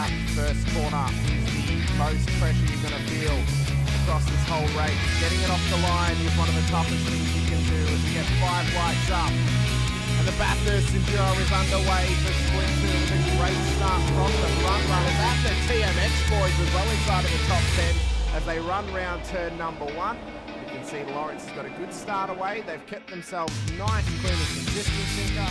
that first corner is the most pressure you're going to feel across this whole race. Getting it off the line is one of the toughest things you can do as you get 5 lights up. And the Bathurst Enduro is underway for Split 2 with a great start from the front runners and the TMX boys as well inside of the top 10 as they run round turn number 1. You can see Lawrence has got a good start away. They've kept themselves nice, clean and consistent, Sinka.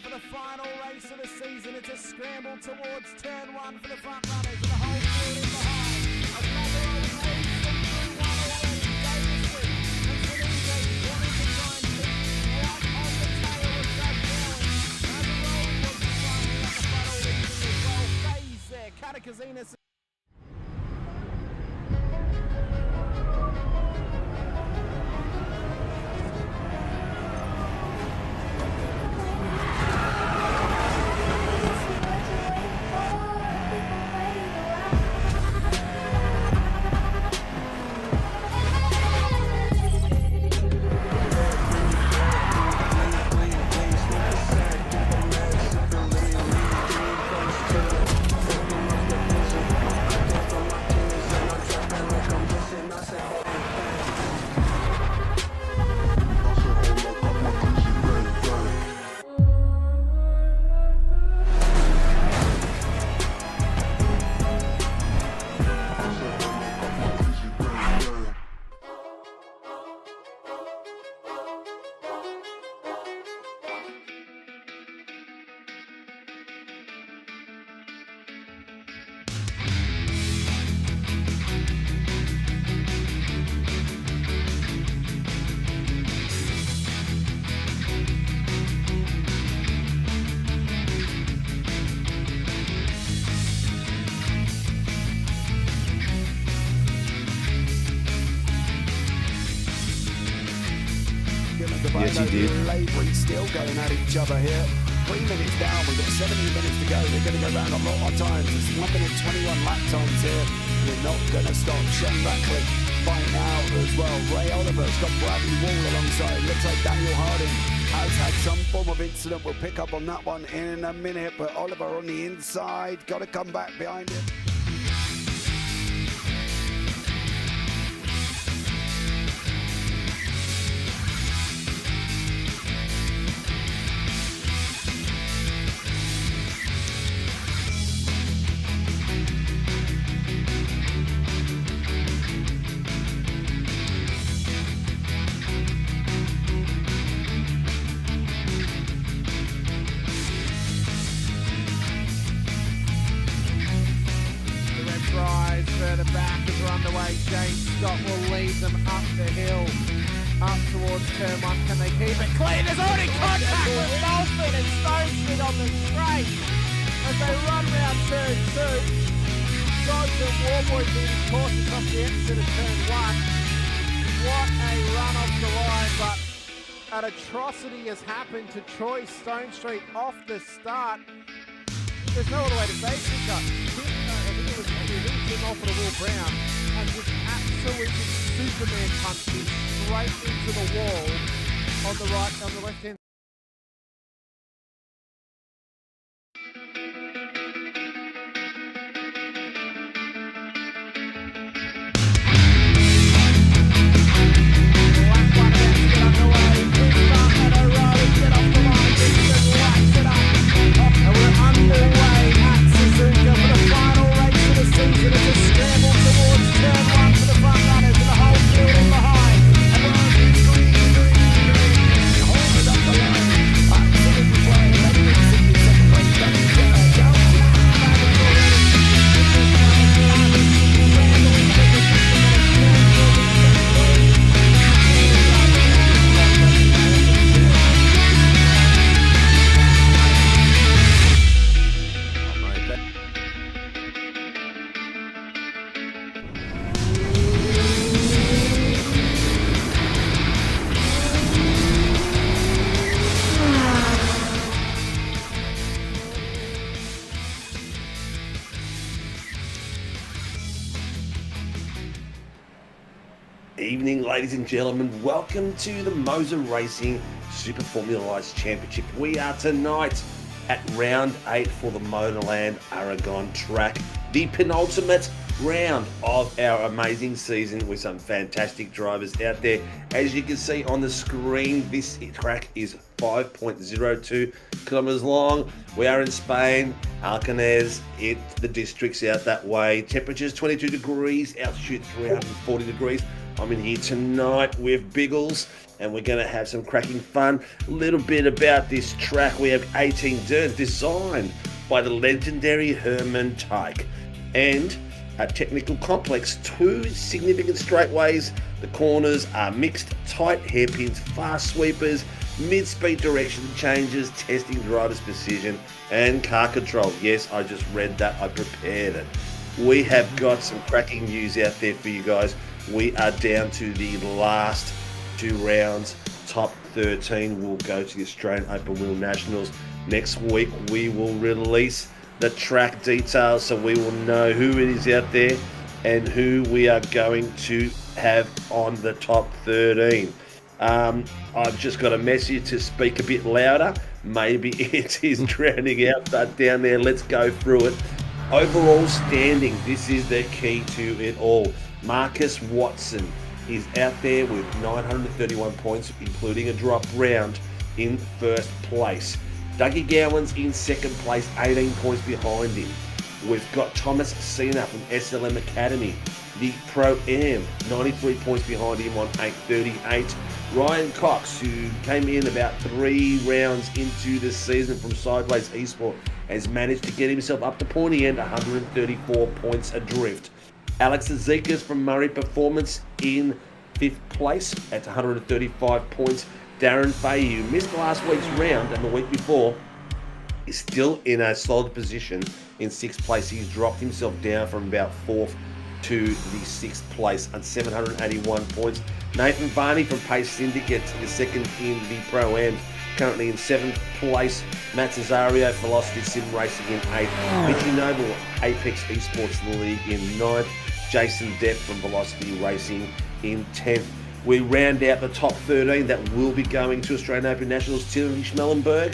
For the final race of the season, it's a scramble towards turn 1 for the front runners and the whole field in behind. Another old lead from through one already. Davison and Sinise wanting to try and keep right on the tail of Doug Bowen. And the rolling was finally at the front all easily as well. Phase there, Katakazina. Yes, you did. Labouring still going at each other here. 3 minutes down, we've got 17 minutes to go. They're going to go round a lot of times. It's 1 minute 21 lap times here. We're not going to stop. Shane Buckley fighting out as well. Ray Oliver's got Bradley Wall alongside. Looks like Daniel Harding has had some form of incident. We'll pick up on that one in a minute. But Oliver on the inside, got to come back behind him. Further back as we're underway, James Scott will lead them up the hill, up towards turn 1. Can they keep it clean? There's already contact with Dolphin and Stone Street on the straight as they run round turn 2. Dodge and Warboy being cautious off the exit of turn 1. What a run off the line, but an atrocity has happened to Troy Stone Street off the start. There's no other way to say Sinka. I think it was Tim off of Will Brown and just absolutely Superman punched him straight into the wall on the left hand. Hold it up the line. evening, ladies and gentlemen. Welcome to the MOZA Racing Super Formula Lights Championship. We are tonight at round 8 for the Motorland Aragon track, the penultimate round of our amazing season with some fantastic drivers out there. As you can see on the screen, this track is 5.02 kilometers long. We are in Spain, Alcanez, the districts out that way. Temperatures 22 degrees, altitude 340 degrees. I'm in here tonight with Biggles, and we're going to have some cracking fun. A little bit about this track. We have 18 turns designed by the legendary Herman Tyke, and a technical complex, 2 significant straightaways. The corners are mixed, tight hairpins, fast sweepers, mid-speed direction changes, testing driver's precision and car control. Yes, I just read that. I prepared it. We have got some cracking news out there for you guys. We are down to the last 2 rounds. Top 13 will go to the Australian Open Wheel Nationals. Next week we will release the track details, so we will know who it is out there and who we are going to have on the top 13. I've just got a message to speak a bit louder. Maybe it is drowning out that down there. Let's go through it. Overall standing, this is the key to it all. Marcus Watson is out there with 931 points, including a drop round, in first place. Dougie Gowan's in second place, 18 points behind him. We've got Thomas Cena from SLM Academy, the Pro-Am, 93 points behind him on 838. Ryan Cox, who came in about 3 rounds into the season from Sideways Esport, has managed to get himself up to pointy end, 134 points adrift. Alex Azikas from Murray Performance in 5th place at 135 points. Darren Fahey, who missed last week's round and the week before, is still in a solid position in 6th place. He's dropped himself down from about 4th to the 6th place at 781 points. Nathan Varney from Pace Syndicate is second in the Pro-Am, currently in 7th place. Matt Cesario, Velocity Sim Racing in 8th. Mickey Noble, Apex Esports League in 9th. Jason Depp from Velocity Racing in 10th. We round out the top 13 that will be going to Australian Open Nationals. Tilly Schmellenberg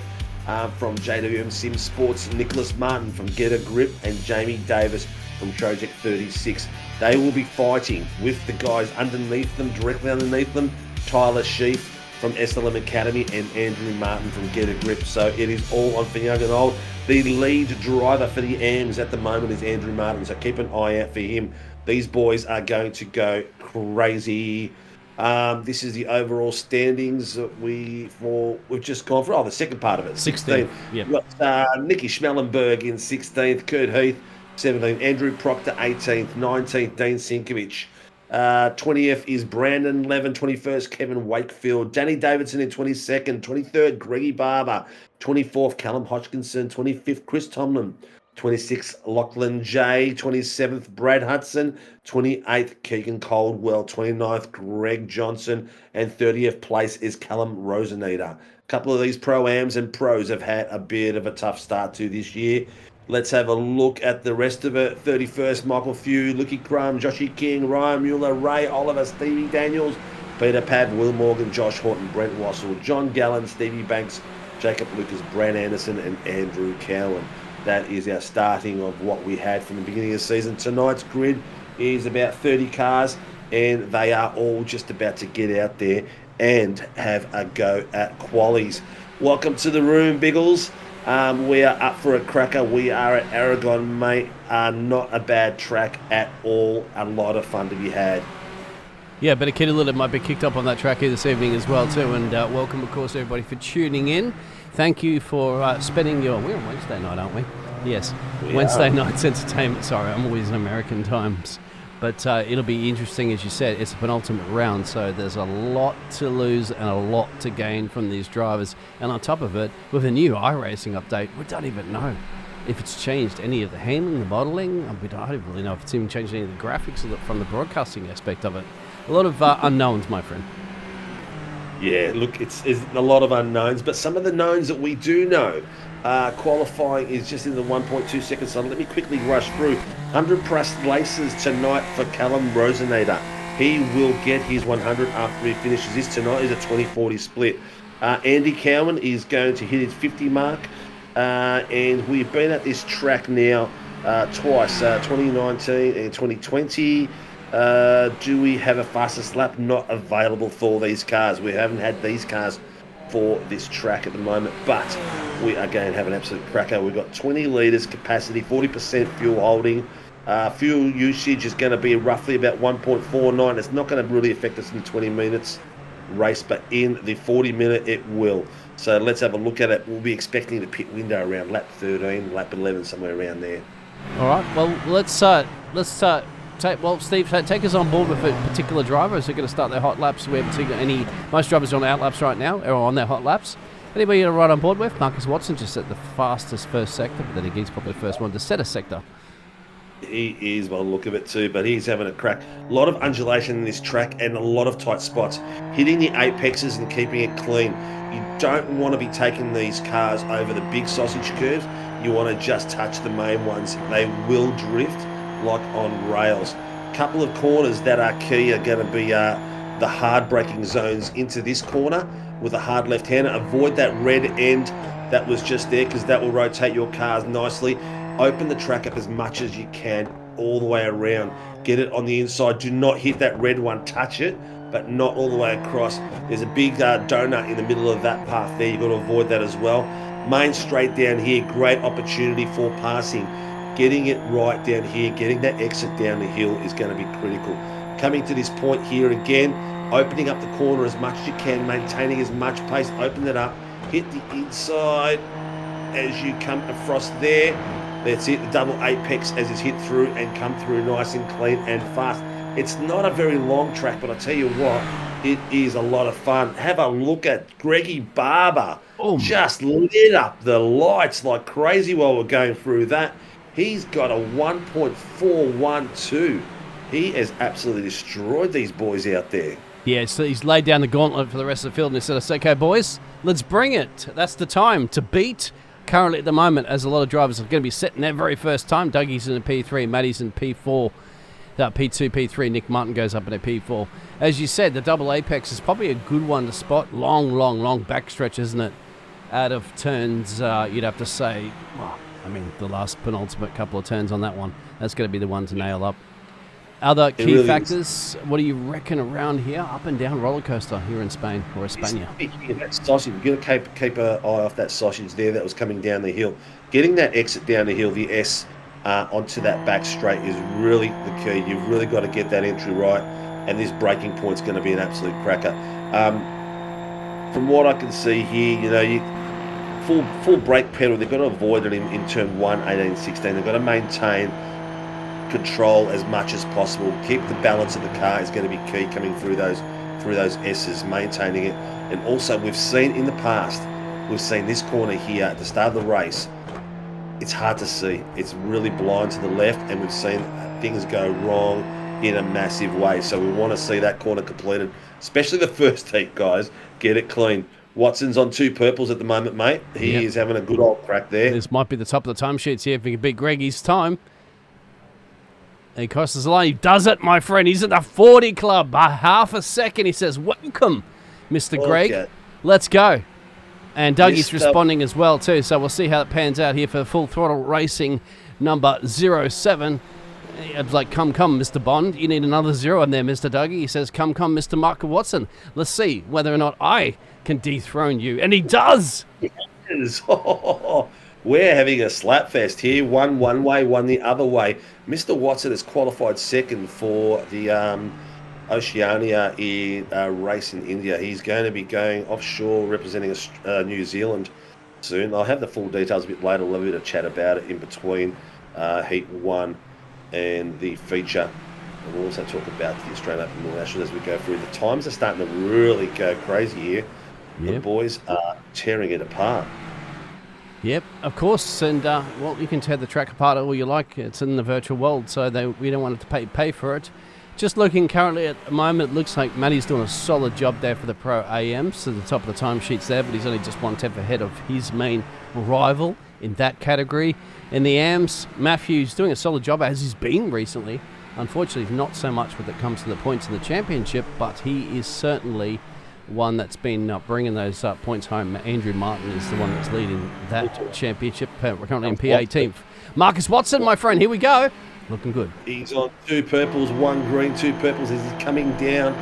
from JWM Sim Sports, Nicholas Martin from Get a Grip, and Jamie Davis from Project 36. They will be fighting with the guys underneath them, directly underneath them, Tyler Sheaf from SLM Academy and Andrew Martin from Get a Grip. So it is all on for young and old. The lead driver for the AMs at the moment is Andrew Martin, so keep an eye out for him. These boys are going to go crazy. This is the overall standings that we've just gone for. The second part of it, 16th. Yep. We've got Nicky Schmellenberg in 16th, Kurt Heath 17th, Andrew Proctor 18th, 19th Dean Sinkovich, 20th is Brandon Levin, 21st Kevin Wakefield, Danny Davidson in 22nd, 23rd Greggy Barber, 24th Callum Hodgkinson, 25th Chris Tomlin, 26th Lachlan J, 27th Brad Hudson, 28th Keegan Coldwell, 29th Greg Johnson, and 30th place is Callum Roseneater. A couple of these Pro-Ams and Pros have had a bit of a tough start to this year. Let's have a look at the rest of it. 31st, Michael Few, Lucky Crum, Joshy King, Ryan Mueller, Ray Oliver, Stevie Daniels, Peter Pav, Will Morgan, Josh Horton, Brent Wassell, John Gallen, Stevie Banks, Jacob Lucas, Brant Anderson, and Andrew Cowan. That is our starting of what we had from the beginning of the season. Tonight's grid is about 30 cars, and they are all just about to get out there and have a go at qualies. Welcome to the room, Biggles. We are up for a cracker. We are at Aragon, mate. Not a bad track at all. A lot of fun to be had. Yeah, but a kid that might be kicked up on that track here this evening as well too. And welcome, of course, everybody for tuning in. Thank you for spending your... We're on Wednesday night, aren't we? Yes, Wednesday night's entertainment. Sorry, I'm always in American times. But it'll be interesting, as you said. It's a penultimate round, so there's a lot to lose and a lot to gain from these drivers. And on top of it, with a new iRacing update, we don't even know if it's changed any of the handling, the modelling. I don't really know if it's even changed any of the graphics from the broadcasting aspect of it. A lot of unknowns, my friend. Yeah, look, it's a lot of unknowns, but some of the knowns that we do know, qualifying is just in the 1.2 seconds. So let me quickly rush through. 100 plus laces tonight for Callum Rosenator. He will get his 100 after he finishes this tonight. Is a 20-40 split. Andy Cowan is going to hit his 50 mark. And we've been at this track now twice, 2019 and 2020. Do we have a fastest lap? Not available for these cars. We haven't had these cars for this track at the moment, but we again have an absolute cracker. We've got 20 litres capacity, 40% fuel holding. Fuel usage is going to be roughly about 1.49. It's not going to really affect us in 20 minutes race, but in the 40-minute it will. So let's have a look at it. We'll be expecting the pit window around lap 13, lap 11, somewhere around there. All right. Well, Steve, take us on board with a particular driver. Is it going to start their hot laps? We haven't seen most drivers are on out laps right now, or on their hot laps. Anybody to ride on board with? Marcus Watson just set the fastest first sector, but then he's probably the first one to set a sector. He is, by the look of it too, but he's having a crack. A lot of undulation in this track and a lot of tight spots. Hitting the apexes and keeping it clean. You don't want to be taking these cars over the big sausage curves. You want to just touch the main ones. They will drift like on rails. Couple of corners that are key are going to be the hard braking zones into this corner with a hard left-hander. Avoid that red end that was just there, because that will rotate your cars nicely. Open the track up as much as you can all the way around. Get it on the inside. Do not hit that red one. Touch it, but not all the way across. There's a big donut in the middle of that path there. You've got to avoid that as well. Main straight down here, great opportunity for passing. Getting it right down here, getting that exit down the hill is going to be critical. Coming to this point here again, opening up the corner as much as you can, maintaining as much pace, open it up, hit the inside as you come across there. That's it, the double apex as it's hit through and come through nice and clean and fast. It's not a very long track, but I tell you what, it is a lot of fun. Have a look at Greggy Barber. Just lit up the lights like crazy while we're going through that. He's got a 1.412. He has absolutely destroyed these boys out there. Yeah, so he's laid down the gauntlet for the rest of the field and he said, okay, boys, let's bring it. That's the time to beat. Currently at the moment, as a lot of drivers are going to be setting their very first time. Dougie's in a P3, Matty's in P4, P2, P3. Nick Martin goes up in a P4. As you said, the double apex is probably a good one to spot. Long backstretch, isn't it? Out of turns, you'd have to say, the last penultimate couple of turns on that one. That's going to be the one to nail up. Other key really factors, what do you reckon around here? Up and down roller coaster here in Spain or España. That sausage, you've got to keep an eye off that sausage there that was coming down the hill. Getting that exit down the hill, the S, onto that back straight is really the key. You've really got to get that entry right, and this braking point's going to be an absolute cracker. From what I can see here, you full brake pedal, they've got to avoid it in turn 1, 18, 16. They've got to maintain control as much as possible. Keep the balance of the car is going to be key coming through those S's, maintaining it. And also, we've seen in the past, this corner here at the start of the race, it's hard to see. It's really blind to the left, and we've seen things go wrong in a massive way. So we want to see that corner completed, especially the first heat, guys. Get it clean. Watson's on 2 purples at the moment, mate. He is having a good old crack there. This might be the top of the timesheets here if he can beat Greggy's time. He crosses the line. He does it, my friend. He's at the 40 club. By half a second, he says, welcome, Mr. Greg. Let's go. And Dougie's responding as well, too. So we'll see how it pans out here for Full Throttle Racing number 07. It's like, come, Mr. Bond. You need another 0 in there, Mr. Dougie. He says, come, Mr. Mark Watson. Let's see whether or not I can dethrone you. And he does. Yes. We're having a slap fest here. One way, one the other way. Mr. Watson has qualified second for the Oceania race in India. He's going to be going offshore representing New Zealand soon. I'll have the full details a bit later. We'll have a bit of chat about it in between Heat 1 and the feature. And we'll also talk about the Australian Open International as we go through. The times are starting to really go crazy here. Yep. The boys are tearing it apart. Yep, of course, and you can tear the track apart all you like. It's in the virtual world, so we don't want it to pay for it. Just looking currently at the moment, it looks like Matty's doing a solid job there for the Pro AMs to the top of the timesheets there, but he's only just 1 tenth ahead of his main rival in that category. In the AMs, Matthew's doing a solid job, as he's been recently. Unfortunately, not so much when it comes to the points in the championship, but he is certainly one that's been bringing those points home. Andrew Martin is the one that's leading that championship. We're currently in P18th. Marcus Watson, my friend, here we go. Looking good. He's on 2 purples, 1 green, 2 purples. He's coming down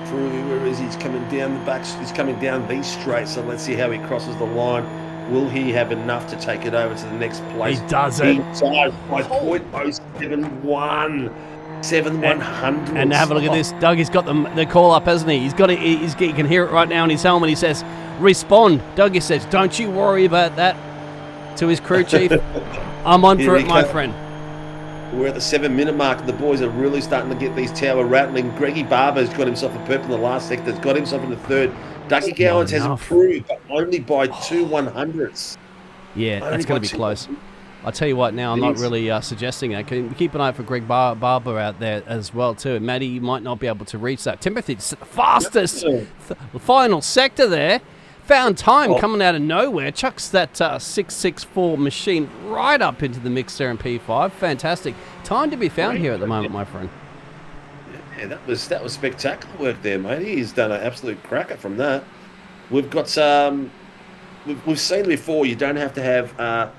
through, where is he? He's coming down the back, he's coming down these straight, so let's see how he crosses the line. Will he have enough to take it over to the next place? He doesn't. He does by .071. 7/100. And have a look at this. Doug, he's got the call up, hasn't he? He's got it. He can hear it right now in his helmet. He says, respond. Dougie says, don't you worry about that, to his crew chief. I'm on for it, my friend. We're at the 7-minute mark. The boys are really starting to get these tower rattling. Greggy Barber's got himself a purple in the last sector. He's got himself in the third. Dougie Gowans has improved, but only by 2 100ths. Yeah, that's going to be close. I'll tell you what now, I'm not really suggesting that. Keep an eye out for Greg Barber out there as well, too. And Matty, you might not be able to reach that. Timothy's the fastest final sector there. Found time coming out of nowhere. Chucks that 664 machine right up into the mix there in P5. Fantastic. Time to be found here at the moment, my friend. Yeah, that was spectacular work there, mate. He's done an absolute cracker from that. We've got we've seen before, you don't have to have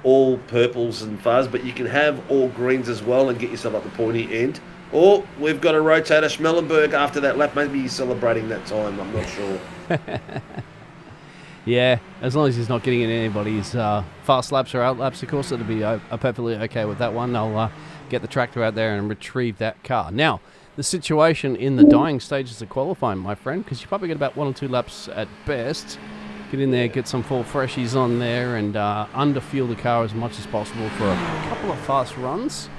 all purples and fuzz, but you can have all greens as well and get yourself up the pointy end. Or we've got a rotator Schmellenberg after that lap. Maybe he's celebrating that time. I'm not sure. Yeah, as long as he's not getting in anybody's fast laps or out laps, of course, it'll be perfectly okay with that one. I'll get the tractor out there and retrieve that car. Now, the situation in the dying stages of qualifying, my friend, because you probably get about 1 or 2 laps at best. Get in there, get some full freshies on there, and underfuel the car as much as possible for a couple of fast runs.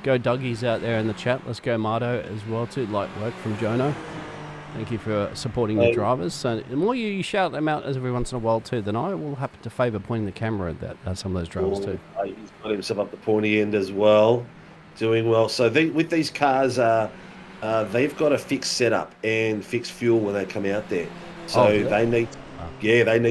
Go Dougie's out there in the chat. Let's go Mardo as well too. Light work from Jono. Thank you for supporting the drivers. So the more you shout them out as every once in a while too, then I will happen to favour pointing the camera at some of those drivers too. He's got himself up the pointy end as well, doing well. So with these cars, they've got a fixed setup and fixed fuel when they come out there. So they need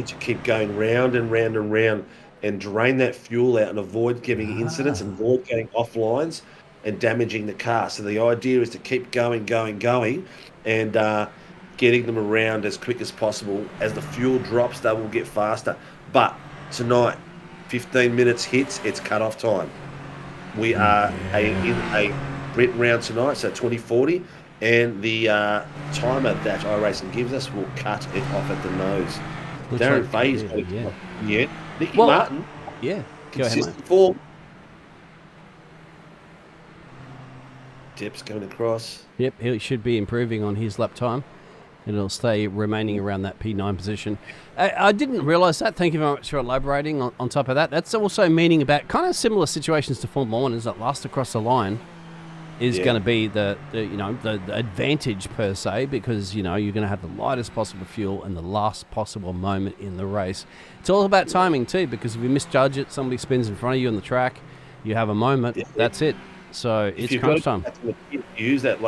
to keep going round and round and round and drain that fuel out and avoid giving incidents and avoid getting offlines and damaging the car. So the idea is to keep going, and getting them around as quick as possible. As the fuel drops, they will get faster. But tonight, 15 minutes hits, it's cut-off time. We are in a sprint round tonight, so 2040, and the timer that iRacing gives us will cut it off at the nose. Looks Darren like Fay's got it. Nicky Martin, go ahead, consistent mate. form. Dep's going across. Yep, he should be improving on his lap time. It'll stay remaining around that P9 position. I didn't realise that. Thank you very much for elaborating on top of that. That's also meaning about kind of similar situations to Formula 1 is that last across the line is going to be the advantage per se, because you're going to have the lightest possible fuel and the last possible moment in the race. It's all about timing too, because if you misjudge it, somebody spins in front of you on the track, you have a moment, that's it. So it's crunch time. You lose that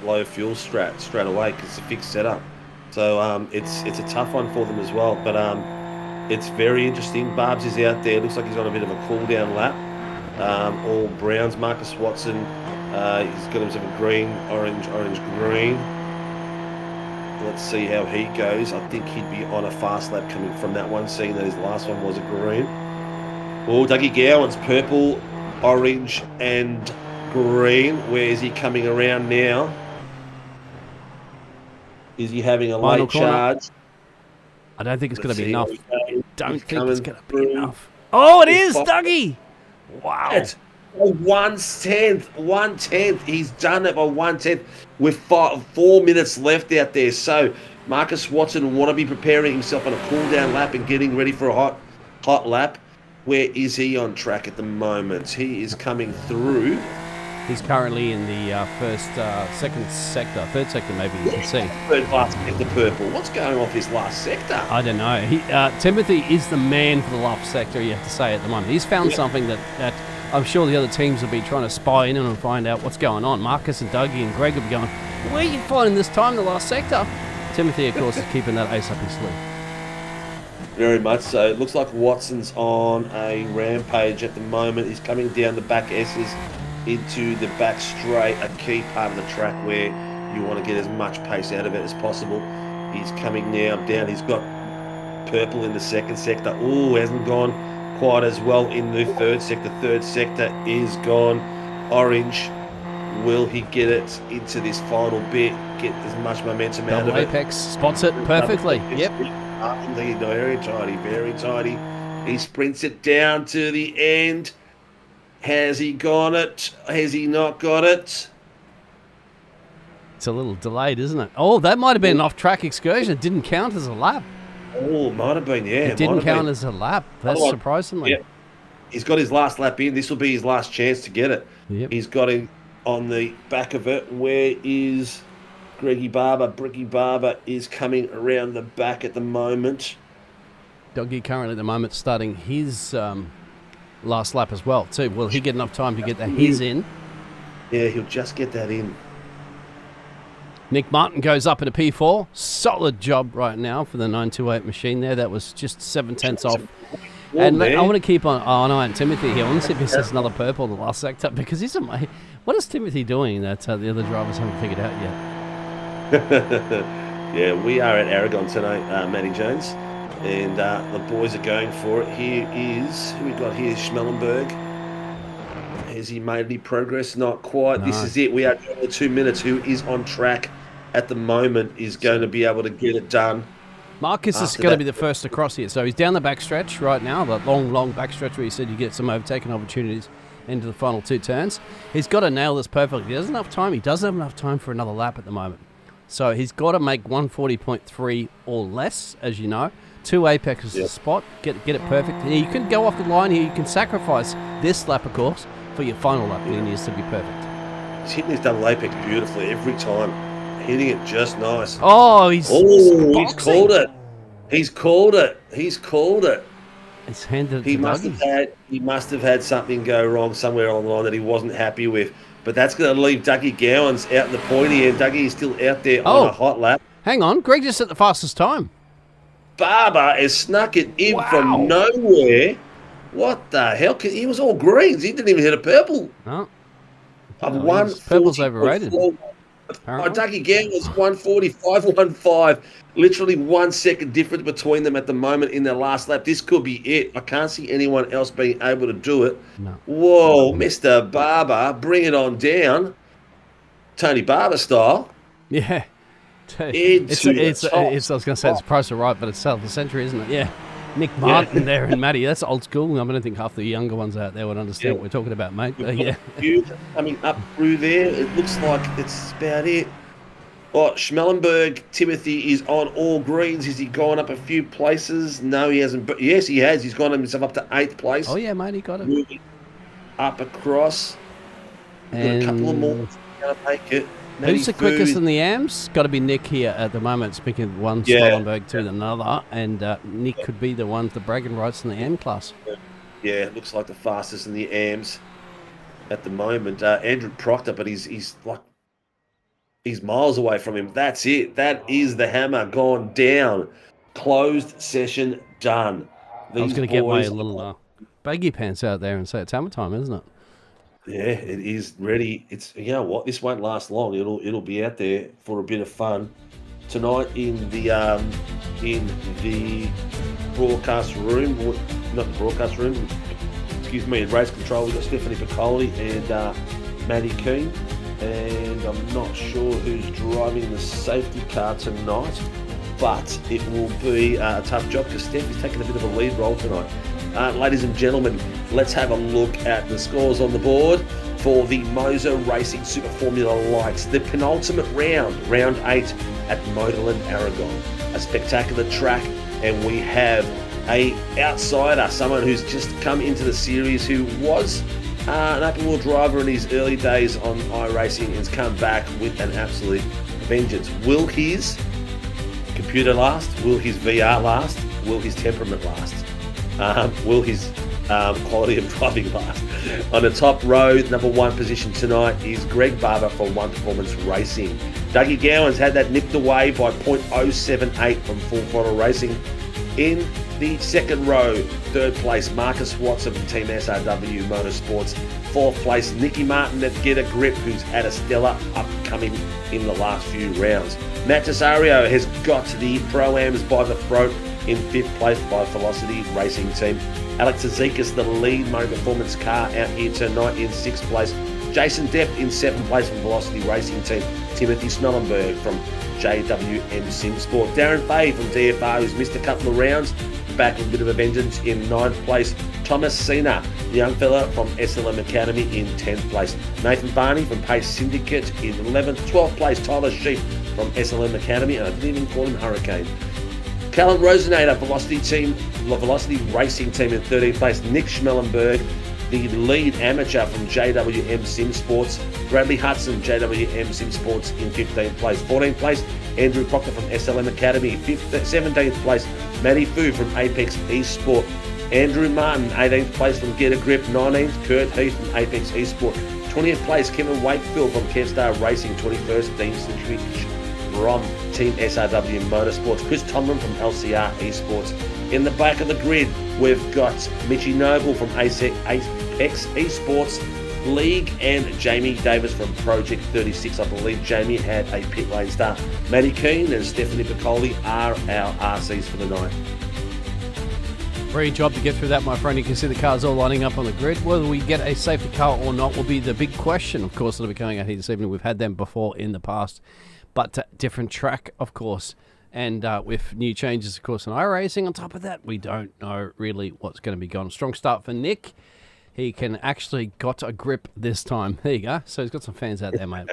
low fuel straight away because it's a fixed setup. So it's a tough one for them as well. But it's very interesting. Barbs is out there. Looks like he's on a bit of a cool down lap. All browns. Marcus Watson, he's got himself a green, orange, green. Let's see how he goes. I think he'd be on a fast lap coming from that one, seeing that his last one was a green. Oh, Dougie Gowan's purple, orange and green. Where is he coming around now? Is he having a Final late charge? I don't think it's going to be enough. Don't think it's going to be through. enough. Oh, it is, Dougie! Wow. It's 1/10. He's done it by 1/10 with 4 minutes left out there. So Marcus Watson will want to be preparing himself on a cool down lap and getting ready for a hot lap. Where is he on track at the moment? He is coming through. He's currently in the third sector, maybe you can see. Third last sector purple. What's going on this last sector? I don't know. Timothy is the man for the last sector, you have to say, at the moment. He's found something that I'm sure the other teams will be trying to spy in and find out what's going on. Marcus and Dougie and Greg will be going, where are you finding this time, the last sector? Timothy, of course, is keeping that ace up his sleeve. Very much so. It looks like Watson's on a rampage at the moment. He's coming down the back S's. into the back straight, a key part of the track where you want to get as much pace out of it as possible. He's coming now down. He's got purple in the second sector. Oh, hasn't gone quite as well in the third sector. Third sector is gone orange. Will he get it into this final bit? Get as much momentum out of it? Apex spots it perfectly. Yep. Very tidy, very tidy. He sprints it down to the end. Has he got it? Has he not got it? It's a little delayed, isn't it? Oh, that might have been an off-track excursion. It didn't count as a lap. Oh, might have been, yeah. It didn't count as a lap. That's surprisingly. Yeah. He's got his last lap in. This will be his last chance to get it. Yep. He's got him on the back of it. Where is Greggy Barber? Bricky Barber is coming around the back at the moment. Doggy currently at the moment starting his last lap as well too. Will he get enough time to get his in? Yeah, he'll just get that in. Nick Martin goes up at a P4. Solid job right now for the 928 machine there. That was just 7/10 off. And I want to keep an eye on Timothy here. I want to see if he says another purple in the last sector because he's amazing. What is Timothy doing that the other drivers haven't figured out yet? Yeah, we are at Aragon tonight, Matty Jones. And the boys are going for it. Here is, who we got here? Schmellenberg. Has he made any progress? Not quite. No. This is it. We are down to 2 minutes. Who is on track at the moment is going to be able to get it done. Marcus is going to be the first to cross here. So he's down the backstretch right now, the long backstretch where you said you get some overtaking opportunities into the final two turns. He's got to nail this perfectly. He doesn't have time. He doesn't have enough time for another lap at the moment. So he's got to make 140.3 or less, as you know. 2 apexes a spot. Get it perfect. And you can go off the line here. You can sacrifice this lap, of course, for your final lap. It needs to be perfect. He's hitting his double apex beautifully every time. Hitting it just nice. Oh, he's called it. He's called it. He's called it. It's handed He to must have had something go wrong somewhere along the line that he wasn't happy with. But that's going to leave Dougie Gowans out in the pointy end. Dougie is still out there on a hot lap. Hang on. Greg just set the fastest time. Barber has snuck it in from nowhere. What the hell? He was all greens. He didn't even hit a purple. No. Purple's overrated. Dougie Gowans 145.15. Literally 1 second difference between them at the moment in their last lap. This could be it. I can't see anyone else being able to do it. No. Whoa, Mr. Barber, bring it on down. Tony Barber style. Yeah. I was going to say it's price of right, but it's sale of the century, isn't it? Yeah. Nick Martin there and Matty. That's old school. I don't think half the younger ones out there would understand what we're talking about, mate. But yeah. Coming up through there, it looks like it's about it. Oh, Schmellenberg, Timothy is on all greens. Has he gone up a few places? No, he hasn't. But yes, he has. He's gone himself up to 8th place. Oh, yeah, mate, he got it. Moving up across. Got a couple of more. Going to make it. Who's the quickest in the AMs? Got to be Nick here at the moment. Speaking of one Schmellenberg to another, and Nick could be the one the bragging rights in the AM class. Yeah, it looks like the fastest in the AMs at the moment. Andrew Proctor, but he's miles away from him. That's it. That is the hammer gone down. Closed session done. I was going to get my little baggy pants out there and say it's hammer time, isn't it? Yeah, it is ready. It's, you know what, this won't last long. It'll be out there for a bit of fun tonight in the broadcast room. Not the broadcast room. Excuse me. In race control, we've got Stephanie Piccoli and Maddie Keane, and I'm not sure who's driving the safety car tonight, but it will be a tough job because Steph is taking a bit of a lead role tonight. Ladies and gentlemen, let's have a look at the scores on the board for the MOZA Racing Super Formula Lights. The penultimate round, round 8 at Motorland Aragon. A spectacular track, and we have a outsider, someone who's just come into the series, who was an open-wheel driver in his early days on iRacing and has come back with an absolute vengeance. Will his computer last? Will his VR last? Will his temperament last? Will his quality of driving last? On the top row, number 1 position tonight is Greg Barber for One Performance Racing. Dougie Gowans had that nipped away by .078 from Full Throttle Racing. In the second row, third place, Marcus Watson from Team SRW Motorsports. Fourth place, Nicky Martin at Get a Grip, who's had a stellar upcoming in the last few rounds. Matt Tesario has got the Pro-Ams by the throat in fifth place by Velocity Racing Team. Alex Azikas, the lead motor performance car out here tonight in sixth place. Jason Depp in seventh place from Velocity Racing Team. Timothy Snellenberg from JWM Sim Sport. Darren Fay from DFR, who's missed a couple of rounds, back with a bit of a vengeance in ninth place. Thomas Cena, the young fella from SLM Academy, in 10th place. Nathan Barney from Pace Syndicate in 11th. 12th place, Tyler Sheep from SLM Academy, and I didn't even call him Hurricane. Callum Rosenator, Velocity Racing Team in 13th place. Nick Schmellenberg, the lead amateur from JWM Sim Sports. Bradley Hudson, JWM Sim Sports, in 15th place. 14th place, Andrew Proctor from SLM Academy. 17th place, Matty Fu from Apex Esport. Andrew Martin, 18th place from Get a Grip. 19th, Kurt Heath from Apex Esport. 20th place, Kevin Wakefield from Kevstar Racing. 21st, Dean Century from Team SRW Motorsports. Chris Tomlin from LCR Esports. In the back of the grid, we've got Mitchy Noble from Apex Esports League and Jamie Davis from Project 36. I believe Jamie had a pit lane start. Matty Keane and Stephanie Piccoli are our RCs for the night. Great job to get through that, my friend. You can see the cars all lining up on the grid. Whether we get a safety car or not will be the big question, of course, that'll be coming out here this evening. We've had them before in the past, but different track, of course. And with new changes, of course, in iRacing. On top of that, we don't know really what's going to be going. Strong start for Nick. He can actually got a grip this time. There you go. So he's got some fans out there, mate.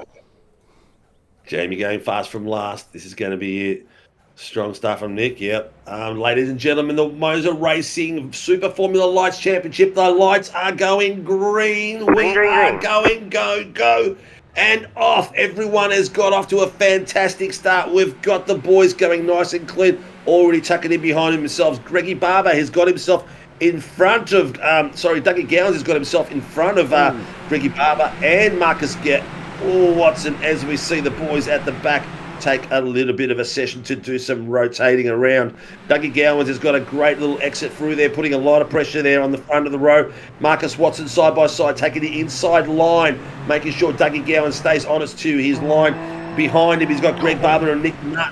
Jamie going fast from last. This is going to be it. Strong start from Nick, yep. Ladies and gentlemen, the MOZA Racing Super Formula Lights Championship. The lights are going green. We are going go. And off. Everyone has got off to a fantastic start. We've got the boys going nice and clean. Already tucking in behind themselves. Greggy Barber has got himself in front of, Dougie Gowans has got himself in front of Greggy Barber and Marcus Watson, as we see the boys at the back take a little bit of a session to do some rotating around. Dougie Gowans has got a great little exit through there, putting a lot of pressure there on the front of the row. Marcus Watson side by side, taking the inside line, making sure Dougie Gowans stays honest to his line. Behind him, he's got Greg Barber and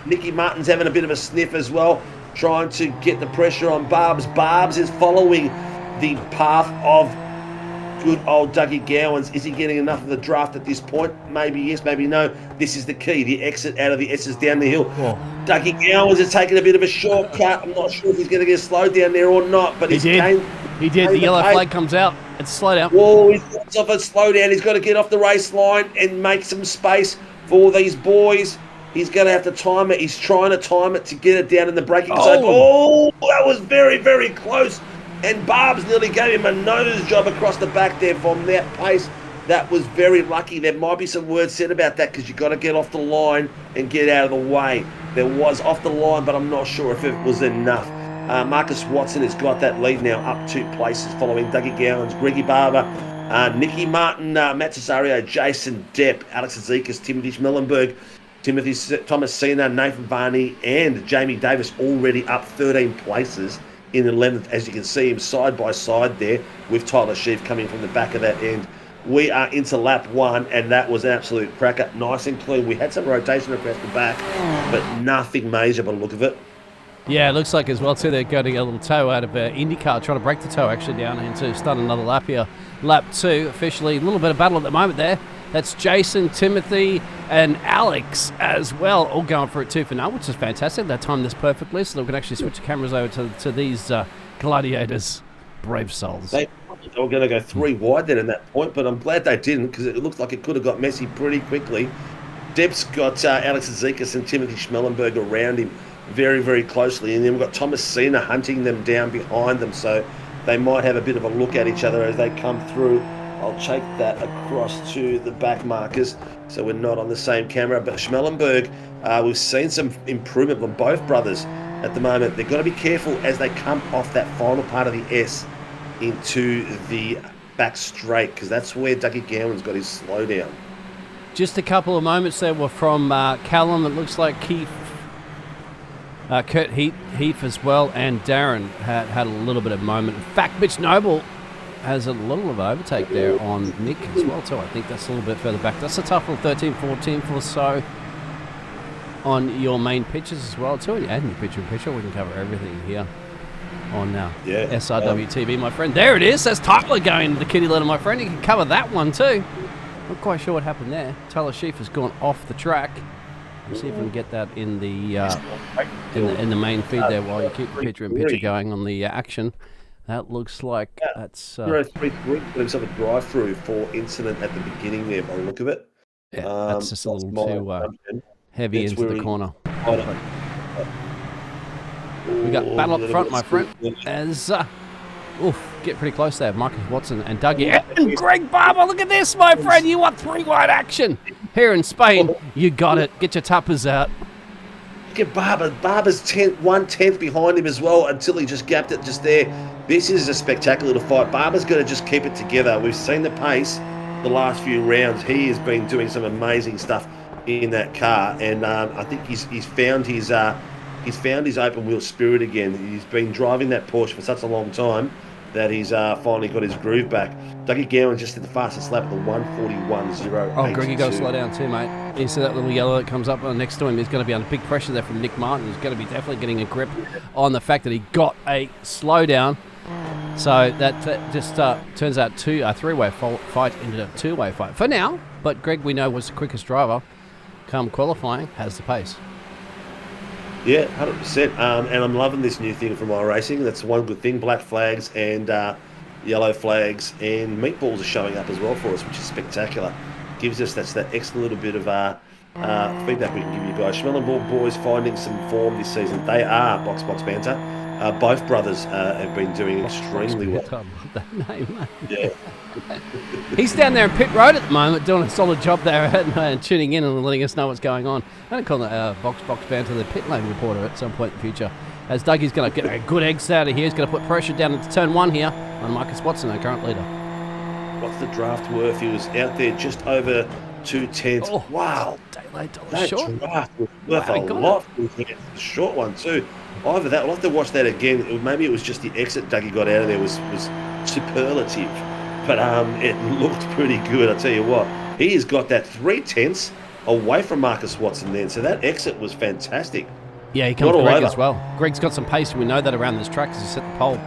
Nicky Martin's having a bit of a sniff as well, trying to get the pressure on Barbs. Barbs is following the path of good old Dougie Gowans. Is he getting enough of the draft at this point? Maybe yes, maybe no. This is the key. The exit out of the S's down the hill. Whoa. Dougie Gowans is taking a bit of a shortcut. I'm not sure if he's going to get slowed down there or not. But He did. The yellow flag comes out. It's slow down. Whoa, he's got off a slow down. He's got to get off the race line and make some space for these boys. He's going to have to time it. He's trying to time it to get it down in the braking zone. Oh, that was very, very close. And Barbs nearly gave him a nose job across the back there from that pace. That was very lucky. There might be some words said about that because you've got to get off the line and get out of the way. There was off the line, but I'm not sure if it was enough. Marcus Watson has got that lead now up 2 places following Dougie Gowans, Greggy Barber, Nicky Martin, Matt Cesario, Jason Depp, Alex Azikas, Timothy Schmellenberg, Thomas Cena, Nathan Varney, and Jamie Davis already up 13 places in 11th, as you can see him side by side there with Tyler Sheaf coming from the back of that end. We are into lap 1, and that was an absolute cracker. Nice and clean. We had some rotation across the back, but nothing major by the look of it. Yeah, it looks like as well, too, they're getting a little tow out of IndyCar, trying to break the tow actually down and to start another lap here. Lap 2, officially. A little bit of battle at the moment there. That's Jason, Timothy, and Alex as well, all going for it 2 for now, which is fantastic. They timed this perfectly, so we can actually switch the cameras over to these gladiators. Brave souls. They were going to go 3 wide then at that point, but I'm glad they didn't because it looked like it could have got messy pretty quickly. Deb's got Alex Azikas and Timothy Schmellenberg around him very, very closely, and then we've got Thomas Cena hunting them down behind them, so they might have a bit of a look at each other as they come through. I'll take that across to the back markers so we're not on the same camera. But Schmellenberg, we've seen some improvement from both brothers at the moment. They've got to be careful as they come off that final part of the S into the back straight because that's where Dougie Gowan's got his slowdown. Just a couple of moments there were from Callum. It looks like Keith. Kurt Heath as well, and Darren had a little bit of moment. In fact, Mitch Noble has a little of an overtake there on Nick as well too. I think that's a little bit further back. That's a tough little 13, 14th or so on your main pitches as well too. And add your picture. We can cover everything here on SRW TV, my friend. There it is. That's Tyler going to the kitty litter, my friend. You can cover that one too. Not quite sure what happened there. Tyler Sheaf has gone off the track. We'll see if we can get that in the in the main feed there while you keep the picture going on the action. That looks like that's 033. Himself a drive-through for incident at the beginning there by the look of it. Yeah, that's just a little too heavy into the corner. We got battle up front, my friend. As get pretty close there. Marcus Watson and Dougie and Greg Barber. Look at this, my friend. You want 3-wide action here in Spain? You got it. Get your tuppers out. Look at Barber. Barber's 1/10 behind him as well until he just gapped it just there. This is a spectacular little fight. Barber's going to just keep it together. We've seen the pace the last few rounds. He has been doing some amazing stuff in that car, and I think he's found his open wheel spirit again. He's been driving that Porsche for such a long time that he's finally got his groove back. Dougie Gowan just did the fastest lap at the 1:41.082. Oh, Greg, you got to slow down too, mate. You see that little yellow that comes up next to him? He's going to be under big pressure there from Nick Martin. He's going to be definitely getting a grip on the fact that he got a slowdown. So that just turns out a three-way fight into a two-way fight for now. But Greg, we know, was the quickest driver come qualifying, has the pace. Yeah, 100%. And I'm loving this new thing from iRacing. That's one good thing. Black flags and yellow flags and meatballs are showing up as well for us, which is spectacular. Gives us that extra little bit of feedback we can give you guys. Schmellenborg boys finding some form this season. They are Box Banter. Both brothers have been doing extremely well. I love that name, mate. Yeah. He's down there in pit road at the moment doing a solid job there and tuning in and letting us know what's going on. I'm going to call that Box Banter the pit lane reporter at some point in the future. As Dougie's going to get a good exit out of here. He's going to put pressure down into turn 1 here on Marcus Watson, our current leader. What's the draft worth? He was out there just over 2/10. Oh, wow. Daylight That short. draft was worth a lot. The short one too. Either that, we'll have to watch that again. Maybe it was just the exit Dougie got out of there was superlative. But it looked pretty good, I tell you what. He has got that 3/10 away from Marcus Watson then. So that exit was fantastic. Yeah, he comes Greg as well. Greg's got some pace, and we know that around this track because he set the pole.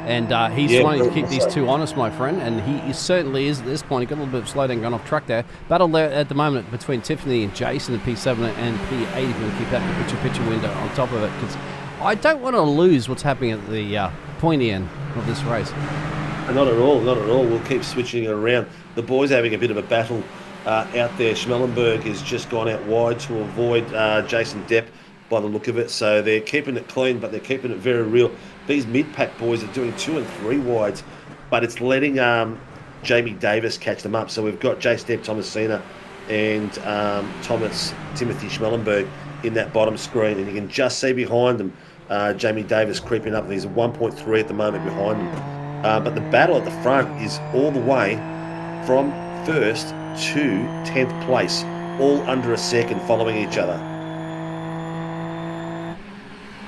And he's wanting to keep these two honest, my friend, and he certainly is at this point. He got a little bit of slowdown going off track there. Battle there at the moment between Tiffany and Jason at P7 and P8 if we keep that picture window on top of it, because I don't want to lose what's happening at the pointy end of this race. Not at all. We'll keep switching it around. The boys are having a bit of a battle out there. Schmellenberg has just gone out wide to avoid Jason Depp by the look of it. So they're keeping it clean, but they're keeping it very real. These mid-pack boys are doing 2 and 3 wides, but it's letting Jamie Davis catch them up. So we've got Jace Depp, Thomasina, and Timothy Schmellenberg in that bottom screen, and you can just see behind them Jamie Davis creeping up. He's 1.3 at the moment behind them. But the battle at the front is all the way from 1st to 10th place, all under a second following each other.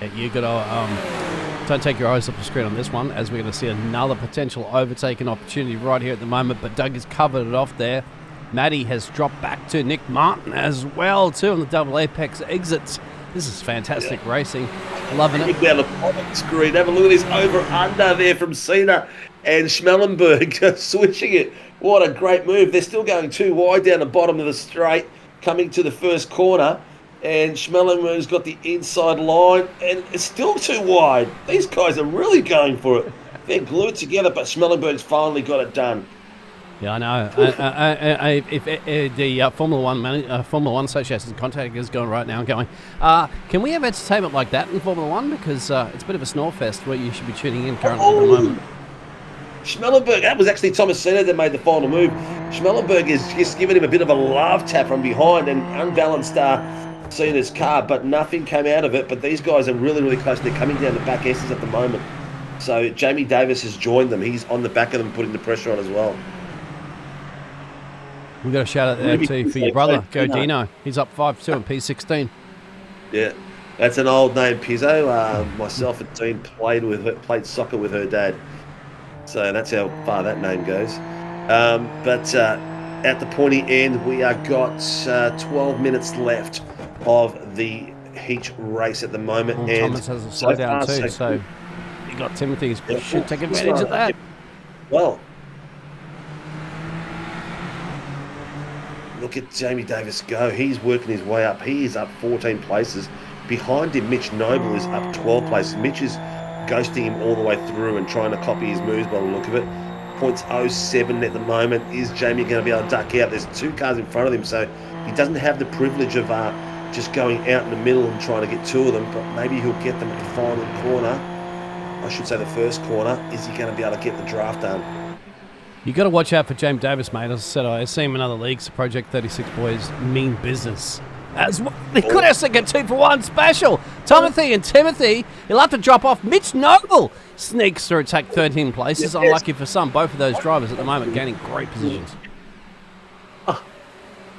Yeah, you got to don't take your eyes off the screen on this one, as we're going to see another potential overtaking opportunity right here at the moment, but Doug has covered it off there. Matty has dropped back to Nick Martin as well too on the double apex exits. This is fantastic racing. Loving it. Down the bottom screen. Have a look at this over-under there from Cena and Schmellenberg switching it. What a great move. They're still going 2 wide down the bottom of the straight, coming to the first corner. And Schmellenberg's got the inside line, and it's still 2 wide. These guys are really going for it. They're glued together, but Schmellenberg's finally got it done. Yeah, I know. If the Formula One Association contact is going right now, going, can we have entertainment like that in Formula One? Because it's a bit of a snore fest where you should be tuning in currently at the moment. Schmellenberg, that was actually Thomas Senna that made the final move. Schmellenberg is just giving him a bit of a love tap from behind and unbalanced Cena's car, but nothing came out of it. But these guys are really, really close. They're coming down the back S's at the moment. So Jamie Davis has joined them. He's on the back of them, putting the pressure on as well. We've got a shout out there too for your brother, Go Dino. He's up 5-2 in P16. Yeah. That's an old name, Pizzo. Myself and Dean played soccer with her dad. So that's how far that name goes. But at the pointy end, we are got 12 minutes left of the heat race at the moment. Well, and Thomas has a slow down too, so you got Timothy who should take advantage of that. Well, look at Jamie Davis go. He's working his way up. He is up 14 places. Behind him, Mitch Noble is up 12 places. Mitch is ghosting him all the way through and trying to copy his moves by the look of it. 0.07 at the moment. Is Jamie going to be able to duck out? There's 2 cars in front of him, so he doesn't have the privilege of just going out in the middle and trying to get 2 of them, but maybe he'll get them at the final corner. I should say the first corner. Is he going to be able to get the draft done? You got to watch out for James Davis, mate. As I said, I see him in other leagues. The Project 36 boys mean business. As well. They could actually get 2-for-1 special. Timothy and Timothy, he'll have to drop off. Mitch Noble sneaks through, take 13 places. Unlucky for some. Both of those drivers at the moment gaining great positions.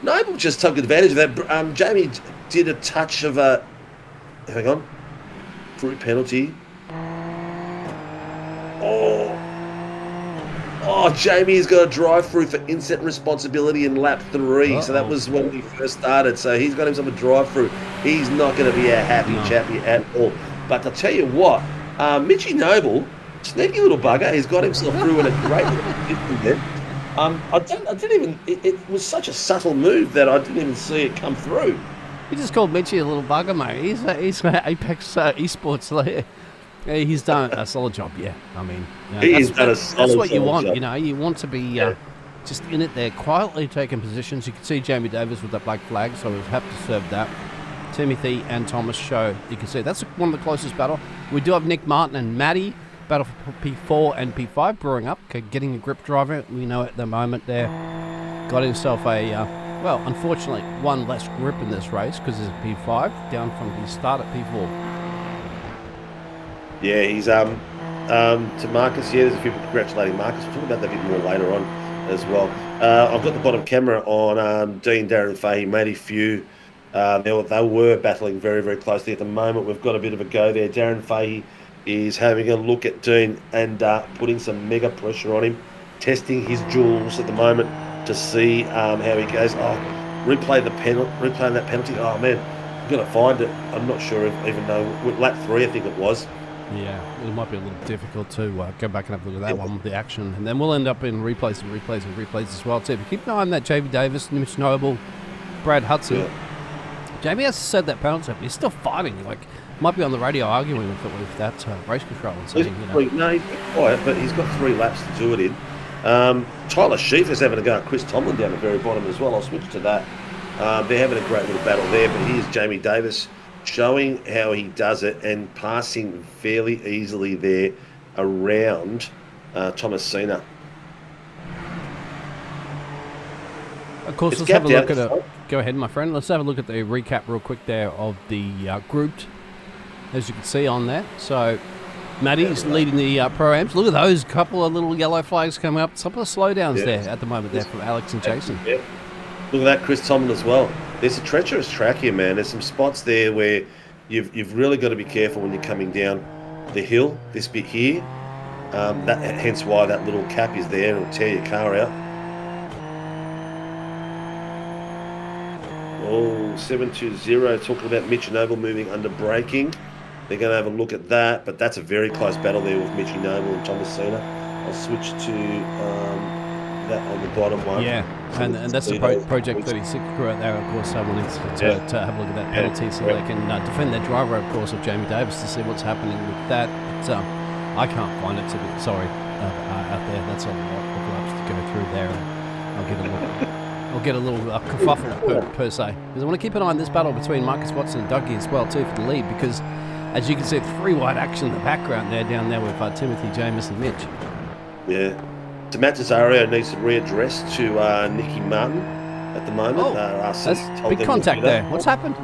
Noble just took advantage of that. Jamie did a touch of a... Hang on. Fruit penalty. Oh, Jamie's got a drive-through for instant responsibility in lap 3. So that was when we first started. So he's got himself a drive-through. He's not going to be a happy chappy at all. But I'll tell you what, Mitchie Noble, sneaky little bugger, he's got himself through in a great little dip there. I didn't even... It was such a subtle move that I didn't even see it come through. You just called Mitchie a little bugger, mate. He's Apex Esports. He's done a solid job, yeah. I mean, that's what you want, job. You know. You want to be just in it there, quietly taking positions. You can see Jamie Davis with that black flag, so we'll have to serve that. Timothy and Thomas show. You can see that's one of the closest battle. We do have Nick Martin and Matty battle for P4 and P5 brewing up, getting a grip driver. We know at the moment there got himself a, well, unfortunately, one less grip in this race because he's a P5 down from his start at P4. Yeah, he's to Marcus. Yeah, there's a few people congratulating Marcus. We'll talk about that a bit more later on as well. I've got the bottom camera on Dean, Darren Fahey, Matty Few. They were battling very, very closely at the moment. We've got a bit of a go there. Darren Fahey is having a look at Dean and putting some mega pressure on him, testing his jewels at the moment to see how he goes. Replaying that penalty. Oh man, I'm gonna find it. I'm not sure even though lap 3 I think it was. Yeah, it might be a little difficult to go back and have a look at that one with the action. And then we'll end up in replays as well, too. But keep an eye on that Jamie Davis, Mitch Noble, Brad Hudson. Yeah. Jamie has said that penalty, but he's still fighting. Like, might be on the radio arguing with that race control. And saying, no, he's quiet, but he's got 3 laps to do it in. Tyler Sheaffer's having a go at Chris Tomlin down the very bottom as well. I'll switch to that. They're having a great little battle there, but here's Jamie Davis showing how he does it and passing fairly easily there around Thomas Cena. Of course, let's have a look at it. Go ahead, my friend. Let's have a look at the recap real quick there of the grouped, as you can see on there. So Matty's leading the Pro-Ams. Look at those couple of little yellow flags coming up. Some of the slowdowns there at the moment there from Alex and Jason. Yeah. Look at that, Chris Tomlin as well. There's a treacherous track here, man. There's some spots there where you've really got to be careful when you're coming down the hill. This bit here, hence why that little cap is there. It'll tear your car out. 720 talking about Mitch Noble moving under braking. They're going to have a look at that, but that's a very close battle there with Mitchy Noble and Thomas Cena. I'll switch to that on the bottom one. Yeah, and that's the Project 36 crew out there, of course, wanting to have a look at that penalty so they can defend their driver, of course, of Jamie Davis to see what's happening with that. But I can't find it, out there. That's a lot of laps to go through there. I'll get a little kerfuffle per se. Because I want to keep an eye on this battle between Marcus Watson and Dougie as well, too, for the lead, because as you can see, 3 wide action in the background there, down there with Timothy, James and Mitch. Yeah. So Matt Cesario needs to readdress to Nicky Martin at the moment. That's big contact there. What's happened?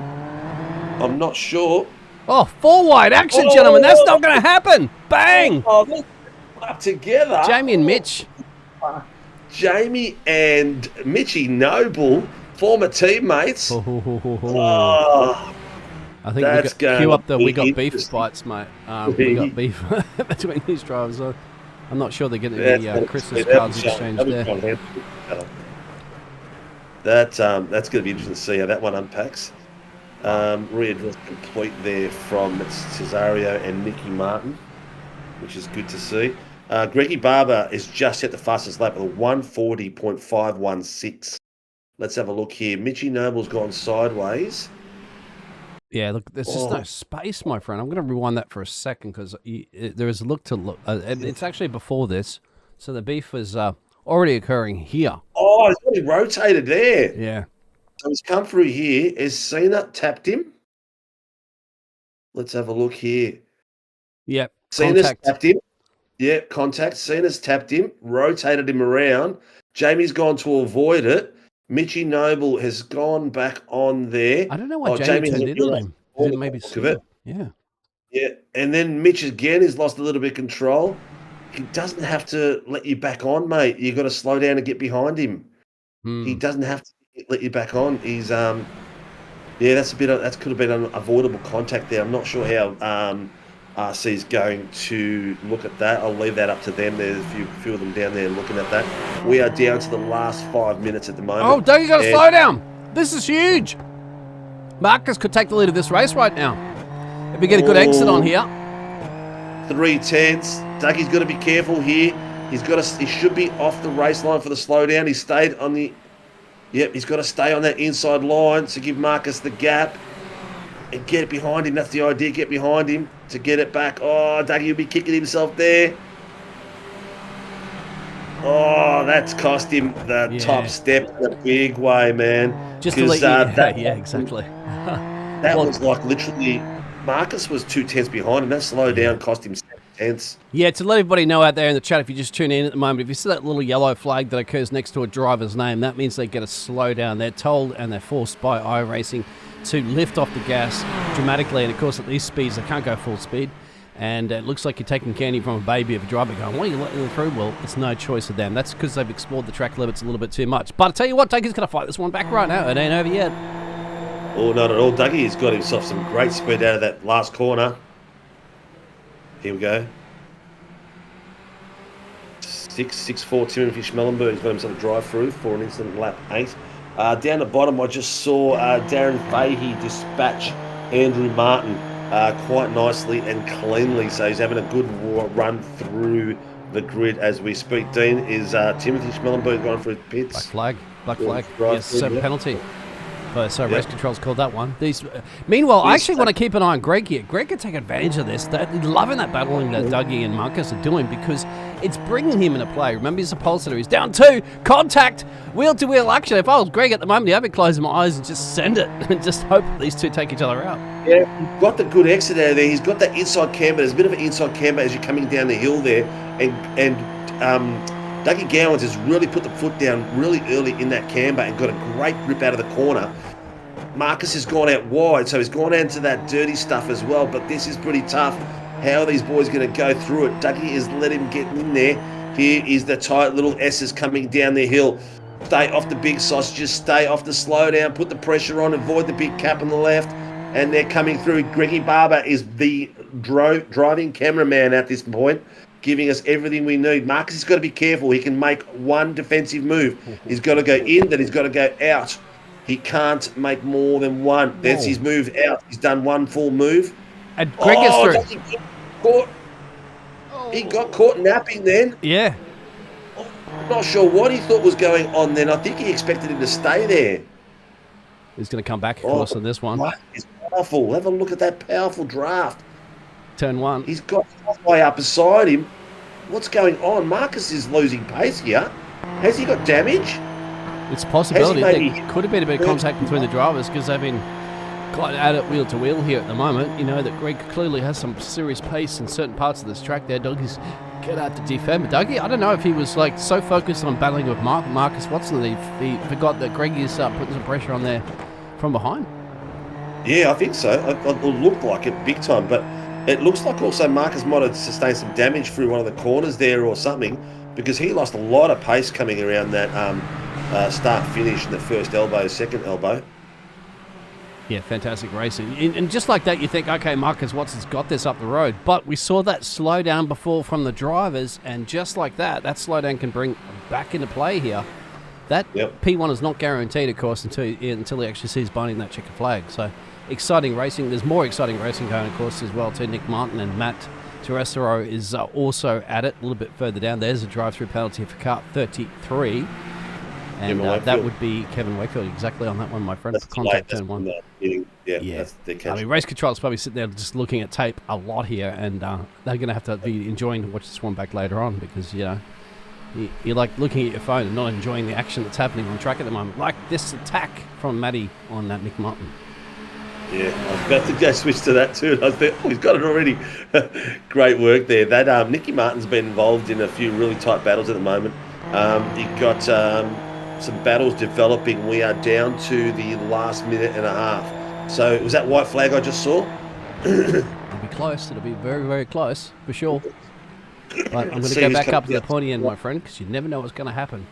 I'm not sure. Oh, 4 wide action, gentlemen. That's not going to happen. Bang! Oh, they're up together. Jamie and Mitch. Jamie and Mitchy Noble, former teammates. I think That's we got, cue up the be we got beef interesting. fights, mate. We got beef between these drivers. I'm not sure they're getting the Christmas cards exchanged there. That's going to be interesting to see how that one unpacks. Readdress complete there from Cesario and Nicky Martin, which is good to see. Greggy Barber is just at the fastest lap with a 140.516. Let's have a look here. Mitchy Noble's gone sideways. Yeah, look, there's just no space, my friend. I'm going to rewind that for a second because there is a look to look. It's actually before this, so the beef was already occurring here. Oh, he's already rotated there. Yeah. So he's come through here. Has Cena tapped him? Let's have a look here. Yep. Cena's tapped him. Yeah, contact. Cena's tapped him, rotated him around. Jamie's gone to avoid it. Mitchy Noble has gone back on there. I don't know why Jamie turned into him. Is it maybe Yeah. Yeah, and then Mitch again has lost a little bit of control. He doesn't have to let you back on, mate. You've got to slow down and get behind him. He doesn't have to let you back on. He's that could have been an avoidable contact there. I'm not sure how RC is going to look at that. I'll leave that up to them. There's a few of them down there looking at that. We are down to the last 5 minutes at the moment. Oh, Doug, you got to slow down. This is huge. Marcus could take the lead of this race right now. If we get a good exit on here. 3/10. Dougie's got to be careful here. He should be off the race line for the slowdown. He stayed on the. Yep, he's got to stay on that inside line to give Marcus the gap and get it behind him. That's the idea. Get behind him to get it back. Oh, Dougie will be kicking himself there. Oh, that's cost him the top step in a big way, man. Just to let you, yeah, exactly. That was like literally, Marcus was 2 tenths behind him. That slow down cost him 7 tenths. Yeah, to let everybody know out there in the chat, if you just tune in at the moment, if you see that little yellow flag that occurs next to a driver's name, that means they get a slow down. They're told and they're forced by iRacing to lift off the gas dramatically. And of course, at these speeds, they can't go full speed. And it looks like you're taking candy from a baby of a driver going, why are you letting them through? Well, it's no choice of them. That's because they've explored the track limits a little bit too much. But I tell you what, Dougie's going to fight this one back right now. It ain't over yet. Oh, not at all. Dougie has got himself some great speed out of that last corner. Here we go. 6.4 Timothy Schmellenberg's got himself a drive-through for an instant lap 8. Down the bottom, I just saw Darren Fahey dispatch Andrew Martin quite nicely and cleanly. So he's having a good run through the grid as we speak. Dean, is Timothy Schmellenberg going for pits? Black flag. Yes, penalty. So race control's called that one. Meanwhile, I actually want to keep an eye on Greg here. Greg can take advantage of this. They're loving that battling that Dougie and Marcus are doing because it's bringing him into play. Remember, he's a pole sitter. He's down 2. Contact. Wheel-to-wheel action. If I was Greg at the moment, I'd be closing my eyes and just send it and just hope that these two take each other out. Yeah, he's got the good exit out of there. He's got that inside camber. There's a bit of an inside camber as you're coming down the hill there. And Dougie Gowans has really put the foot down really early in that camber and got a great grip out of the corner. Marcus has gone out wide, so he's gone into that dirty stuff as well, but this is pretty tough. How are these boys going to go through it? Dougie has let him get in there. Here is the tight little S's coming down the hill. Stay off the big sausages, stay off the slowdown, put the pressure on, avoid the big cap on the left, and they're coming through. Greggy Barber is the driving cameraman at this point, giving us everything we need. Marcus has got to be careful. He can make one defensive move. He's got to go in, then he's got to go out. He can't make more than one. That's his move out. He's done one full move. And Greg gets through. He got caught napping then. Yeah. I'm not sure what he thought was going on then. I think he expected him to stay there. He's going to come back, of course, on this one. He's powerful. Have a look at that powerful draft. Turn 1. He's got halfway up beside him. What's going on? Marcus is losing pace here. Has he got damage? It's a possibility. There could have been a bit of contact between the drivers because they've been quite at it wheel to wheel here at the moment. You know that Greg clearly has some serious pace in certain parts of this track there. Dougie's get out to defend. But Dougie, I don't know if he was like so focused on battling with Marcus Watson that he forgot that Greg is putting some pressure on there from behind. Yeah, I think so. It looked like it big time. But it looks like also Marcus might have sustained some damage through one of the corners there or something because he lost a lot of pace coming around that start-finish in the first elbow, second elbow. Yeah, fantastic racing. And just like that, you think, okay, Marcus Watson's got this up the road. But we saw that slowdown before from the drivers, and just like that slowdown can bring back into play here. That P1 is not guaranteed, of course, until he actually sees binding that checker flag. So exciting racing. There's more exciting racing going, of course, as well, too. Nick Martin and Matt Terrestero is also at it a little bit further down. There's a drive-through penalty for car 33. And that would be Kevin Wakefield exactly on that one, my friend. That's Contact turn 1. That's the catch. I mean, race control's probably sitting there just looking at tape a lot here, and they're going to have to be enjoying to watch this one back later on because, you know, you're like looking at your phone and not enjoying the action that's happening on track at the moment. Like this attack from Matty on that Nick Martin. Yeah, I was about to go switch to that too. And I thought, he's got it already. Great work there. That Nicky Martin's been involved in a few really tight battles at the moment. He got some battles developing. We are down to the last minute and a half. So it was that white flag I just saw. It'll be close. It'll be very, very close for sure. But I'm going to go back up to the pointy end, my friend, because you never know what's going to happen.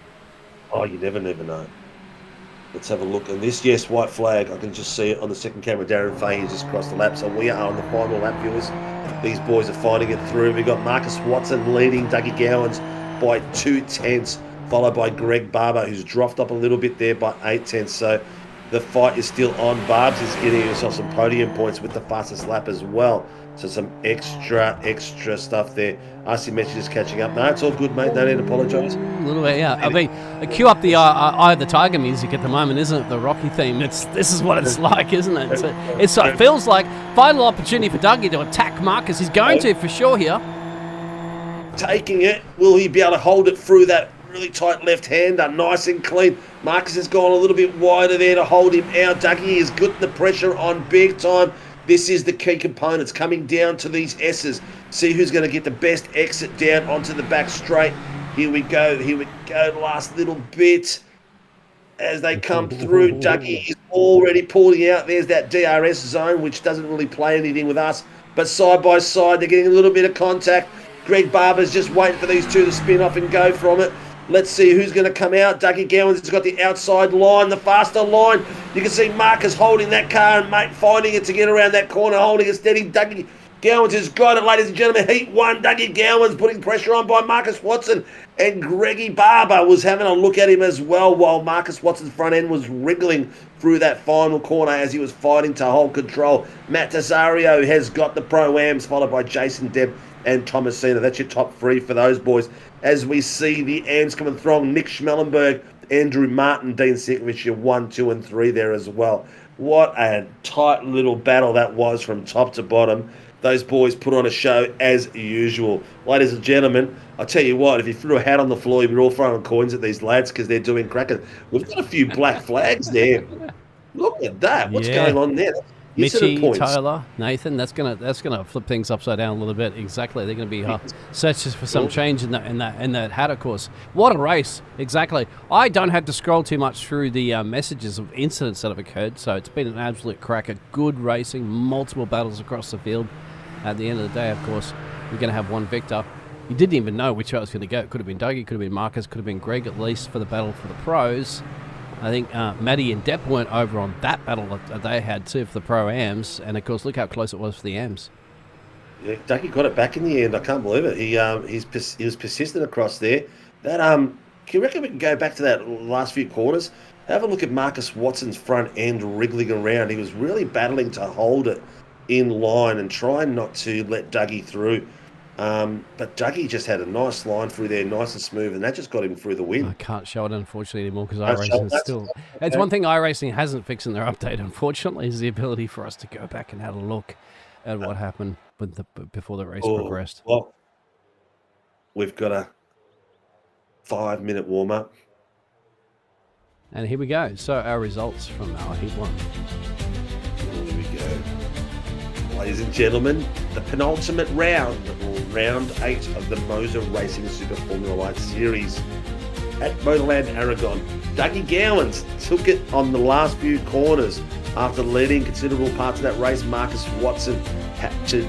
Oh, you never know. Let's have a look. And this, yes, white flag. I can just see it on the second camera. Darren Fahey has just crossed the lap. So we are on the final lap, viewers. These boys are fighting it through. We've got Marcus Watson leading Dougie Gowans by 2/10, followed by Greg Barber, who's dropped up a little bit there by 8/10. So the fight is still on. Barbs is getting himself some podium points with the fastest lap as well. So some extra stuff there. RC Message is catching up. No, it's all good, mate. Don't need to apologise. A little bit, yeah. I mean, cue up the Eye of the Tiger music at the moment, isn't it? The Rocky theme. This is what it's like, isn't it? It feels like final opportunity for Dougie to attack Marcus. He's going to for sure here. Taking it. Will he be able to hold it through that really tight left-hander? Nice and clean. Marcus has gone a little bit wider there to hold him out. Dougie has got the pressure on big time. This is the key components coming down to these S's. See who's going to get the best exit down onto the back straight. Here we go. Last little bit as they come through. Dougie is already pulling out. There's that DRS zone, which doesn't really play anything with us. But side by side, they're getting a little bit of contact. Greg Barber's just waiting for these two to spin off and go from it. Let's see who's going to come out. Dougie Gowans has got the outside line, the faster line. You can see Marcus holding that car and mate finding it to get around that corner, holding it steady. Dougie Gowans has got it, ladies and gentlemen. Heat 1, Dougie Gowans putting pressure on by Marcus Watson. And Greggy Barber was having a look at him as well while Marcus Watson's front end was wriggling through that final corner as he was fighting to hold control. Matt Tesario has got the Pro-Ams, followed by Jason Debb and Thomasina. That's your top three for those boys. As we see the AMs coming through, Nick Schmellenberg, Andrew Martin, Dean Sinkovich, your 1, 2, and 3 there as well. What a tight little battle that was from top to bottom. Those boys put on a show as usual. Ladies and gentlemen, I'll tell you what, if you threw a hat on the floor, you'd be all throwing coins at these lads because they're doing cracking. We've got a few black flags there. Look at that. What's going on there? Mitchie, Taylor, Nathan, that's gonna flip things upside down a little bit. Exactly, they're gonna be searching for some change in that hat, of course. What a race! Exactly. I don't have to scroll too much through the messages of incidents that have occurred, so it's been an absolute cracker. Good racing, multiple battles across the field. At the end of the day, of course, we're gonna have one victor. You didn't even know which way it was going to go. It could have been Dougie, could have been Marcus, could have been Greg, at least for the battle for the pros. I think Maddie and Depp weren't over on that battle that they had too for the Pro-Ams, and of course, look how close it was for the AMs. Yeah, Dougie got it back in the end. I can't believe it. He was persistent across there. That can you reckon we can go back to that last few quarters? Have a look at Marcus Watson's front end wriggling around. He was really battling to hold it in line and trying not to let Dougie through. But Dougie just had a nice line through there, nice and smooth, and that just got him through the win. I can't show it, unfortunately, anymore because iRacing is still... It's one thing iRacing hasn't fixed in their update, unfortunately, is the ability for us to go back and have a look at what happened before the race progressed. Well, we've got a 5-minute warm-up. And here we go. So our results from our Heat 1. Here we go. Ladies and gentlemen, the penultimate round, round 8 of the MOZA Racing Super Formula Light Series at Motorland Aragon. Dougie Gowans took it on the last few corners after leading considerable parts of that race. Marcus Watson had to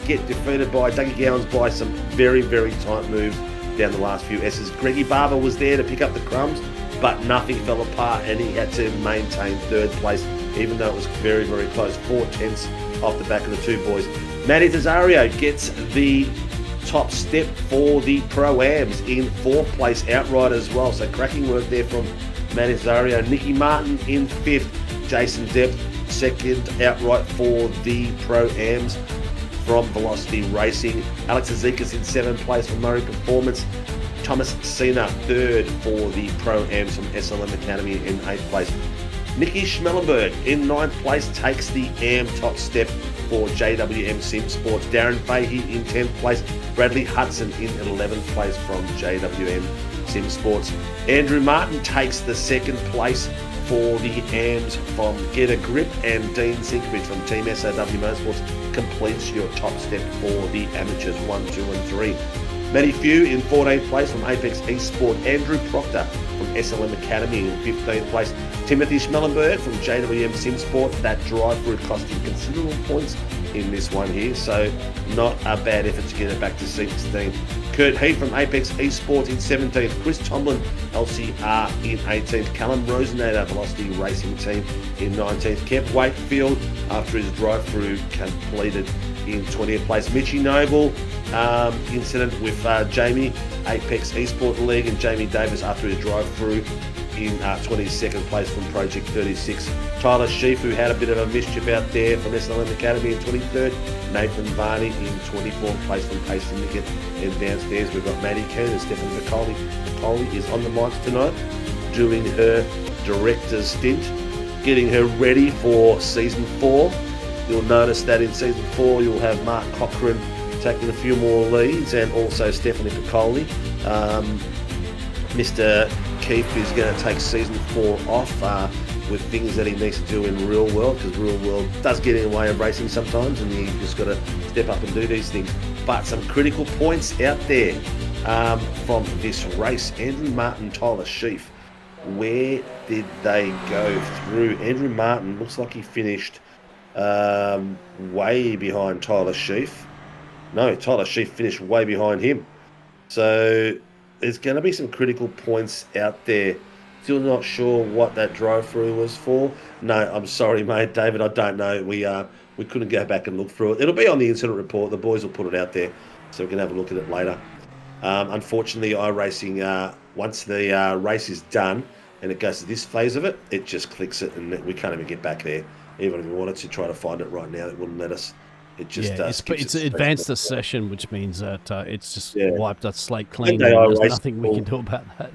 get defeated by Dougie Gowans by some very, very tight moves down the last few S's. Greggy Barber was there to pick up the crumbs. but nothing fell apart, and he had to maintain third place, even though it was very, very close. 4/10 off the back of the two boys. Matty Tesario gets the top step for the Pro-Ams in fourth place outright as well. So cracking work there from Matty Tesario. Nicky Martin in fifth. Jason Depp second outright for the Pro-Ams from Velocity Racing. Alex Azikas in seventh place for Murray Performance. Thomas Cena third for the Pro-Ams from SLM Academy in eighth place. Nicky Schmellenberg in ninth place takes the AM top step for JWM Sim Sports. Darren Fahey in 10th place. Bradley Hudson in 11th place from JWM Sim Sports. Andrew Martin takes the second place for the AMs from Get a Grip, and Dean Sinkovich from Team SOW Motorsports completes your top step for the amateurs 1, 2 and 3. Matty Few in 14th place from Apex Esport. Andrew Proctor from SLM Academy in 15th place. Timothy Schmellenberg from JWM Sim Sport. That drive-through costing considerable points in this one here, so not a bad effort to get it back to 16th. Kurt Heath from Apex Esports in 17th. Chris Tomlin, LCR in 18th. Callum Rosenator, Velocity Racing Team in 19th. Kev Wakefield, after his drive-through, completed in 20th place. Mitchie Noble, incident with Jamie, Apex Esports League, and Jamie Davis after his drive-through in 22nd place from Project 36. Tyler Sheaf, who had a bit of a mischief out there from SLM Academy in 23rd. Nathan Varney in 24th place from Pace Syndicate. And downstairs we've got Maddie Keane and Stefan McCauley. McCauley is on the mics tonight, doing her director's stint, getting her ready for season 4. You'll notice that in season 4 you'll have Mark Cochran taking a few more leads, and also Stephanie Piccoli. Mr. Keith is going to take season 4 off with things that he needs to do in real world, because real world does get in the way of racing sometimes, and you just got to step up and do these things. But some critical points out there from this race. Andrew Martin, Tyler Sheaf, where did they go through? Andrew Martin looks like he finished way behind Tyler Sheaf. No, Tyler Sheaf finished way behind him. So there's going to be some critical points out there. Still not sure what that drive-through was for. No, I'm sorry, mate, David, I don't know. We couldn't go back and look through it. It'll be on the incident report. The boys will put it out there, so we can have a look at it later. Unfortunately, iRacing, once the race is done and it goes to this phase of it, it just clicks it, and we can't even get back there. Even if we wanted to try to find it right now, it wouldn't let us. It just it's advanced the session, which means that it's just wiped that slate clean. There's nothing we can do about that.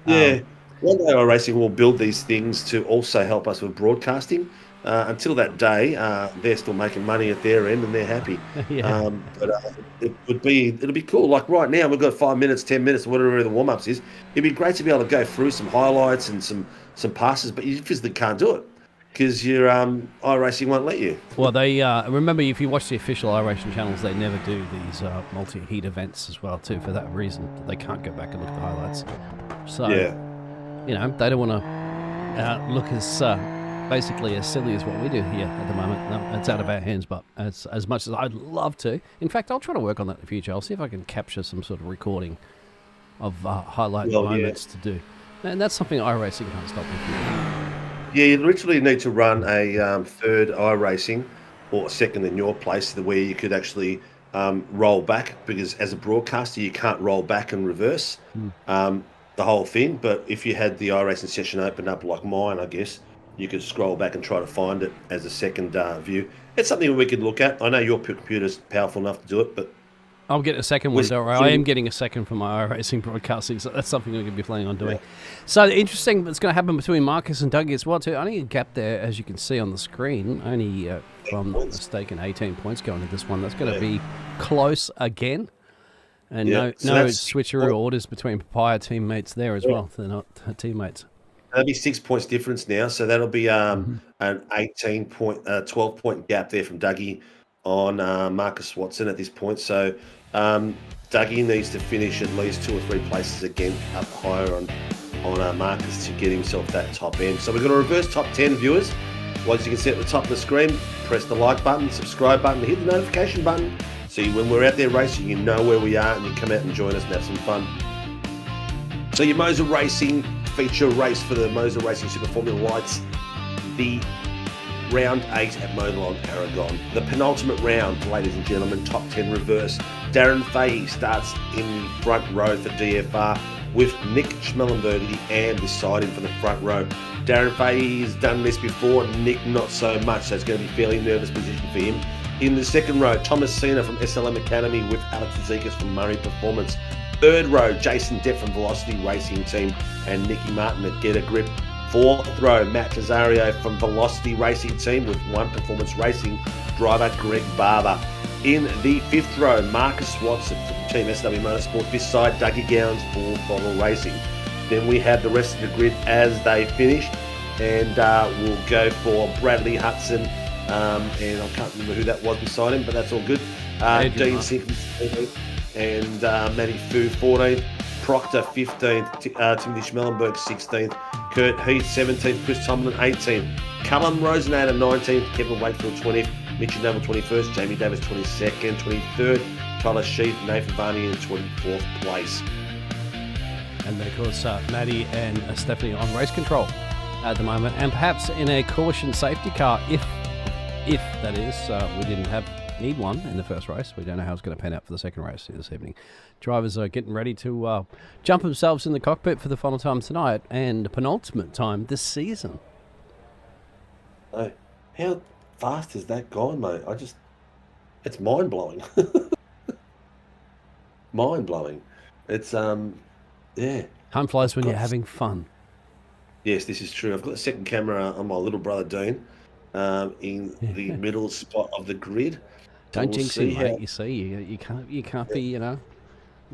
Yeah. One day iRacing will build these things to also help us with broadcasting. Until that day, they're still making money at their end and they're happy. But it'll be cool. Like right now, we've got 5 minutes, 10 minutes, whatever the warm-ups is. It'd be great to be able to go through some highlights and some passes, but you physically can't do it because your iRacing won't let you. Well, they remember, if you watch the official iRacing channels, they never do these multi-heat events as well too, for that reason. They can't go back and look at the highlights. So they don't want to look as basically as silly as what we do here at the moment. No, it's out of our hands, but as much as I'd love to. In fact, I'll try to work on that in the future. I'll see if I can capture some sort of recording of highlight moments to do. And that's something iRacing can't stop with. Yeah, you literally need to run a third iRacing or a second in your place where you could actually roll back, because as a broadcaster, you can't roll back and reverse the whole thing. But if you had the iRacing session open up like mine, I guess, you could scroll back and try to find it as a second view. It's something we could look at. I know your computer's powerful enough to do it, but I'll get a second one. I am getting a second from my iRacing broadcasting, so that's something we could be planning on doing. Yeah. So interesting that's going to happen between Marcus and Dougie as well too. Only a gap there, as you can see on the screen. Only, if I'm not mistaken, 18 points going to this one. That's going to be close again. And no switcheroo orders between Papaya teammates there as well. They're not teammates. That'll be 6 points difference now, so that'll be an 12 point gap there from Dougie on Marcus Watson at this point. So Dougie needs to finish at least 2 or 3 places again up higher on Marcus to get himself that top end. So we've got a reverse top 10, viewers. Once you can see at the top of the screen, press the like button, subscribe button, hit the notification button, so when we're out there racing, you know where we are and you come out and join us and have some fun. So your MOZA Racing feature race for the MOZA Racing Super Formula Lights, the round 8 at MOZA Aragon. The penultimate round, ladies and gentlemen, top 10 reverse. Darren Fahey starts in the front row for DFR with Nick Schmellenberg at the AM beside him for the front row. Darren Fahey has done this before, Nick not so much, so it's going to be a fairly nervous position for him. In the second row, Thomas Cena from SLM Academy with Alex Zikas from Murray Performance. Third row, Jason Depp from Velocity Racing Team and Nicky Martin at Get a Grip. Fourth row, Matt Cesario from Velocity Racing Team with One Performance Racing driver Greg Barber. In the fifth row, Marcus Watson from Team SW Motorsport beside Dougie Gowns for Bottle Racing. Then we have the rest of the grid as they finish, and we'll go for Bradley Hudson, and I can't remember who that was beside him, but that's all good. Dean Sinka and Matty Fu 14th, Proctor 15th, Timothy Schmellenberg 16th, Kurt Heath 17th, Chris Tomlin 18th, Callum Rosenader 19th, Kevin Wakefield 20th, Mitchell Noble 21st, Jamie Davis 22nd, 23rd, Tyler Sheath, Nathan Varney in 24th place. And of course, Maddie and Stephanie on race control at the moment, and perhaps in a caution safety car, if that is, we didn't need one in the first race. We don't know how it's going to pan out for the second race this evening. Drivers are getting ready to jump themselves in the cockpit for the final time tonight and penultimate time this season. Oh, how fast has that gone, mate? It's mind-blowing. Mind-blowing. It's, yeah. Time flies when you're having fun. Yes, this is true. I've got the second camera on my little brother Dean in the middle spot of the grid. Don't jinx him, mate. You see, you can't be,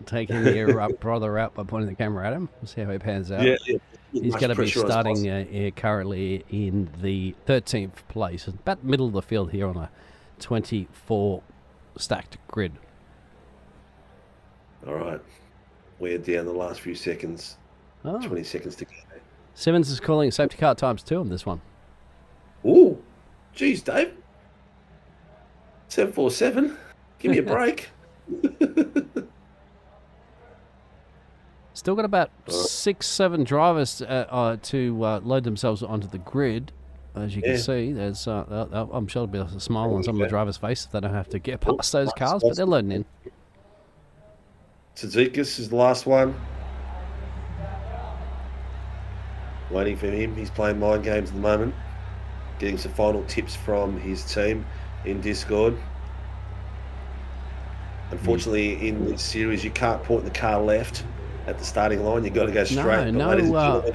taking your brother out by pointing the camera at him. We'll see how he pans out. Yeah. He's going to be starting currently in the 13th place, about middle of the field here on a 24 stacked grid. All right. We're down the last few seconds. 20 seconds to go. Simmons is calling safety car times 2 on this one. Ooh. Geez, Dave. 747. Give me a break. Still got about 6-7 drivers to load themselves onto the grid. As you can see, there's I'm sure there'll be a smile on some of the drivers' face if they don't have to get past those cars, but they're loading in. Tzidikis is the last one. Waiting for him. He's playing mind games at the moment. Getting some final tips from his team in Discord. Unfortunately, in this series, you can't point the car left at the starting line. You've got to go straight. No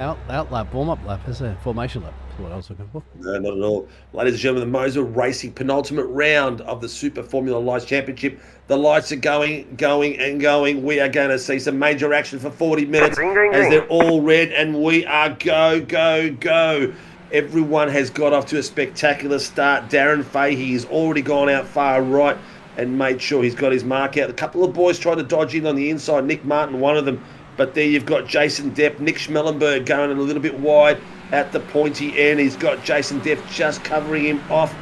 out lap, warm-up lap. It's a formation lap. That's what I was looking for. No, not at all. Ladies and gentlemen, the MOZA Racing penultimate round of the Super Formula Lights Championship. The lights are going. We are going to see some major action for 40 minutes as they're all red, and we are go. Everyone has got off to a spectacular start. Darren Fahey has already gone out far right and made sure he's got his mark out. A couple of boys tried to dodge in on the inside. Nick Martin, one of them. But there you've got Jason Depp, Nick Schmellenberg going a little bit wide at the pointy end. He's got Jason Depp just covering him off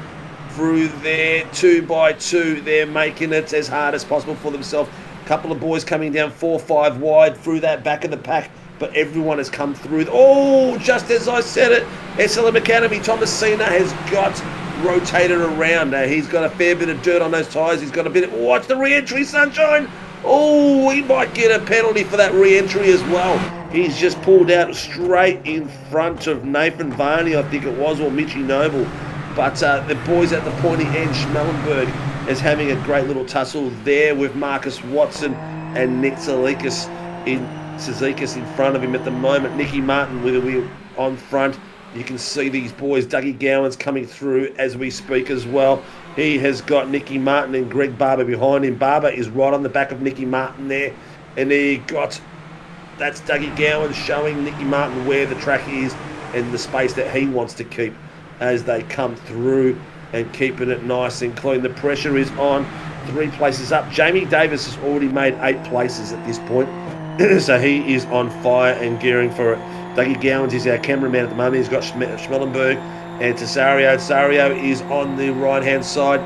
through there. 2 by 2. They're making it as hard as possible for themselves. A couple of boys coming down 4-5 wide through that back of the pack. But everyone has come through. Oh, just as I said it, SLM Academy, Thomas Cena has got rotated around. He's got a fair bit of dirt on those tyres. He's got a bit of... Watch the re-entry, Sunshine. Oh, he might get a penalty for that re-entry as well. He's just pulled out straight in front of Nathan Varney, I think it was, or Mitchie Noble. But the boys at the pointy end, Schmellenberg, is having a great little tussle there with Marcus Watson and Nick Tzidikis in front of him at the moment. Nicky Martin with a wheel on front. You can see these boys, Dougie Gowans, coming through as we speak as well. He has got Nicky Martin and Greg Barber behind him. Barber is right on the back of Nicky Martin there. And that's Dougie Gowans showing Nicky Martin where the track is and the space that he wants to keep as they come through and keeping it nice and clean. The pressure is on. 3 places up. Jamie Davis has already made 8 places at this point. So he is on fire and gearing for it. Dougie Gowans is our cameraman at the moment. He's got Schmellenberg and Cesario. Cesario is on the right-hand side.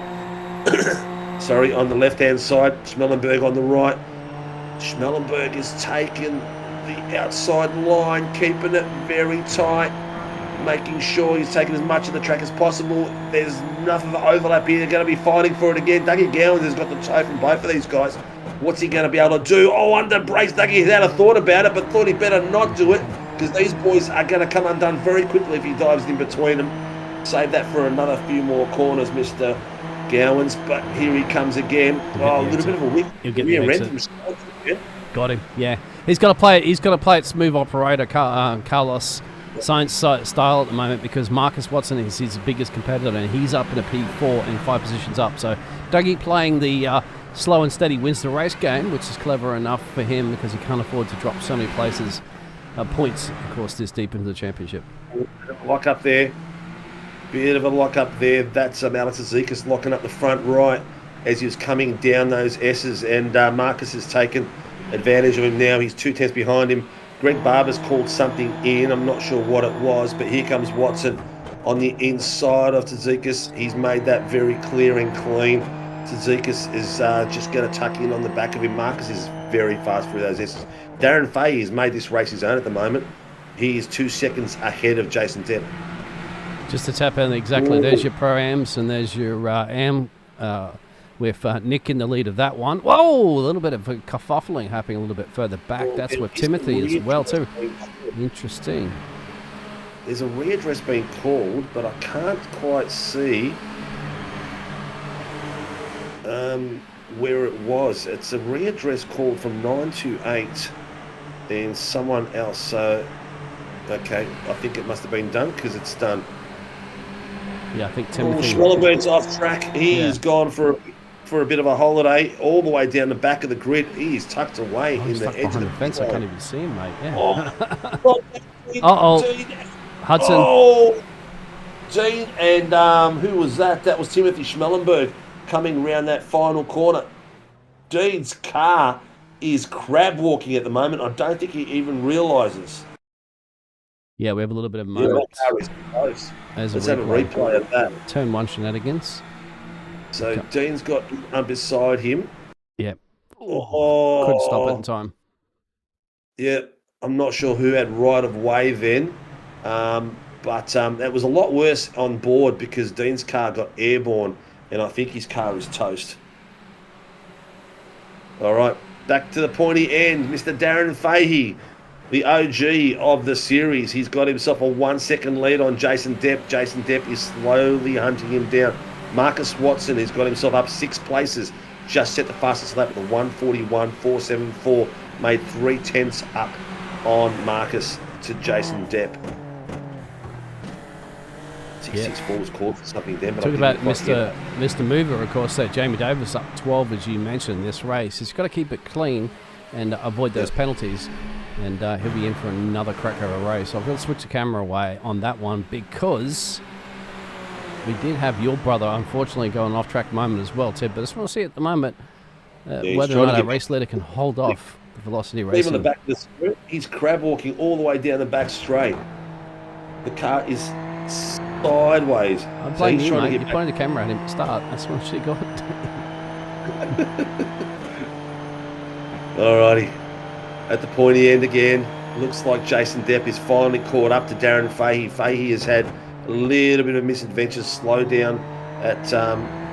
On the left-hand side. Schmellenberg on the right. Schmellenberg is taken the outside line, keeping it very tight, making sure he's taking as much of the track as possible. There's nothing of overlap here. They're going to be fighting for it again. Dougie Gowans has got the toe from both of these guys. What's he going to be able to do? Oh, under brakes. Dougie had a thought about it, but thought he better not do it, because these boys are going to come undone very quickly if he dives in between them. Save that for another few more corners, Mr. Gowans, but here he comes again. Oh, a little bit of a whip. He'll get the rear exit. end from Got him. Yeah, he's got to play it. He's got to play it smooth operator, Carlos Sainz style at the moment, because Marcus Watson is his biggest competitor, and he's up in a P4 and 5 positions up. So Dougie playing the slow and steady wins the race game, which is clever enough for him because he can't afford to drop so many places, points, of course, this deep into the championship. Lock up there. Bit of a lock up there. That's Alex Zikas locking up the front right as he was coming down those S's, and Marcus has taken advantage of him now. He's 2 tenths behind him. Greg Barber's called something in. I'm not sure what it was, but here comes Watson on the inside of Tzidikis. He's made that very clear and clean. Tzidikis is just going to tuck in on the back of him. Marcus is very fast through those S's. Darren Fahey has made this race his own at the moment. He is 2 seconds ahead of Jason Depp. Just to tap in exactly, there's your Pro-Ams and there's your Am with Nick in the lead of that one. Whoa, a little bit of a kerfuffling happening a little bit further back. That's with Timothy as well too. Interesting. There's a readdress being called, but I can't quite see where it was. It's a readdress called from 928 and someone else. So, okay, I think it must have been done because it's done. Yeah, I think Timothy. Schwellenberg's off track. He's gone for a bit of a holiday, all the way down the back of the grid. He is tucked away in the edge of the fence. I can't even see him, mate. Yeah. Oh, Hudson. Oh, Dean, and who was that? That was Timothy Schmellenberg coming round that final corner. Dean's car is crab walking at the moment. I don't think he even realises. Yeah, we have a little bit of a moment. Yeah, car is close. Let's have a replay of that. Turn 1 shenanigans. So Dean's got beside him. Yep. Oh, couldn't stop it in time. Yeah, I'm not sure who had right of way then. But it was a lot worse on board because Dean's car got airborne and I think his car is toast. All right, back to the pointy end. Mr. Darren Fahey, the OG of the series. He's got himself a 1 second lead on Jason Depp. Jason Depp is slowly hunting him down. Marcus Watson has got himself up 6 places. Just set the fastest lap with a 1:41.474. Made 3 tenths up on Marcus to Jason Depp. 664 was called for something then. But talk about Mr. Mover, of course. Jamie Davis up 12, as you mentioned, in this race. He's got to keep it clean and avoid those penalties. And he'll be in for another cracker of a race. So I'm going to switch the camera away on that one because we did have your brother, unfortunately, go an off-track moment as well, Ted. But I just want to see at the moment whether or not a race leader can hold off the velocity racing. Even the back of the straight, he's crab walking all the way down the back straight. The car is sideways. I'm playing you, mate. You pointed the camera at him to start. That's what she got. Alrighty. At the pointy end again. Looks like Jason Depp is finally caught up to Darren Fahey. Fahey has had a little bit of misadventure, slow down at,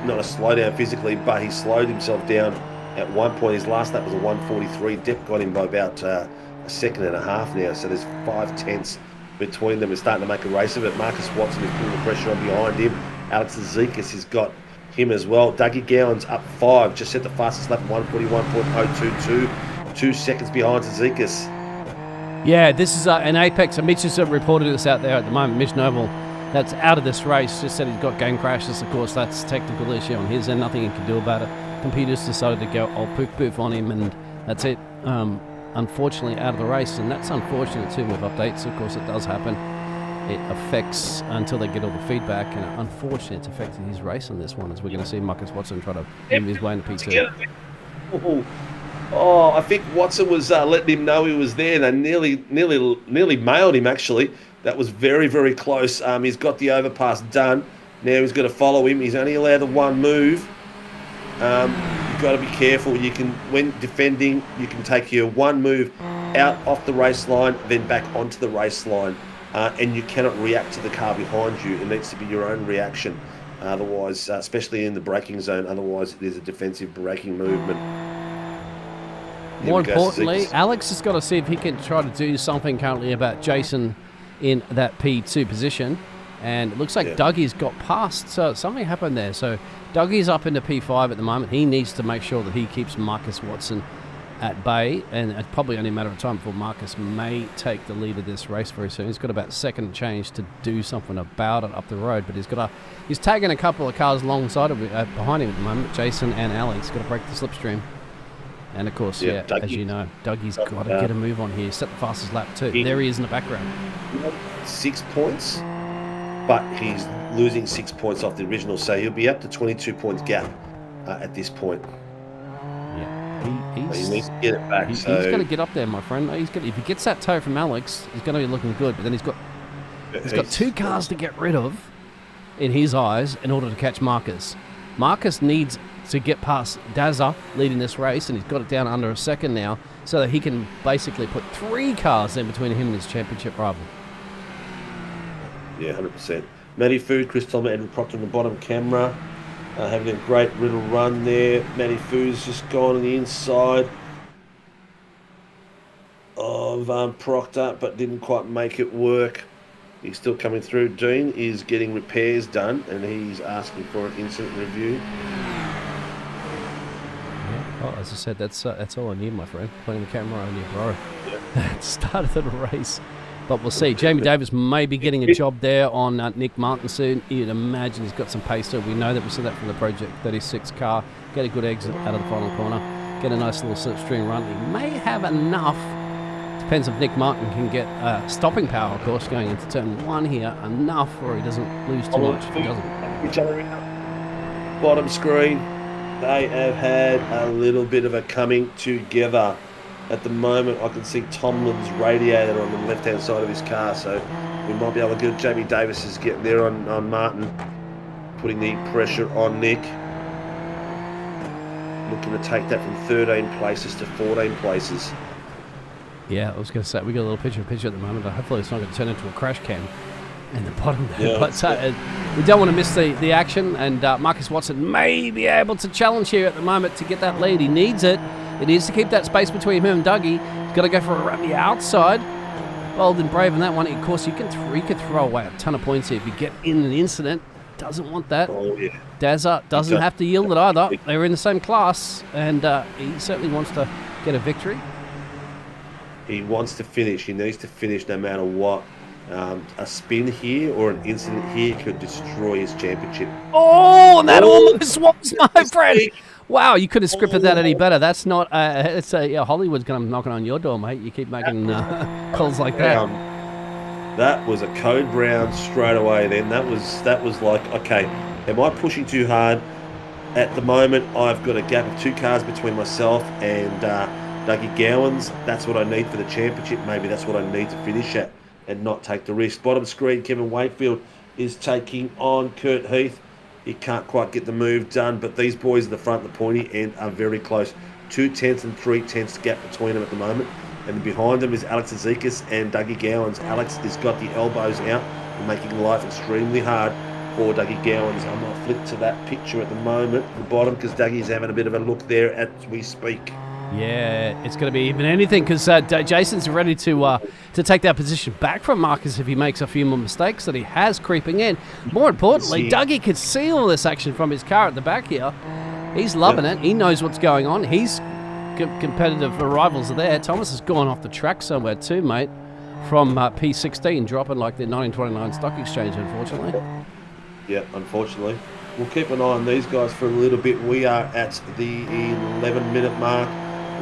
not a slowdown physically, but he slowed himself down at one point. His last lap was a 1:43. Depp got him by about a second and a half now, so there's 5 tenths between them. Is starting to make a race of it. Marcus Watson is putting the pressure on behind him. Alex Zikas has got him as well. Dougie Gowan's up 5, just set the fastest lap, 1:41.022. 2 seconds behind Zikas. Yeah, this is an Apex. Mitch has reported this out there at the moment. Mitch Noble, that's out of this race, just said he's got game crashes. Of course, that's a technical issue on his end. Nothing he can do about it. Computers decided to go all poof on him, and that's it. Unfortunately, out of the race, and that's unfortunate too with updates. Of course, it does happen. It affects until they get all the feedback, and unfortunately, it's affected his race on this one, as we're going to see Marcus Watson try to move his way into P2. Oh, I think Watson was letting him know he was there. They nearly mailed him, actually. That was very, very close. He's got the overpass done. Now he's got to follow him. He's only allowed the one move. You've got to be careful. You can, when defending, you can take your one move out off the race line, then back onto the race line. And you cannot react to the car behind you. It needs to be your own reaction. Otherwise, especially in the braking zone, otherwise it is a defensive braking movement. More importantly, Alex has got to see if he can try to do something currently about Jason in that P2 position. And it looks like Dougie's got past, so something happened there. So Dougie's up into P5 at the moment. He needs to make sure that he keeps Marcus Watson at bay, and it's probably only a matter of time before Marcus may take the lead of this race very soon. He's got about second change to do something about it up the road, but he's tagging a couple of cars alongside of behind him at the moment. Jason and Alex got to break the slipstream, and of course, as you know, Dougie's got to get a move on here. Set the fastest lap too. There he is in the background. 6 points, but he's losing 6 points off the original, so he'll be up to 22 points gap at this point. He needs to get it back. He's got to get up there, my friend. If he gets that toe from Alex, he's going to be looking good. But then he's got 2 cars to get rid of, in his eyes, in order to catch Marcus. Marcus needs to get past Dazza leading this race, and he's got it down under a second now, so that he can basically put 3 cars in between him and his championship rival. Yeah, 100%. Matty Food, Chris Tolman, Edward Proctor on the bottom camera. Having a great little run there. Matty Food's just gone on the inside of Proctor, but didn't quite make it work. He's still coming through. Dean is getting repairs done, and he's asking for an incident review. Yeah. Oh, as I said, that's all I need, my friend. Putting the camera on you, bro. At the start of the race. But we'll see. Jamie Davis may be getting a job there on Nick Martin soon. You'd imagine he's got some pace. So we know that. We saw that from the Project 36 car. Get a good exit out of the final corner. Get a nice little slipstream run. He may have enough. Depends if Nick Martin can get stopping power, of course, going into turn 1 here. Enough, or he doesn't lose too much. If he doesn't. Bottom screen. They have had a little bit of a coming together. At the moment, I can see Tomlin's radiator on the left-hand side of his car, so we might be able to get Jamie Davis is getting there on Martin, putting the pressure on Nick. Looking to take that from 13 places to 14 places. Yeah, I was going to say, we got a little picture at the moment. Hopefully it's not going to turn into a crash cam in the bottom there. Yeah, but we don't want to miss the action, and Marcus Watson may be able to challenge here at the moment to get that lead. He needs it. It needs to keep that space between him and Dougie. He's got to go for around the outside. Bold and brave on that one. Of course, you could throw away a ton of points here if you get in an incident. Doesn't want that. Oh, yeah. Dazza doesn't have to yield it either. They were in the same class, and he certainly wants to get a victory. He wants to finish. He needs to finish no matter what. A spin here or an incident here could destroy his championship. Oh, and that almost was, my friend. Wow, you could have scripted that any better. That's not. Hollywood's going to knock on your door, mate. You keep making calls like that. That was a code brown straight away. Then that was like, okay, am I pushing too hard? At the moment, I've got a gap of 2 cars between myself and Dougie Gowans. That's what I need for the championship. Maybe that's what I need to finish at and not take the risk. Bottom screen, Kevin Wakefield is taking on Kurt Heath. He can't quite get the move done, but these boys at the front, the pointy end, are very close. 2 tenths and 3 tenths gap between them at the moment. And behind them is Alex Azikas and Dougie Gowans. Alex has got the elbows out and making life extremely hard for Dougie Gowans. I might flick to that picture at the moment, at the bottom, because Dougie's having a bit of a look there as we speak. Yeah, it's going to be even anything, because Jason's ready to take that position back from Marcus if he makes a few more mistakes that he has creeping in. More importantly, Dougie could see all this action from his car at the back here. He's loving it. He knows what's going on. He's competitive rivals are there. Thomas has gone off the track somewhere too, mate, from P16, dropping like the 1929 stock exchange, unfortunately. Yeah, unfortunately. We'll keep an eye on these guys for a little bit. We are at the 11-minute mark.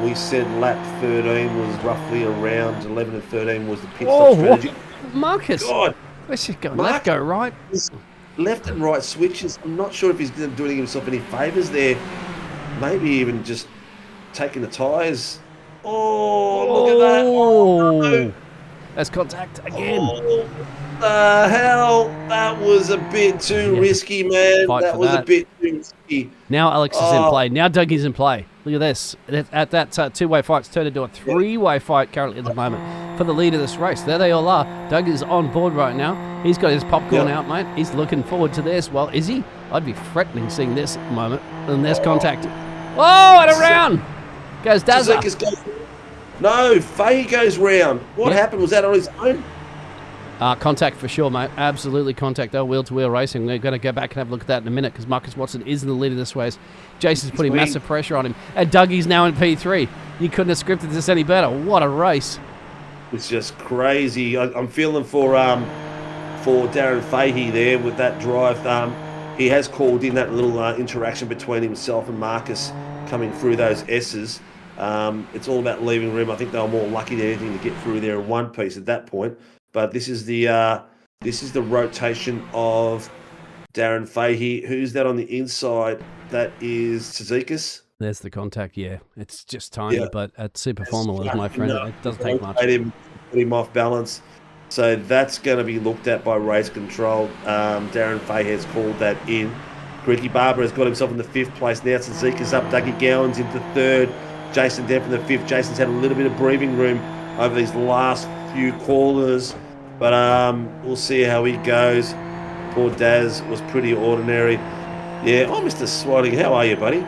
We said lap 13 was roughly around 11 and 13 was the pit stop strategy. Marcus, God, where's he going? Left, go right. Left and right switches. I'm not sure if he's doing himself any favours there. Maybe even just taking the tyres. Oh, look at that. Oh, no. That's contact again. Oh, the hell? That was a bit too risky, man. That was a bit too risky. Now Alex is in play. Now Dougie's in play. Look at this. At that two-way fight, it's turned into a three-way fight currently at the moment for the lead of this race. There they all are. Doug is on board right now. He's got his popcorn out, mate. He's looking forward to this. Well, is he? I'd be threatening seeing this at the moment. And there's contact. Oh, and around goes Dazza. No, Fahey goes round. What happened? Was that on his own? Contact for sure, mate. Absolutely contact. They're wheel-to-wheel racing. We're going to go back and have a look at that in a minute because Marcus Watson is in the lead of this race. Jason's putting massive pressure on him. And Dougie's now in P3. You couldn't have scripted this any better. What a race. It's just crazy. I'm feeling for Darren Fahey there with that drive. He has called in that little interaction between himself and Marcus coming through those S's. It's all about leaving room. I think they were more lucky than anything to get through there in one piece at that point. But this is the rotation of Darren Fahey. Who's that on the inside? That is Tzitzikas. There's the contact, yeah. It's just tiny, but at super formulas, my friend, it doesn't take much. Put him off balance. So that's going to be looked at by race control. Darren Fahey has called that in. Greggy Barber has got himself in the 5th place. Now Tzitzikas up. Dougie Gowan's into 3rd. Jason Depp in the 5th. Jason's had a little bit of breathing room over these last few corners. But we'll see how he goes. Poor Daz was pretty ordinary. Yeah, Mr. Swatting, how are you, buddy?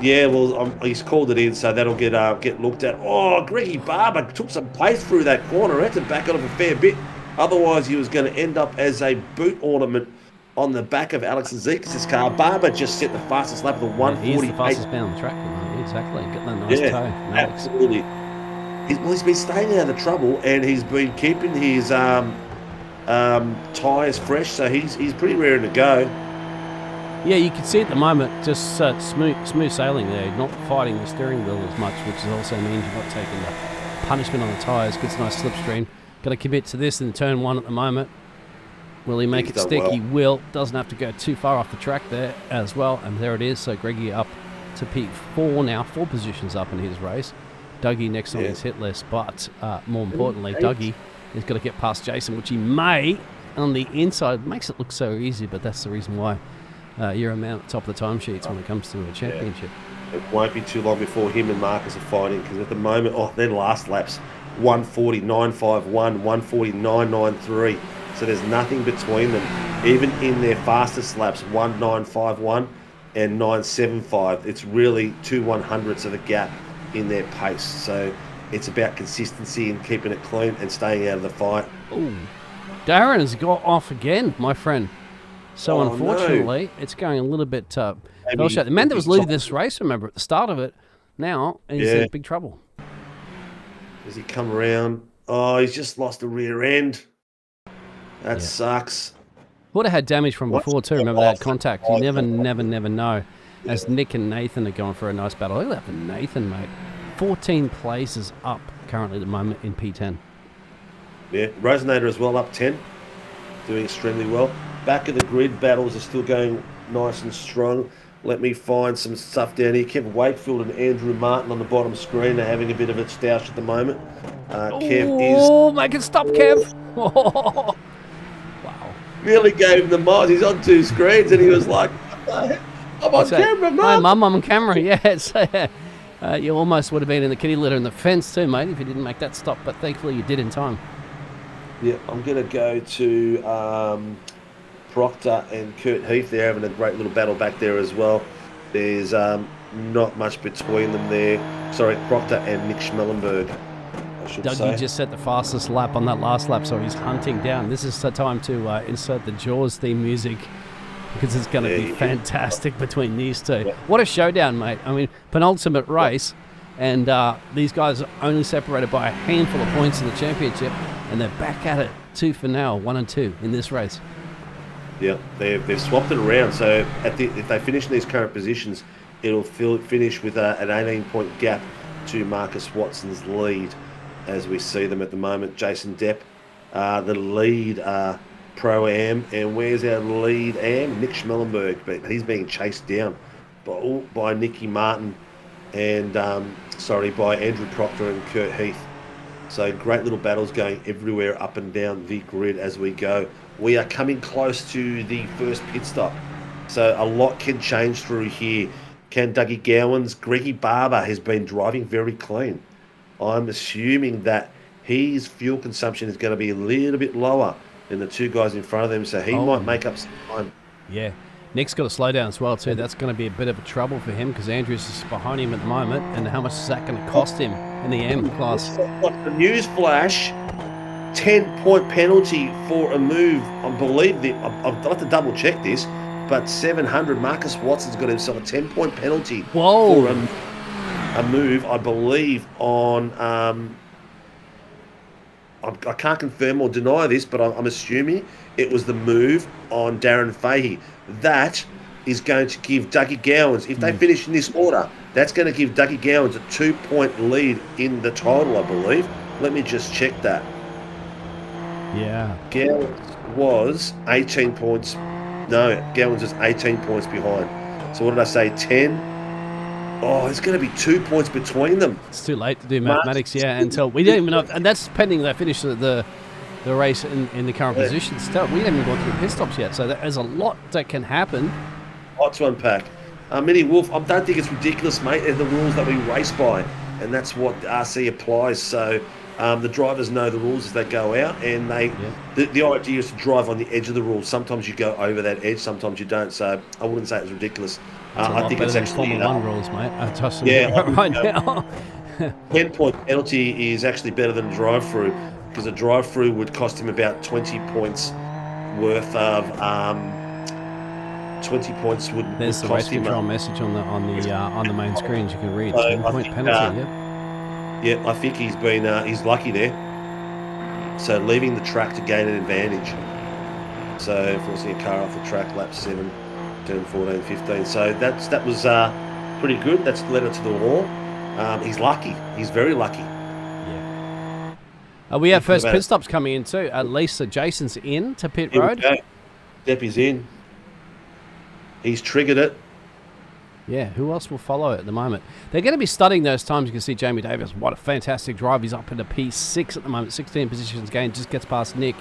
He's called it in, so that'll get looked at. Oh, Greggy Barber took some pace through that corner. Had to back it off a fair bit. Otherwise, he was going to end up as a boot ornament on the back of Alex Tzitzikas' car. Barber just set the fastest lap of the 148. He's the fastest man on the track, exactly. Get that nice toe. Absolutely. He's been staying out of trouble, and he's been keeping his tyres fresh, so he's pretty raring to go. Yeah, you can see at the moment just smooth sailing there, not fighting the steering wheel as much, which also means you're not taking the punishment on the tyres. Gets a nice slipstream. Got to commit to this in turn 1 at the moment. Will he make it stick? Well. He will. Doesn't have to go too far off the track there as well. And there it is. So Greggy up to P4 now, 4 positions up in his race. Dougie next on his hit list, but more importantly, Dougie is got to get past Jason, which he may on the inside. Makes it look so easy, but that's the reason why you're a man at the top of the timesheets when it comes to a championship. It won't be too long before him and Marcus are fighting, because at the moment, their last laps, 149.51, 149.93. So there's nothing between them. Even in their fastest laps, 1951 and 975. It's really 2 100ths of a gap in their pace. So it's about consistency and keeping it clean and staying out of the fight. Ooh. Darren has got off again, my friend. So unfortunately, it's going a little bit the man that was leading this race, remember, at the start of it, now he's in big trouble. Does he come around? Oh, he's just lost the rear end. That sucks. Would have had damage from before too. Remember that contact. You never know. As Nick and Nathan are going for a nice battle. Look at that for Nathan, mate. 14 places up currently at the moment in P10. Yeah, Rosenator as well, up 10. Doing extremely well. Back of the grid, battles are still going nice and strong. Let me find some stuff down here. Kevin Wakefield and Andrew Martin on the bottom screen are having a bit of a stoush at the moment. Oh, make it stop, Kev. Wow. Nearly gave him the mods. He's on 2 screens and he was like, I'm on camera, Mum. Hi, Mum, I'm on camera. Yeah, you almost would have been in the kitty litter and the fence too, mate, if you didn't make that stop. But thankfully you did in time. Yeah, I'm going to go to Proctor and Kurt Heath. They're having a great little battle back there as well. There's not much between them there. Sorry, Proctor and Nick Schmellenberg, I should say. Dougie just set the fastest lap on that last lap, so he's hunting down. This is the time to insert the Jaws theme music, because it's going to be fantastic between these two. Yeah. What a showdown, mate. I mean, penultimate race, and these guys are only separated by a handful of points in the championship, and they're back at it 2 for now, 1 and 2 in this race. Yeah, they've swapped it around. So if they finish in these current positions, it'll finish with an 18-point gap to Marcus Watson's lead, as we see them at the moment. Jason Depp, the lead Pro-Am, and where's our lead Am? Nick Schmellenberg, but he's being chased down by Nicky Martin and by Andrew Proctor and Kurt Heath. So great little battles going everywhere up and down the grid as we go. We are coming close to the first pit stop, so a lot can change through here. Can Dougie Gowans? Greggy Barber has been driving very clean. I'm assuming that his fuel consumption is going to be a little bit lower than the two guys in front of them, so he might make up some time. Yeah. Nick's got to slow down as well too. That's going to be a bit of a trouble for him because Andrews is behind him at the moment. And how much is that going to cost him in the M class? The news flash, 10-point penalty for a move. I believe I've got to double check this, but 700. Marcus Watson's got himself a 10-point penalty for a move. I believe on. I can't confirm or deny this, but I'm assuming it was the move on Darren Fahey. That is going to give Dougie Gowans, if they finish in this order, that's going to give Dougie Gowans a 2-point lead in the title, I believe. Let me just check that. Yeah. Gowans was 18 points. No, Gowans was 18 points behind. So what did I say, 10? Oh, it's going to be 2 points between them. It's too late to do mathematics, until we don't even know. And that's pending they finish the race in the current position. Still, we haven't even gone through pit stops yet, so there's a lot that can happen. Lots to unpack. Minnie Wolf, I don't think it's ridiculous, mate. They're the rules that we race by, and that's what the RC applies. So the drivers know the rules as they go out, and the idea is to drive on the edge of the rules. Sometimes you go over that edge, sometimes you don't. So I wouldn't say it's ridiculous. I think it's actually Formula 1 rules, mate. I'm just right now. 10-point penalty is actually better than a drive-through, because a drive-through would cost him about 20 points worth of 20 points would There's the race control message on the main screens. You can read 10-point penalty. Yeah, I think he's been he's lucky there. So leaving the track to gain an advantage. So forcing a car off the track, lap 7, turn 14, 15. So that was pretty good. That's led it to the wall. He's lucky. He's very lucky. We have first pit stops coming in too. At least Jason's in to pit road. Deppy's in. He's triggered it. Yeah, who else will follow at the moment? They're going to be studying those times. You can see Jamie Davis. What a fantastic drive. He's up into P6 at the moment. 16 positions gained. Just gets past Nick.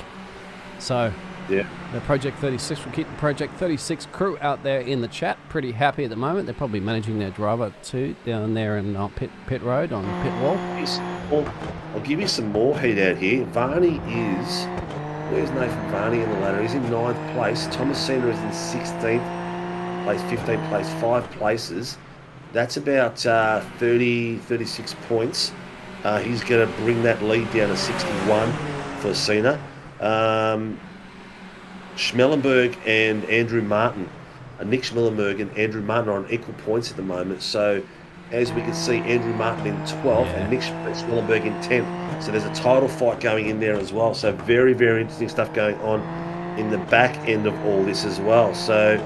So, yeah, the Project 36 will keep the Project 36 crew out there in the chat. Pretty happy at the moment. They're probably managing their driver too down there in pit road on pit wall. I'll give you some more heat out here. Varney is... Where's Nathan Varney in the ladder? He's in 9th place. Thomas Cena is in 16th place, 15th place, 5 places. That's about 36 points. He's going to bring that lead down to 61 for Cena. Schmellenberg and Andrew Martin. Nick Schmellenberg and Andrew Martin are on equal points at the moment. So, as we can see, Andrew Martin in 12th and Nick Schmellenberg in 10th. So there's a title fight going in there as well. So very, very interesting stuff going on in the back end of all this as well. So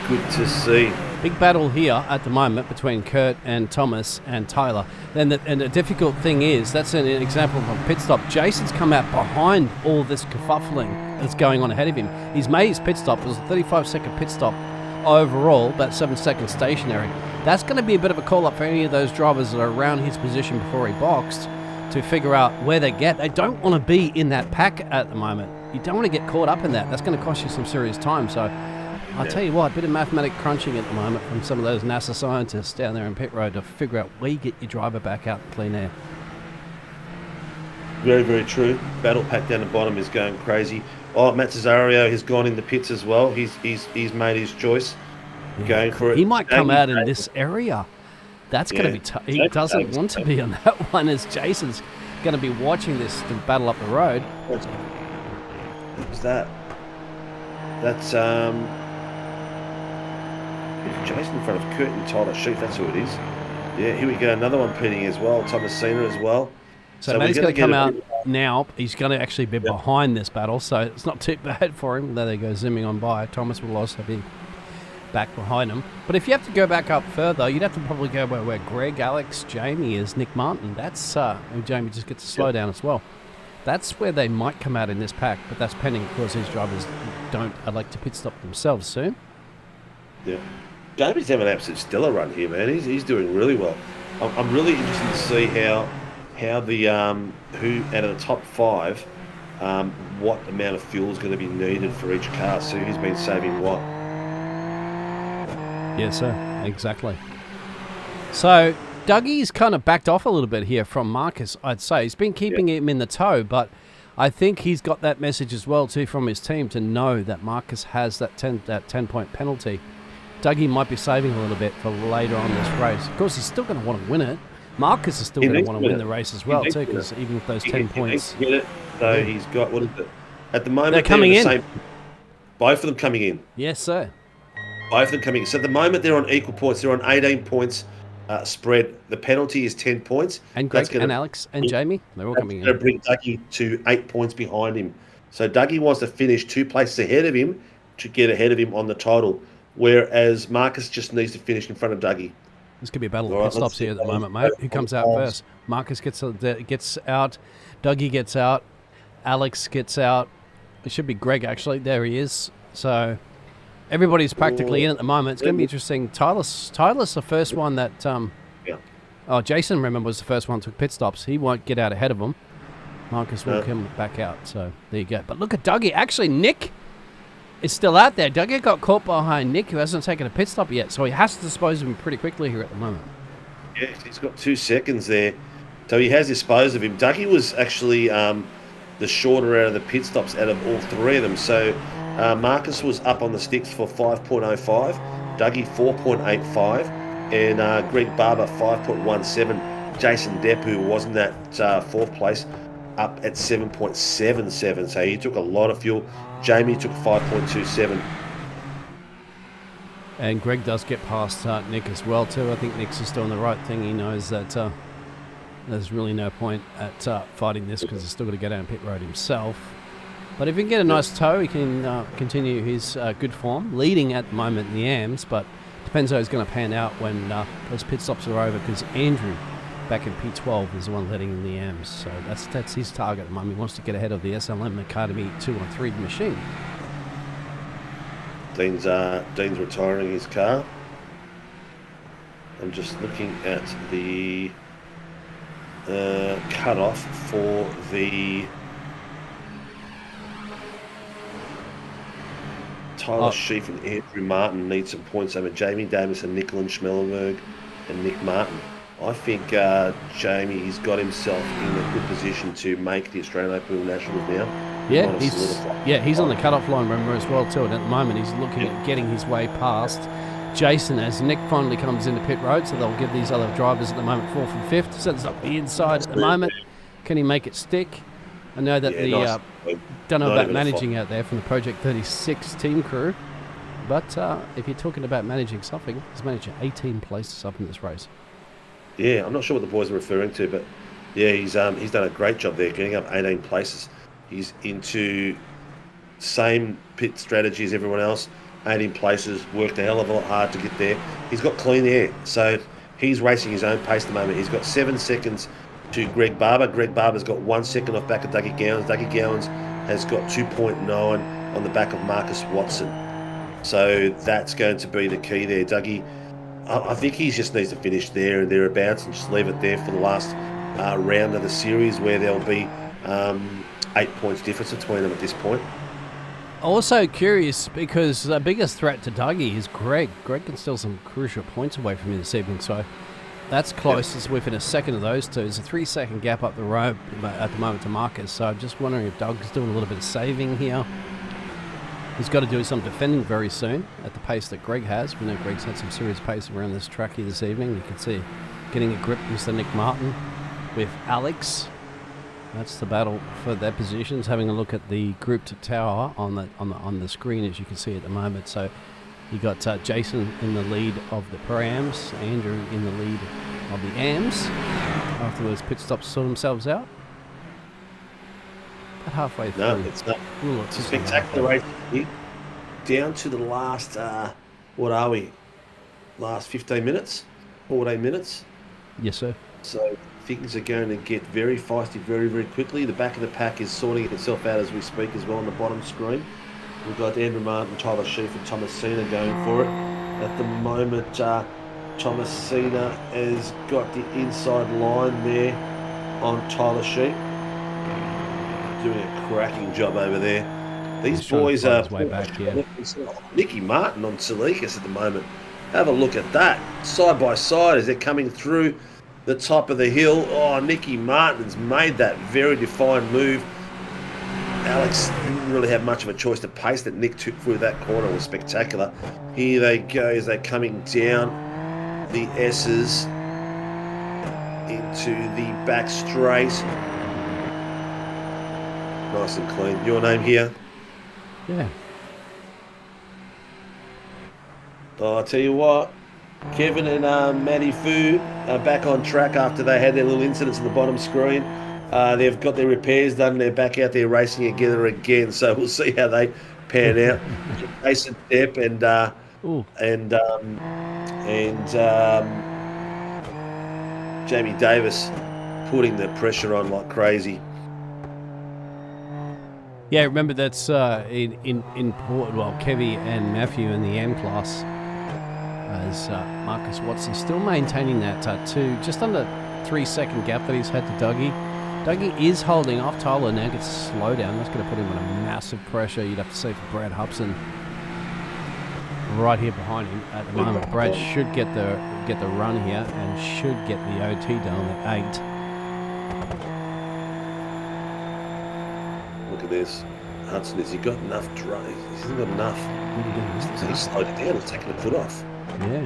good to see. Big battle here at the moment between Kurt and Thomas and Tyler. And the difficult thing is, that's an example of a pit stop. Jason's come out behind all this kerfuffling that's going on ahead of him. He's made his pit stop. It was a 35-second pit stop overall, about 7 seconds stationary. That's going to be a bit of a call-up for any of those drivers that are around his position before he boxed to figure out where they get. They don't want to be in that pack at the moment. You don't want to get caught up in that. That's going to cost you some serious time. So I'll tell you what, a bit of mathematic crunching at the moment from some of those NASA scientists down there in pit road to figure out where you get your driver back out in clean air. Very, very true. Battle pack down the bottom is going crazy. Oh, Matt Cesario has gone in the pits as well. He's made his choice. Going for it. He might come out in this area. That's going to be tough. He doesn't want to be on that one, as Jason's going to be watching this to battle up the road. What's that? That's Jason in front of Kurt and Tyler Sheep. That's who it is. Yeah, here we go. Another one pitting as well. Thomas Cena as well. So Matty's going to come out now. He's going to actually be behind this battle, so it's not too bad for him. There they go, zooming on by. Thomas will also be back behind him. But if you have to go back up further, you'd have to probably go where Greg, Alex, Jamie is, Nick Martin. That's Jamie just gets to slow down as well. That's where they might come out in this pack, but that's pending because these drivers don't elect to pit stop themselves soon. Yeah. Jamie's having an absolute stellar run here, man. He's doing really well. I'm really interested to see how the who out of the top 5, what amount of fuel is going to be needed for each car. So who's been saving what? Yes, sir. exactly. So Dougie's kind of backed off a little bit here from Marcus, I'd say. He's been keeping him in the tow, but I think he's got that message as well, too, from his team to know that Marcus has that 10-point penalty. Dougie might be saving a little bit for later on this race. Of course, he's still going to want to win it. Marcus is still going to want to win the race as well, too, because even with those 10 points... Get it. So he's got, what is it? At the moment, they're coming in. Both of them coming in. Yes, sir. Both of them coming in. So at the moment, they're on equal points. They're on 18 points spread. The penalty is 10 points. And Greg and Alex and Jamie, they're all coming in. Going to bring Dougie to 8 points behind him. So Dougie wants to finish 2 places ahead of him to get ahead of him on the title, whereas Marcus just needs to finish in front of Dougie. This could be a battle of pit stops here at the moment, mate. Who comes out first? Marcus gets out. Dougie gets out. Alex gets out. It should be Greg, actually. There he is. So everybody's practically in at the moment. It's going to be interesting. Tyler's the first one that... Oh, Jason, remember, was the first one that took pit stops. He won't get out ahead of him. Marcus will come back out. So there you go. But look at Dougie. Actually, Nick is still out there. Dougie got caught behind Nick, who hasn't taken a pit stop yet. So he has to dispose of him pretty quickly here at the moment. Yeah, he's got 2 seconds there. So he has disposed of him. Dougie was actually the shorter out of the pit stops out of all 3 of them. So Marcus was up on the sticks for 5.05, Dougie 4.85, and Greg Barber 5.17. Jason Depp, who was in that 4th place, up at 7.77. So he took a lot of fuel. Jamie took 5.27. And Greg does get past Nick as well, too. I think Nick's just doing the right thing. He knows that there's really no point at fighting this because he's still got to go down pit road himself. But if he can get a nice tow, he can continue his good form, leading at the moment in the AMs, but depends how he's going to pan out when those pit stops are over, because Andrew, back in P12, is the one leading in the AMs. So that's his target at the moment. He wants to get ahead of the SLM Academy 213 machine. Dean's retiring his car. I'm just looking at the cut-off for the Tyler Sheaf and Andrew Martin need some points over Jamie Davis and Nicolin Schmellenberg and Nick Martin. I think Jamie's got himself in a good position to make the Australian Open Nationals now. He's on the cut-off line, remember, as well, too. And at the moment, he's looking at getting his way past Jason as Nick finally comes into pit road. So they'll give these other drivers at the moment 4th and 5th. Sets up the inside at the moment. Can he make it stick? I know that don't know about managing out there from the Project 36 team crew. But if you're talking about managing something, he's managed 18 places up in this race. Yeah, I'm not sure what the boys are referring to, but yeah, he's done a great job there, getting up 18 places. He's into same pit strategy as everyone else, 18 places, worked a hell of a lot hard to get there. He's got clean air, so he's racing his own pace at the moment. He's got 7 seconds to Greg Barber. Greg Barber's got 1 second off back of Dougie Gowans. Dougie Gowans has got 2.9 on the back of Marcus Watson. So that's going to be the key there. Dougie, I think he just needs to finish there and thereabouts and just leave it there for the last round of the series, where there'll be 8 points difference between them at this point. Also curious because the biggest threat to Dougie is Greg. Greg can steal some crucial points away from him this evening, so that's close. It's within a second of those two. There's a 3-second gap up the road at the moment to Marcus, so I'm just wondering if Doug's doing a little bit of saving here. He's got to do some defending very soon at the pace that Greg has. We know Greg's had some serious pace around this track here this evening. You can see getting a grip Mr. Nick Martin with Alex. That's the battle for their positions. Having a look at the grouped tower on the screen, as you can see at the moment. So you got Jason in the lead of the Pro-Ams, Andrew in the lead of the AMs. After those pit stops sort themselves out. About halfway through. No, it's not. It's a spectacular race here. Down to the last, what are we? Last 15 minutes? 14 minutes? Yes, sir. So things are going to get very feisty very, very quickly. The back of the pack is sorting itself out as we speak as well on the bottom screen. We've got Andrew Martin, Tyler Sheaf and Thomas Cena going for it. At the moment, Thomas Cena has got the inside line there on Tyler Sheaf. Doing a cracking job over there. These boys are way back, yeah. Nicky Martin on Salikas at the moment. Have a look at that. Side by side as they're coming through the top of the hill. Oh, Nicky Martin's made that very defined move. Alex didn't really have much of a choice. The pace that Nick took through that corner was spectacular. Here they go as they're coming down the S's into the back straight. Nice and clean. Your name here? Yeah. Oh, I'll tell you what, Kevin and Matty Fu are back on track after they had their little incidents in the bottom screen. They've got their repairs done. They're back out there racing together again. So we'll see how they pan out. Jason Depp and Jamie Davis putting the pressure on like crazy. Yeah, remember that's in well, Kevy and Matthew in the M class, as Marcus Watson still maintaining that just under 3 second gap that he's had to Dougie. Dougie is holding off. Tyler now gets a slow down. That's going to put him under massive pressure. You'd have to say for Brad Hubson right here behind him at the moment. Brad should get the run here and should get the OT down at 8. Look at this. Hudson, has he got enough drive? He hasn't got enough. He's slowed it down. He's taking the foot off. Yeah.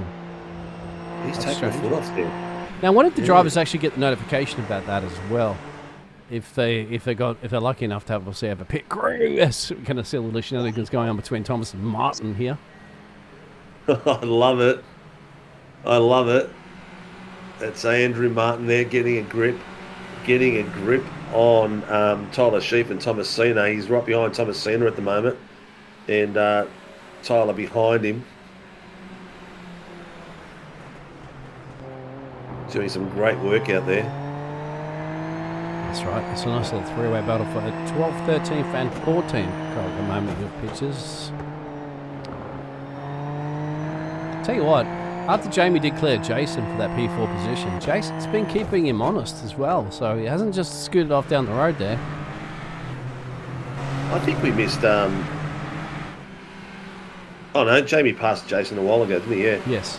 He's taking the foot off there. Now, when did the drivers actually get the notification about that as well? If they're lucky enough to have a pit crew, yes, we kind of see a little shenanigans going on between Thomas and Martin here. I love it. I love it. That's Andrew Martin there getting a grip on Tyler Sheep and Thomas Cena. He's right behind Thomas Cena at the moment, and Tyler behind him. Doing some great work out there. That's right. It's a nice little three-way battle for 12th, 13th, and 14th at the moment of pitches. Tell you what, after Jamie declared Jason for that P4 position, Jason's been keeping him honest as well, so he hasn't just scooted off down the road there. I think we missed... Oh no, Jamie passed Jason a while ago, didn't he? Yeah. Yes.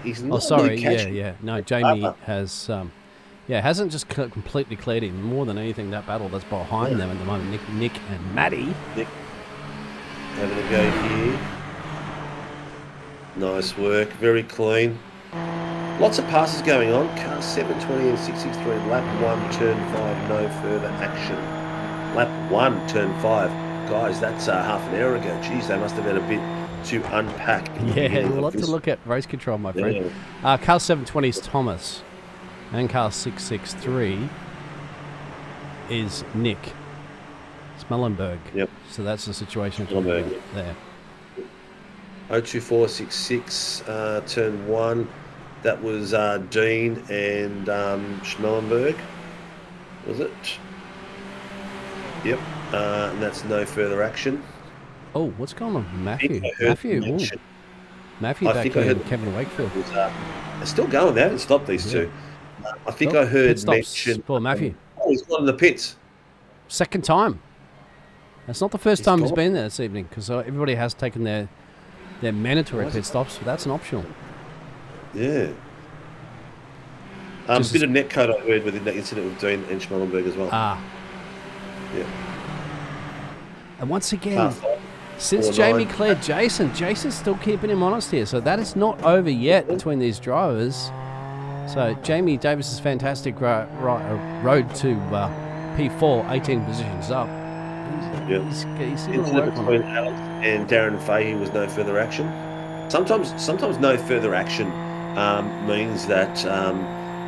He's not sorry. really catching. Yeah. No, Jamie has... hasn't just completely cleared him. More than anything, that battle that's behind them at the moment, Nick and Matty. Nick having a go here. Nice work, very clean. Lots of passes going on. Car 720 and 663, lap 1, turn 5, no further action. Lap 1, turn 5. Guys, that's half an hour ago. Geez, they must have had a bit to unpack. Yeah, a lot to look at race control, my friend. Yeah. Car 720 is Thomas, and car 663 is Nick Smellenberg. Yep. So that's the situation there. 02466, turn 1. That was Dean and Schmellenberg, was it? Yep. And that's no further action. Oh, what's going on with Matthew? Matthew back here, Kevin Wakefield. They're still going. They haven't stopped these two. I think I heard mention for Matthew. Oh, he's gone in the pits. Second time. That's not the first time he's been there this evening, because everybody has taken their mandatory pit stops, but that's an optional. Yeah. A bit of netcode I heard within that incident with Dean and Schmellenberg as well. Yeah. And once again, since 4-9. Jamie cleared Jason's still keeping him honest here. So that is not over yet between these drivers. So Jamie Davis's fantastic road to P4, 18 positions up. He's still going to work between Alex and Darren Fahey was no further action. Sometimes no further action means that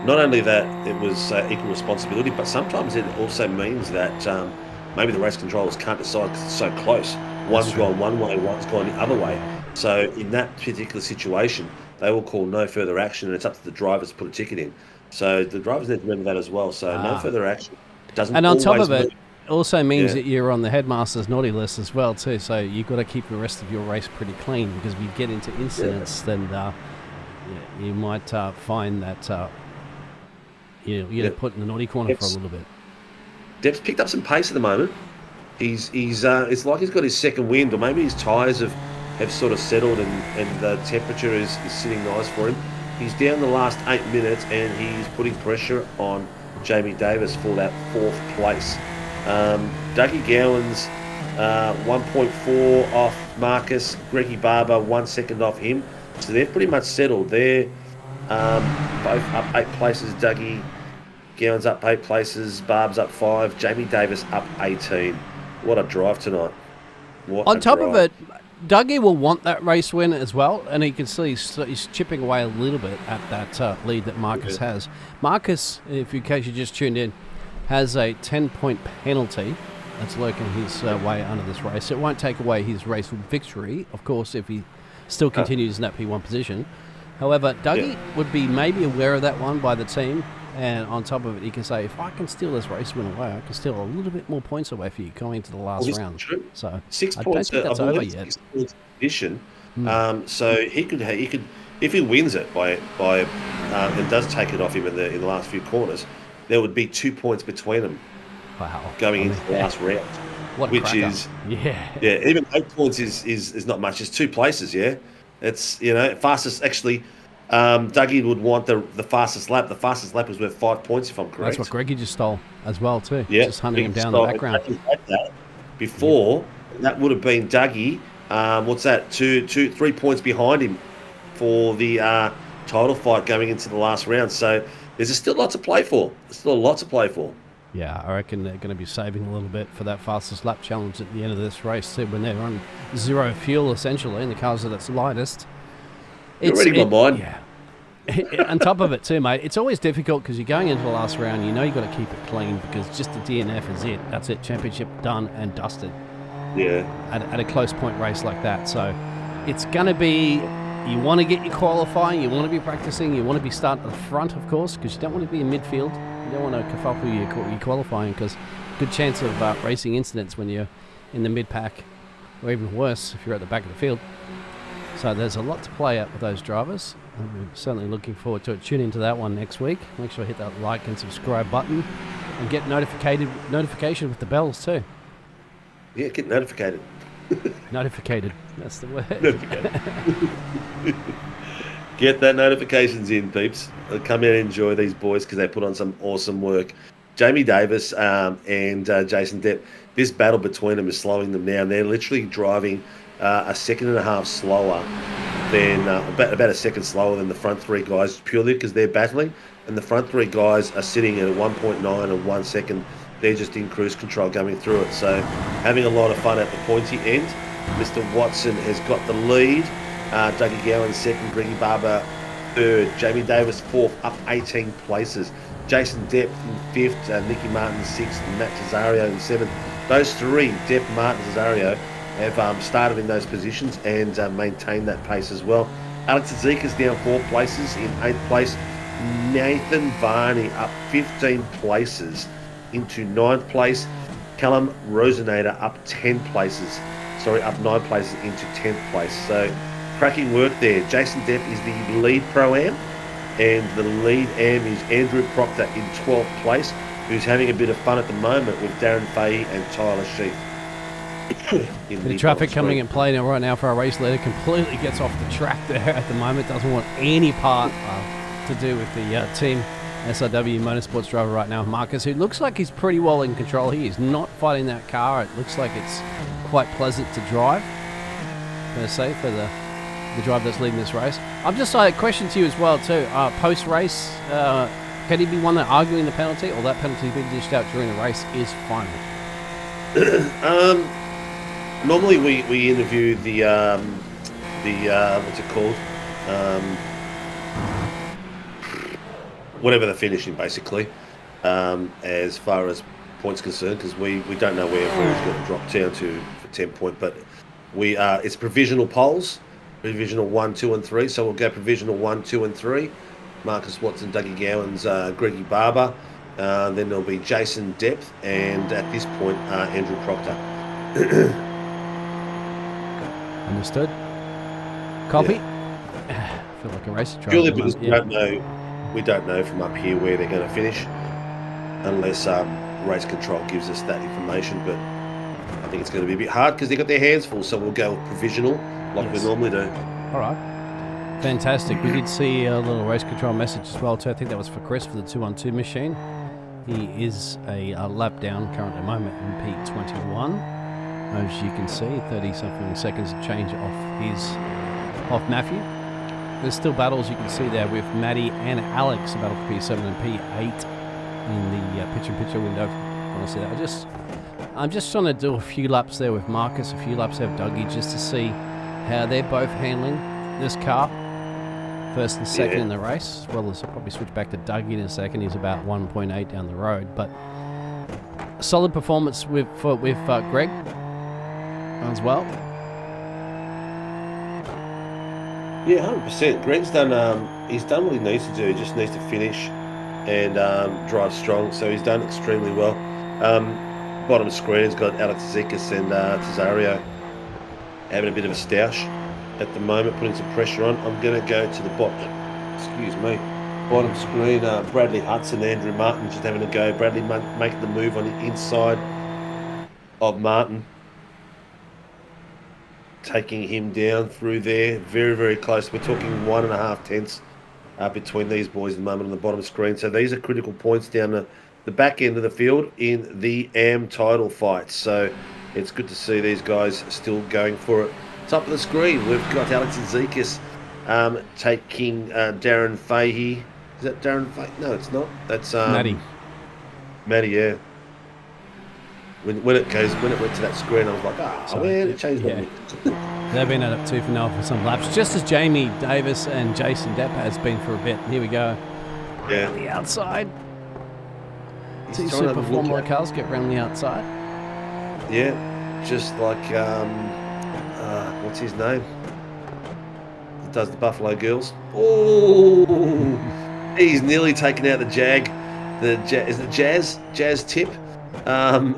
not only that it was equal responsibility, but sometimes it also means that maybe the race controllers can't decide because it's so close. One's gone one way, one's gone the other way. So in that particular situation, they will call no further action, and it's up to the drivers to put a ticket in. So the drivers need to remember that as well. So no further action doesn't. And on top of it, move. Also means that you're on the headmaster's naughty list as well too. So you've got to keep the rest of your race pretty clean, because if you get into incidents, then you might find that you get put in the naughty corner for a little bit. Depp's picked up some pace at the moment. It's like he's got his second wind, or maybe his tyres have have sort of settled, and the temperature is sitting nice for him. He's down the last 8 minutes, and he's putting pressure on Jamie Davis for that 4th place. Dougie Gowan's 1.4 off Marcus. Greggy Barber 1 second off him. So they're pretty much settled. They're both up 8 places. Dougie Gowan's up 8 places. Barb's up 5. Jamie Davis up 18. What a drive tonight. On top of it, Dougie will want that race win as well, and you can see he's chipping away a little bit at that lead that Marcus has. Marcus, in case you just tuned in, has a 10-point penalty that's lurking his way under this race. It won't take away his race victory, of course, if he still continues in that P1 position. However, Dougie would be maybe aware of that one by the team, and on top of it, he can say, if I can steal this race win away, I can steal a little bit more points away for you going into the last round. True. So 6 I points. don't think that's over yet. 6 points position. So he could, if he wins it by and does take it off him in the last few corners, there would be 2 points between them. Wow. Going into the last round. What a which cracker. is yeah. Even 8 points is not much. It's 2 places. It's fastest actually. Dougie would want the fastest lap. The fastest lap was worth 5 points, if I'm correct. That's what Greggy just stole as well too. Yeah, Just hunting him down the background. Before that would have been Dougie. What's that? 3 points behind him for the title fight going into the last round. So there's still lots to play for. There's still lots to play for. Yeah, I reckon they're going to be saving a little bit for that fastest lap challenge at the end of this race too, when they're on 0 fuel essentially in the cars that's lightest. You're reading my mind. Yeah. On top of it too, mate, it's always difficult because you're going into the last round. You know you've got to keep it clean because just the DNF is it. That's it. Championship done and dusted. Yeah. At a close point race like that. So it's going to be, you want to get your qualifying, you want to be practicing, you want to be starting at the front, of course, because you don't want to be in midfield. You don't want to kerfuffle your qualifying because good chance of racing incidents when you're in the mid-pack, or even worse if you're at the back of the field. So there's a lot to play out with those drivers. I'm certainly looking forward to it. Tune into that one next week. Make sure you hit that like and subscribe button and get notification with the bells too. Yeah, get notificated. Notificated. That's the word. Get that notifications in, peeps. Come in and enjoy these boys because they put on some awesome work. Jamie Davis and Jason Depp, this battle between them is slowing them down. They're literally driving a second and a half slower than about a second slower than the front 3 guys, purely because they're battling, and the front 3 guys are sitting at 1.9 and 1 second. They're just in cruise control going through it. So having a lot of fun at the pointy end. Mr. Watson has got the lead. Dougie Gowan second, Greggy Barber third, Jamie Davis fourth, up 18 places. Jason Depp in fifth, Nicky Martin sixth, and Matt Cesario in seventh. Those 3, Depp, Martin, Cesario, have started in those positions and maintained that pace as well. Alex Zika's down 4 places. In 8th place, Nathan Varney up 15 places into 9th place. Callum Rosenator up 9 places into 10th place. So cracking work there. Jason Depp is the lead Pro-Am, and the lead Am is Andrew Proctor in 12th place, who's having a bit of fun at the moment with Darren Fahey and Tyler Sheep. The traffic coming in play now right now for our race leader completely gets off the track there at the moment. Doesn't want any part to do with the team SRW Motorsports driver right now, Marcus, who looks like he's pretty well in control. He is not fighting that car. It looks like it's quite pleasant to drive, per se, for the driver that's leading this race. I'm just a question to you as well too. Post-race, can he be one that arguing the penalty, or that penalty being dished out during the race is final? Normally we interview the what's it called? Whatever the finishing, basically, as far as points concerned, because we don't know where he's going to drop down to for 10 point, but it's provisional polls, provisional 1, 2, and 3. So we'll go provisional 1, 2, and 3. Marcus Watson, Dougie Gowan's, Greggy Barber. Then there'll be Jason Depp, and at this point, Andrew Proctor. Understood. Copy. Yeah. I feel like a race driver. Purely because we don't know from up here where they're going to finish, unless race control gives us that information. But I think it's going to be a bit hard because they've got their hands full. So we'll go with provisional like Yes. we normally do. All right. Fantastic. We did see a little race control message as well, too. I think that was for Chris for the 2-on-2 machine. He is a lap down currently at the moment in P21. As you can see, 30-something seconds of change off Matthew. There's still battles you can see there with Maddie and Alex, a battle for P7 and P8 in the picture-in-picture window. Want to see that? I'm just trying to do a few laps there with Marcus, a few laps there with Dougie, just to see how they're both handling this car, first and second in the race. As well as I'll probably switch back to Dougie in a second. He's about 1.8 down the road, but a solid performance with Greg as well. Yeah, 100%. Greg's done. He's done what he needs to do. He just needs to finish and drive strong. So he's done extremely well. Bottom screen's got Alex Zikas and Tesario having a bit of a stoush at the moment, putting some pressure on. I'm going to go to the bottom screen. Bradley Hudson, Andrew Martin just having a go. Bradley making the move on the inside of Martin, taking him down through there. Very, very close. We're talking 1.5 tenths between these boys at the moment on the bottom screen. So these are critical points down the back end of the field in the AM title fight. So it's good to see these guys still going for it. Top of the screen, we've got Alex Zikas taking Darren Fahey. Is that Darren Fahey? No, it's not. That's Maddie, yeah. When it went to that screen, I was like, man, it changed on me. They've been at it tooth and nail for some laps, just as Jamie Davis and Jason Depp has been for a bit. Here we go. Yeah. On the outside. He's Two trying to Super look Formula at- cars get round the outside. Yeah, just like what's his name? That does the Buffalo Girls. Oh, he's nearly taken out the Jag. Is it Jazz Tip?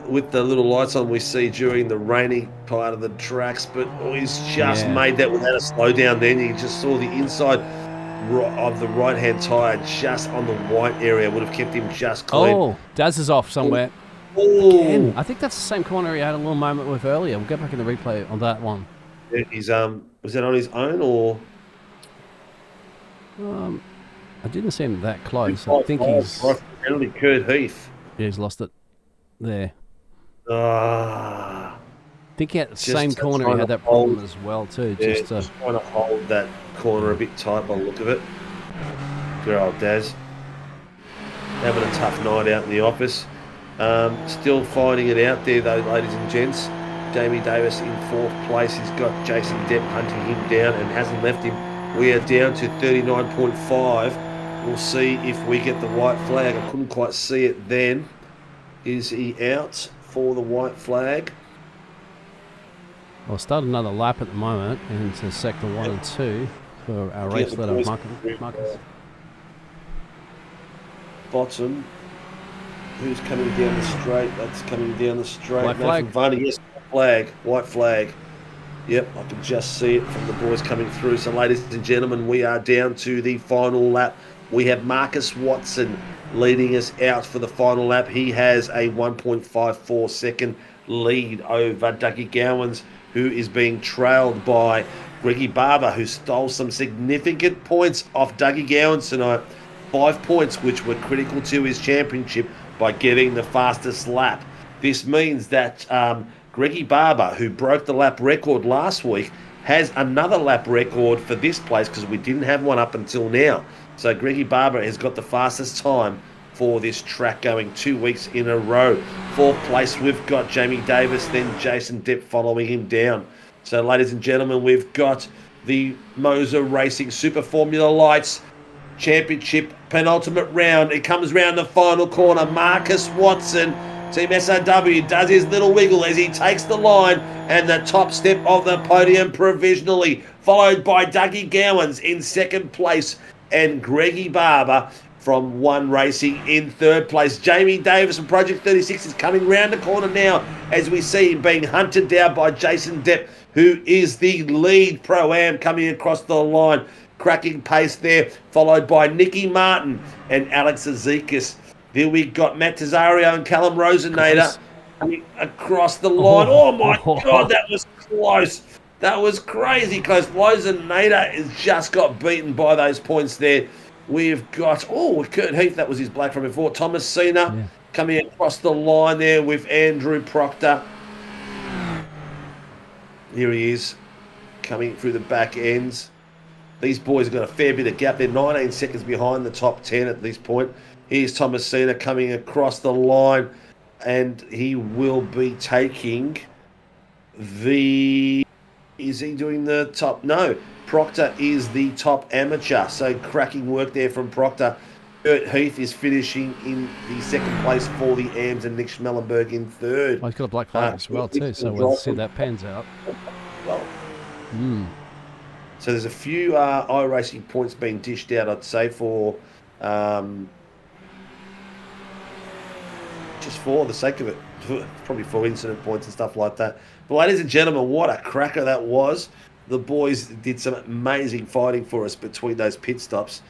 With the little lights on we see during the rainy part of the tracks, but he's just made that without a slowdown. Then you just saw the inside of the right-hand tyre just on the white area, would have kept him just clean. Oh, Daz is off somewhere. Oh, I think that's the same corner he had a little moment with earlier. We'll go back in the replay on that one. he's was that on his own or? I didn't see him that close. I think he's penalty. Kurt Heath. he's lost it there. Ah. I think he had the Just same to corner try he had to that problem hold- as well too. Yeah, Just just trying to hold that corner a bit tight by the look of it. Good old Daz. Having a tough night out in the office. Still finding it out there though, ladies and gents. Jamie Davis in 4th place. He's got Jason Depp hunting him down and hasn't left him. We are down to 39.5. We'll see if we get the white flag. I couldn't quite see it then. Is he out for the white flag? We'll start another lap at the moment into sector 1 and 2 for our race leader Marcus. Bottom. Who's coming down the straight? That's coming down the straight. White flag. From Varney. Yes, flag. White flag. Yep, I can just see it from the boys coming through. So, ladies and gentlemen, we are down to the final lap. We have Marcus Watson leading us out for the final lap. He has a 1.54 second lead over Dougie Gowans, who is being trailed by Greggy Barber, who stole some significant points off Dougie Gowans tonight. 5 points, which were critical to his championship by getting the fastest lap. This means that Greggy Barber, who broke the lap record last week, has another lap record for this place because we didn't have one up until now. So Greggy Barber has got the fastest time for this track going 2 weeks in a row. 4th place, we've got Jamie Davis, then Jason Depp following him down. So, ladies and gentlemen, we've got the MOZA Racing Super Formula Lights Championship penultimate round. It comes round the final corner. Marcus Watson, Team SRW, does his little wiggle as he takes the line and the top step of the podium provisionally, followed by Dougie Gowans in 2nd place and Greggy Barber from One Racing in 3rd place. Jamie Davis from Project 36 is coming round the corner now as we see him being hunted down by Jason Depp, who is the lead Pro-Am coming across the line. Cracking pace there, followed by Nicky Martin and Alex Zikas. There we got Matt Tesario and Callum Rosenator coming across the line. Oh my God, that was close. That was crazy close. Nader has just got beaten by those points there. We've got, Kurt Heath, that was his black from before. Thomas Cena coming across the line there with Andrew Proctor. Here he is, coming through the back ends. These boys have got a fair bit of gap. They're 19 seconds behind the top 10 at this point. Here's Thomas Cena coming across the line, and he will be taking the... Is he doing the top? No. Proctor is the top amateur. So cracking work there from Proctor. Kurt Heath is finishing in the second place for the AMS and Nick Schmellenberg in third. He's got a black flag as well too, so we'll see that pans out. Well, So there's a few iRacing points being dished out, I'd say, for just for the sake of it. Probably for incident points and stuff like that. But ladies and gentlemen, what a cracker that was. The boys did some amazing fighting for us between those pit stops.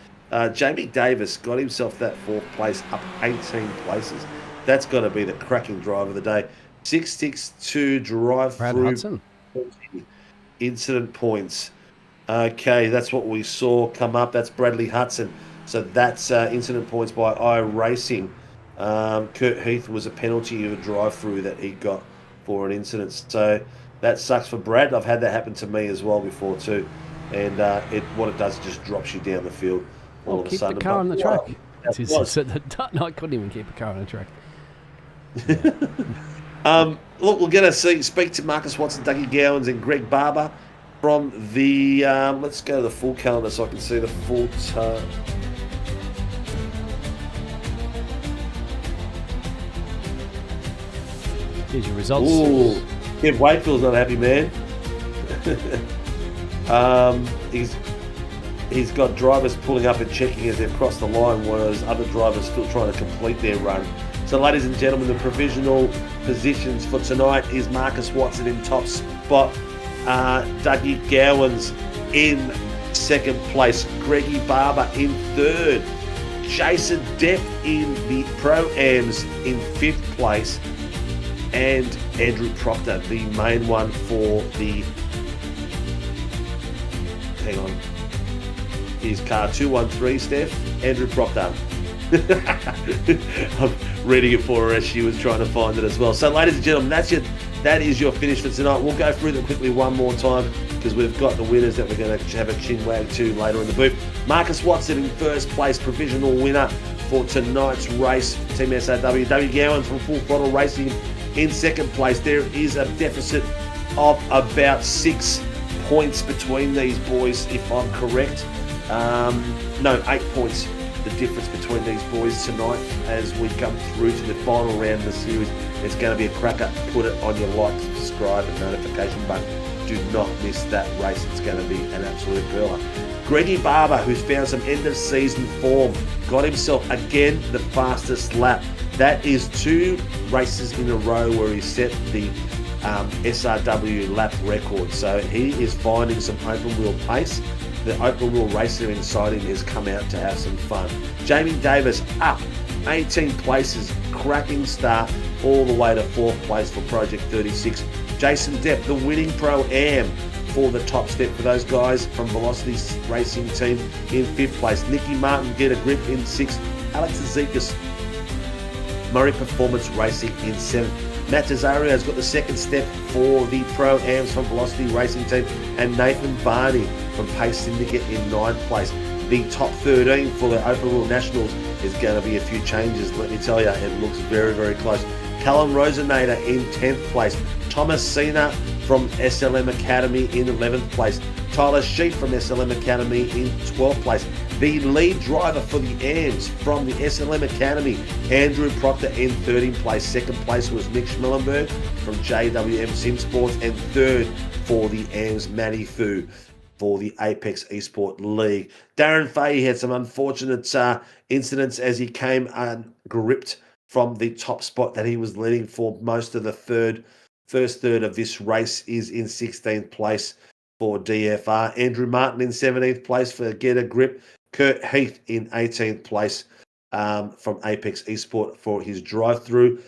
Jamie Davis got himself that fourth place, up 18 places. That's got to be the cracking drive of the day. 662 drive through incident points. Okay, that's what we saw come up. That's Bradley Hudson. So that's incident points by iRacing. Kurt Heath was a penalty of a drive-through that he got for an incident. So that sucks for Brad. I've had that happen to me as well before too. And what it does is just drops you down the field all of a keep sudden. the car on the track. No, I couldn't even keep a car on the track. Look, we're going to speak to Marcus Watson, Dougie Gowans and Greg Barber from the... let's go to the full calendar so I can see the full... Here's your results. Ooh, Kev Wakefield's not happy, man. He's got drivers pulling up and checking as they've crossed the line, whereas other drivers still trying to complete their run. So, ladies and gentlemen, the provisional positions for tonight is Marcus Watson in top spot, Dougie Gowans in second place, Greggy Barber in third, Jason Depp in the Pro-Ams in fifth place, and Andrew Proctor, the main one for the... Hang on. His car 213, Steph. Andrew Proctor. I'm reading it for her as she was trying to find it as well. So, ladies and gentlemen, that is your finish for tonight. We'll go through them quickly one more time because we've got the winners that we're going to have a chin wag to later in the booth. Marcus Watson in first place, provisional winner for tonight's race, Team SAW. W. Gowan from Full Throttle Racing in second place. There is a deficit of about 6 points between these boys, if I'm correct. No, 8 points. The difference between these boys tonight as we come through to the final round of the series. It's going to be a cracker. Put it on your like, subscribe and notification button. Do not miss that race. It's going to be an absolute curler. Greggy Barber, who's found some end of season form, got himself again the fastest lap. That is 2 races in a row where he set the SRW lap record. So he is finding some open wheel pace. The open wheel racer inside him has come out to have some fun. Jamie Davis up 18 places, cracking start all the way to 4th place for Project 36. Jason Depp, the winning Pro-Am for the top step for those guys from Velocity Racing Team in 5th place. Nicky Martin get a grip in 6th. Alex Zekas, Murray Performance Racing in 7th. Matt Tesario has got the second step for the Pro-Ams from Velocity Racing Team, and Nathan Barney from Pace Syndicate in 9th place. The top 13 for the Open Wheel Nationals is going to be a few changes. Let me tell you, it looks very, very close. Callum Rosenader in 10th place. Thomas Cena from SLM Academy in 11th place. Tyler Sheep from SLM Academy in 12th place. The lead driver for the AMS from the SLM Academy, Andrew Proctor, in 13th place. Second place was Nick Schmellenberg from JWM Sim Sports, and third for the AMS, Matty Fu for the Apex Esport League. Darren Fahey had some unfortunate incidents as he came gripped from the top spot that he was leading for most of the first third of this race is in 16th place for DFR. Andrew Martin in 17th place for Get a Grip. Kurt Heath in 18th place from Apex Esport for his drive-through.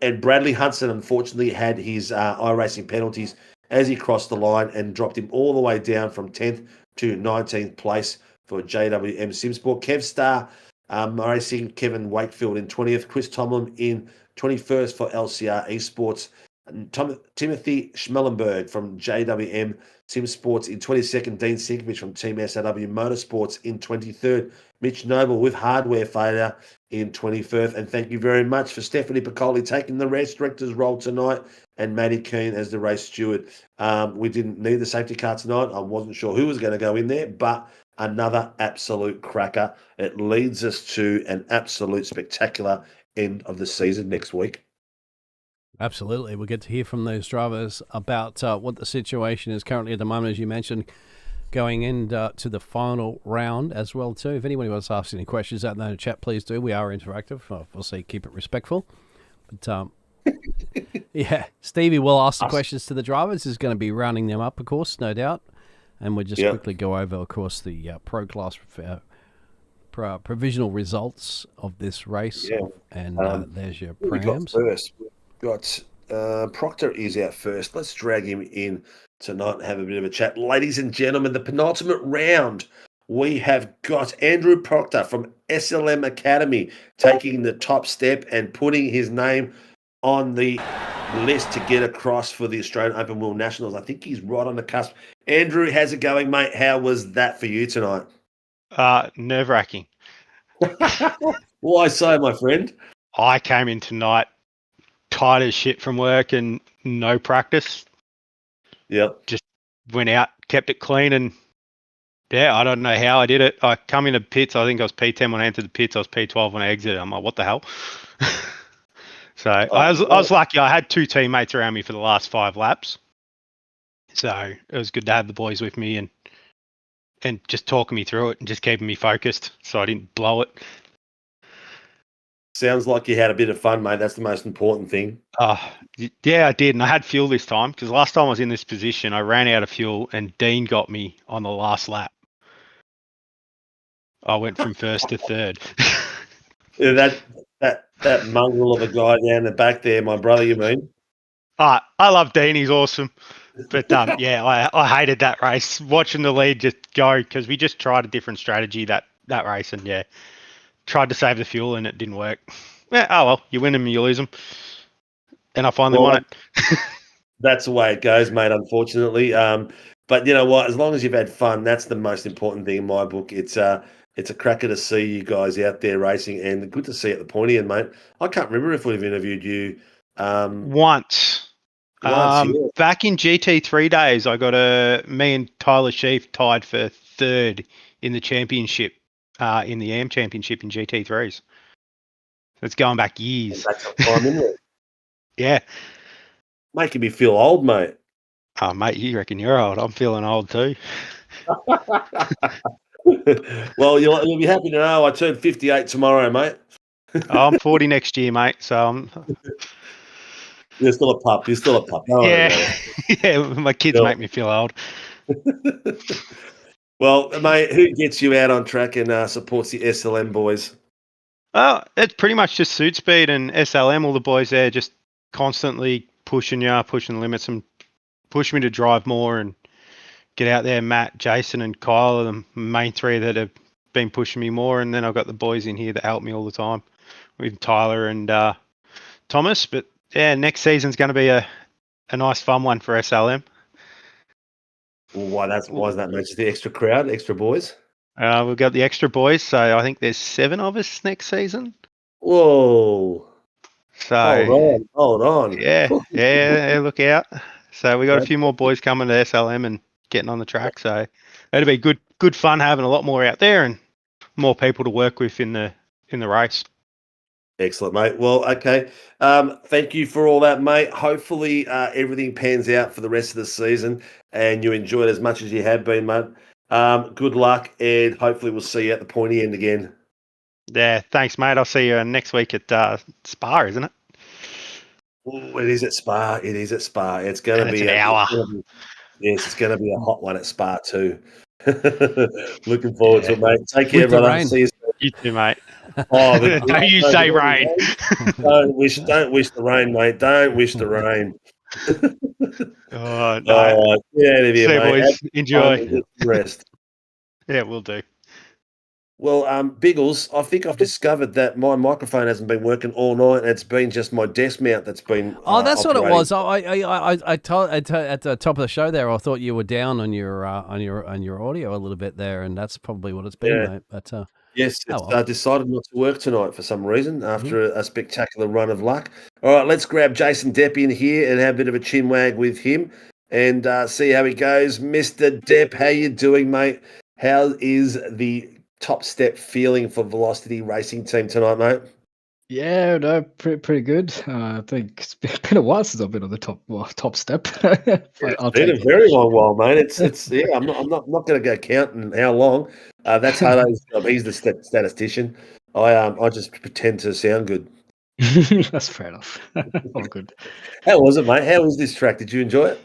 And Bradley Hudson, unfortunately, had his iRacing penalties as he crossed the line and dropped him all the way down from 10th to 19th place for JWM Simsport. Kev Star racing Kevin Wakefield in 20th, Chris Tomlin in 21st for LCR Esports, and Timothy Schmellenberg from JWM Simsports in 22nd, Dean Sinkovich from Team SRW Motorsports in 23rd, Mitch Noble with hardware failure in 21st, and thank you very much for Stephanie Piccoli taking the race director's role tonight and Maddie Keane as the race steward. We didn't need the safety car tonight. I wasn't sure who was going to go in there, but another absolute cracker. It leads us to an absolute spectacular end of the season next week. Absolutely. We'll get to hear from those drivers about what the situation is currently at the moment, as you mentioned, going into to the final round as well, too. If anybody wants to ask any questions out there in the chat, please do. We are interactive. We'll say keep it respectful. But, yeah, Stevie will ask the questions to the drivers. Is going to be rounding them up, of course, no doubt. And we'll just quickly go over, of course, the pro class provisional results of this race. Yeah. And there's your prams. Got Proctor is out first. Let's drag him in tonight and have a bit of a chat. Ladies and gentlemen, the penultimate round, we have got Andrew Proctor from SLM Academy taking the top step and putting his name on the list to get across for the Australian Open Wheel Nationals. I think he's right on the cusp. Andrew, how's it going, mate? How was that for you tonight? Nerve-wracking. Why so, my friend? I came in tonight tired as shit from work and no practice. Yep. Just went out, kept it clean, and I don't know how I did it. I come into pits. I think I was P10 when I entered the pits. I was P12 when I exited. I'm like, what the hell? So I was lucky. I had two teammates around me for the last 5 laps. So it was good to have the boys with me and just talking me through it and just keeping me focused so I didn't blow it. Sounds like you had a bit of fun, mate. That's the most important thing. Yeah, I did. And I had fuel this time because last time I was in this position, I ran out of fuel and Dean got me on the last lap. I went from first to third. Yeah, that mongrel of a guy down the back there, my brother, you mean? I love Dean. He's awesome. But, I hated that race. Watching the lead just go because we just tried a different strategy that race and, tried to save the fuel and it didn't work. Yeah, oh well, you win them, you lose them. And I finally won it. That's the way it goes, mate, unfortunately. But you know what? As long as you've had fun, that's the most important thing in my book. It's a cracker to see you guys out there racing and good to see at the pointy end, mate. I can't remember if we've interviewed you. Once. Back in GT3 days, me and Tyler Sheaf tied for third in the championship. In the AM Championship in GT3s. It's going back years. That's a time, isn't it? Yeah. Making me feel old, mate. Oh, mate, you reckon you're old. I'm feeling old too. Well, you'll be happy to know I turned 58 tomorrow, mate. I'm 40 next year, mate, so I'm... You're still a pup. Yeah, my kids make me feel old. Well, mate, who gets you out on track and supports the SLM boys? Oh, it's pretty much just Suit Speed and SLM. All the boys there just constantly pushing the limits and push me to drive more and get out there. Matt, Jason, and Kyle are the main three that have been pushing me more. And then I've got the boys in here that help me all the time with Tyler and Thomas. But yeah, next season's going to be a nice fun one for SLM. Why is that much? The extra crowd, extra boys? We've got the extra boys, so I think there's 7 of us next season. Whoa. So hold on. Yeah, look out. So we got a few more boys coming to SLM and getting on the track. So it'll be good fun having a lot more out there and more people to work with in the race. Excellent, mate. Well, okay. Thank you for all that, mate. Hopefully everything pans out for the rest of the season and you enjoy it as much as you have been, mate. Good luck, and hopefully we'll see you at the pointy end again. Yeah, thanks, mate. I'll see you next week at Spa, isn't it? Oh, it is at Spa. It's going to be an hour. Yes, it's going to be a hot one at Spa too. Looking forward to it, mate. Take care, brother. Rain. See you soon. You too, mate. Oh, don't you say rain. Don't wish the rain, mate. Don't wish the rain. Oh, no. Get out of here, See you, mate. boys. Have Enjoy. fun and get some rest. Yeah, we'll do. Well, Biggles, I think I've discovered that my microphone hasn't been working all night. It's been just my desk mount that's been Oh, that's what it operating. was. I told at the top of the show there. I thought you were down on your audio a little bit there, and that's probably what it's been, Yeah. mate. But Yes, oh it's well. decided not to work tonight for some reason after a spectacular run of luck. All right, let's grab Jason Depp in here and have a bit of a chin wag with him and see how he goes. Mr. Depp, how you doing, mate? How is the Top Step feeling for Velocity Racing Team tonight, mate? Yeah, no, pretty good. I think it's been a while since I've been on the top step. But I'll It's been take a it. very long while, mate. It's yeah. I'm not going to go counting how long. That's Hado's job. He's the statistician. I just pretend to sound good. That's fair enough. All good. How was it, mate? How was this track? Did you enjoy it?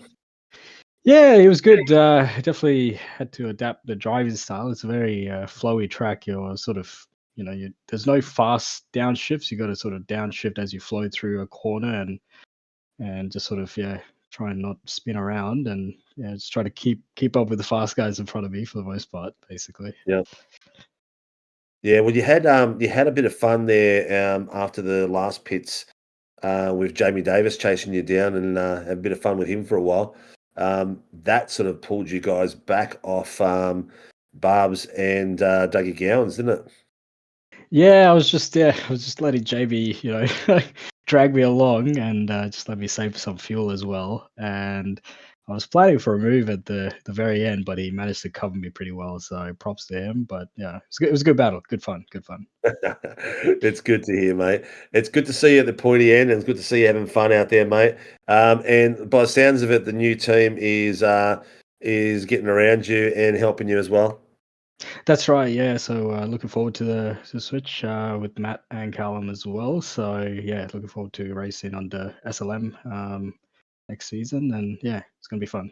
Yeah, it was good. Definitely had to adapt the driving style. It's a very flowy track. You're sort of, there's no fast downshifts. You got to sort of downshift as you flow through a corner and just sort of try and not spin around and just try to keep up with the fast guys in front of me for the most part, basically. Yeah. Yeah, well, you had a bit of fun there after the last pits with Jamie Davis chasing you down and had a bit of fun with him for a while. That sort of pulled you guys back off Barb's and Dougie Gowans, didn't it? Yeah, I was just letting JB, drag me along and just let me save some fuel as well. And I was planning for a move at the very end, but he managed to cover me pretty well. So props to him. But yeah, it was a good battle, good fun. It's good to hear, mate. It's good to see you at the pointy end, and it's good to see you having fun out there, mate. And by the sounds of it, the new team is getting around you and helping you as well. That's right. Yeah. So looking forward to the switch with Matt and Callum as well. So yeah, looking forward to racing under SLM next season, and yeah, it's gonna be fun.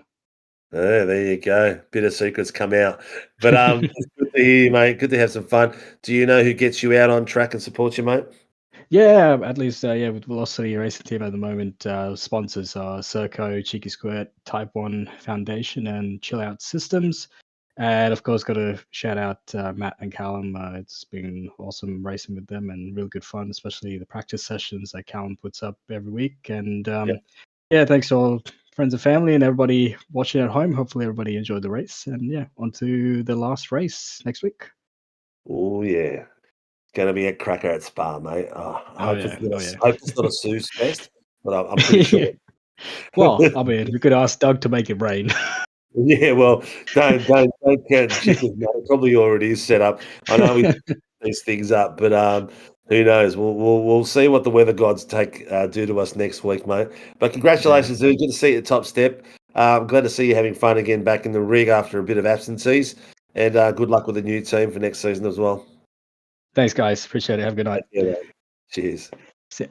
Oh, there you go. Bit of secrets come out. But it's good to hear you, mate. Good to have some fun. Do you know who gets you out on track and supports you, mate? Yeah, at least with Velocity Racing Team at the moment, sponsors are Serco, Cheeky Squirt, Type 1 Foundation, and Chill Out Systems. And of course, got to shout out Matt and Callum. It's been awesome racing with them and really good fun, especially the practice sessions that Callum puts up every week. And yeah, thanks to all friends and family and everybody watching at home. Hopefully, everybody enjoyed the race. And yeah, on to the last race next week. Oh, yeah. Going to be a cracker at Spa, mate. I hope Yeah. hope it's not a Sue's fest, but I'm pretty sure. Well, I mean, we could ask Doug to make it rain. Yeah, well, don't count chickens, mate. It probably already is set up. I know we set these things up, but who knows? We'll see what the weather gods do to us next week, mate. But congratulations, dude. Good to see you at Top Step. I'm glad to see you having fun again back in the rig after a bit of absences, and good luck with the new team for next season as well. Thanks, guys. Appreciate it. Have a good night. Yeah, mate. Cheers. See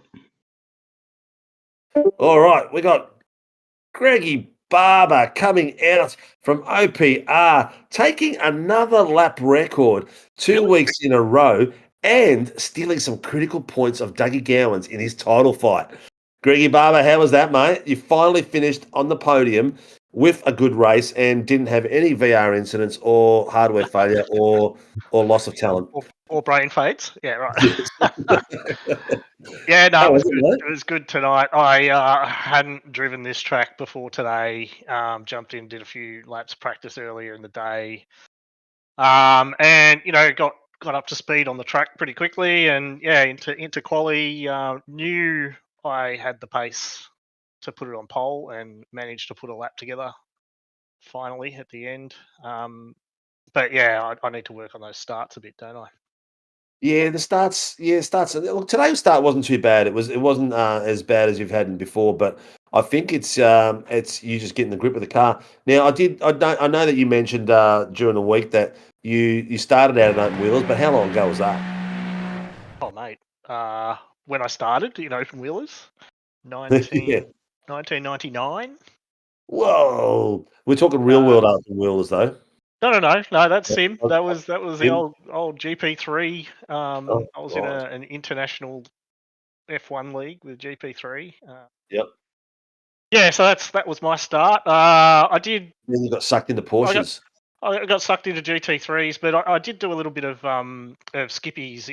ya. All right, we got Greggy Barber coming out from OPR, taking another lap record 2 weeks in a row and stealing some critical points of Dougie Gowans in his title fight. Greggy Barber, how was that, mate? You finally finished on the podium with a good race and didn't have any VR incidents or hardware failure or loss of talent. Or brain fades. Yeah, right. Yes. Yeah, no, How it was was it, good. mate? It was good tonight. I hadn't driven this track before today. Jumped in, did a few laps of practice earlier in the day, and got up to speed on the track pretty quickly. And yeah, into quali, knew I had the pace to put it on pole and managed to put a lap together finally at the end. But yeah, I need to work on those starts a bit, don't I? Yeah, the starts. Look, today's start wasn't too bad. It wasn't as bad as you've had before, but I think it's you just getting the grip of the car. Now, I know that you mentioned during the week that you started out in open wheelers, but how long ago was that? Oh, mate. When I started in open wheelers, Yeah. 1999. Whoa, we're talking real world open wheelers though. No. That's Sim. Yeah. That was the Sim. old GP3. Oh, I was in right. an international F1 league with GP3. Yep. Yeah, so that was my start. I did. Then you got sucked into Porsches. I got sucked into GT3s, but I did do a little bit of skippies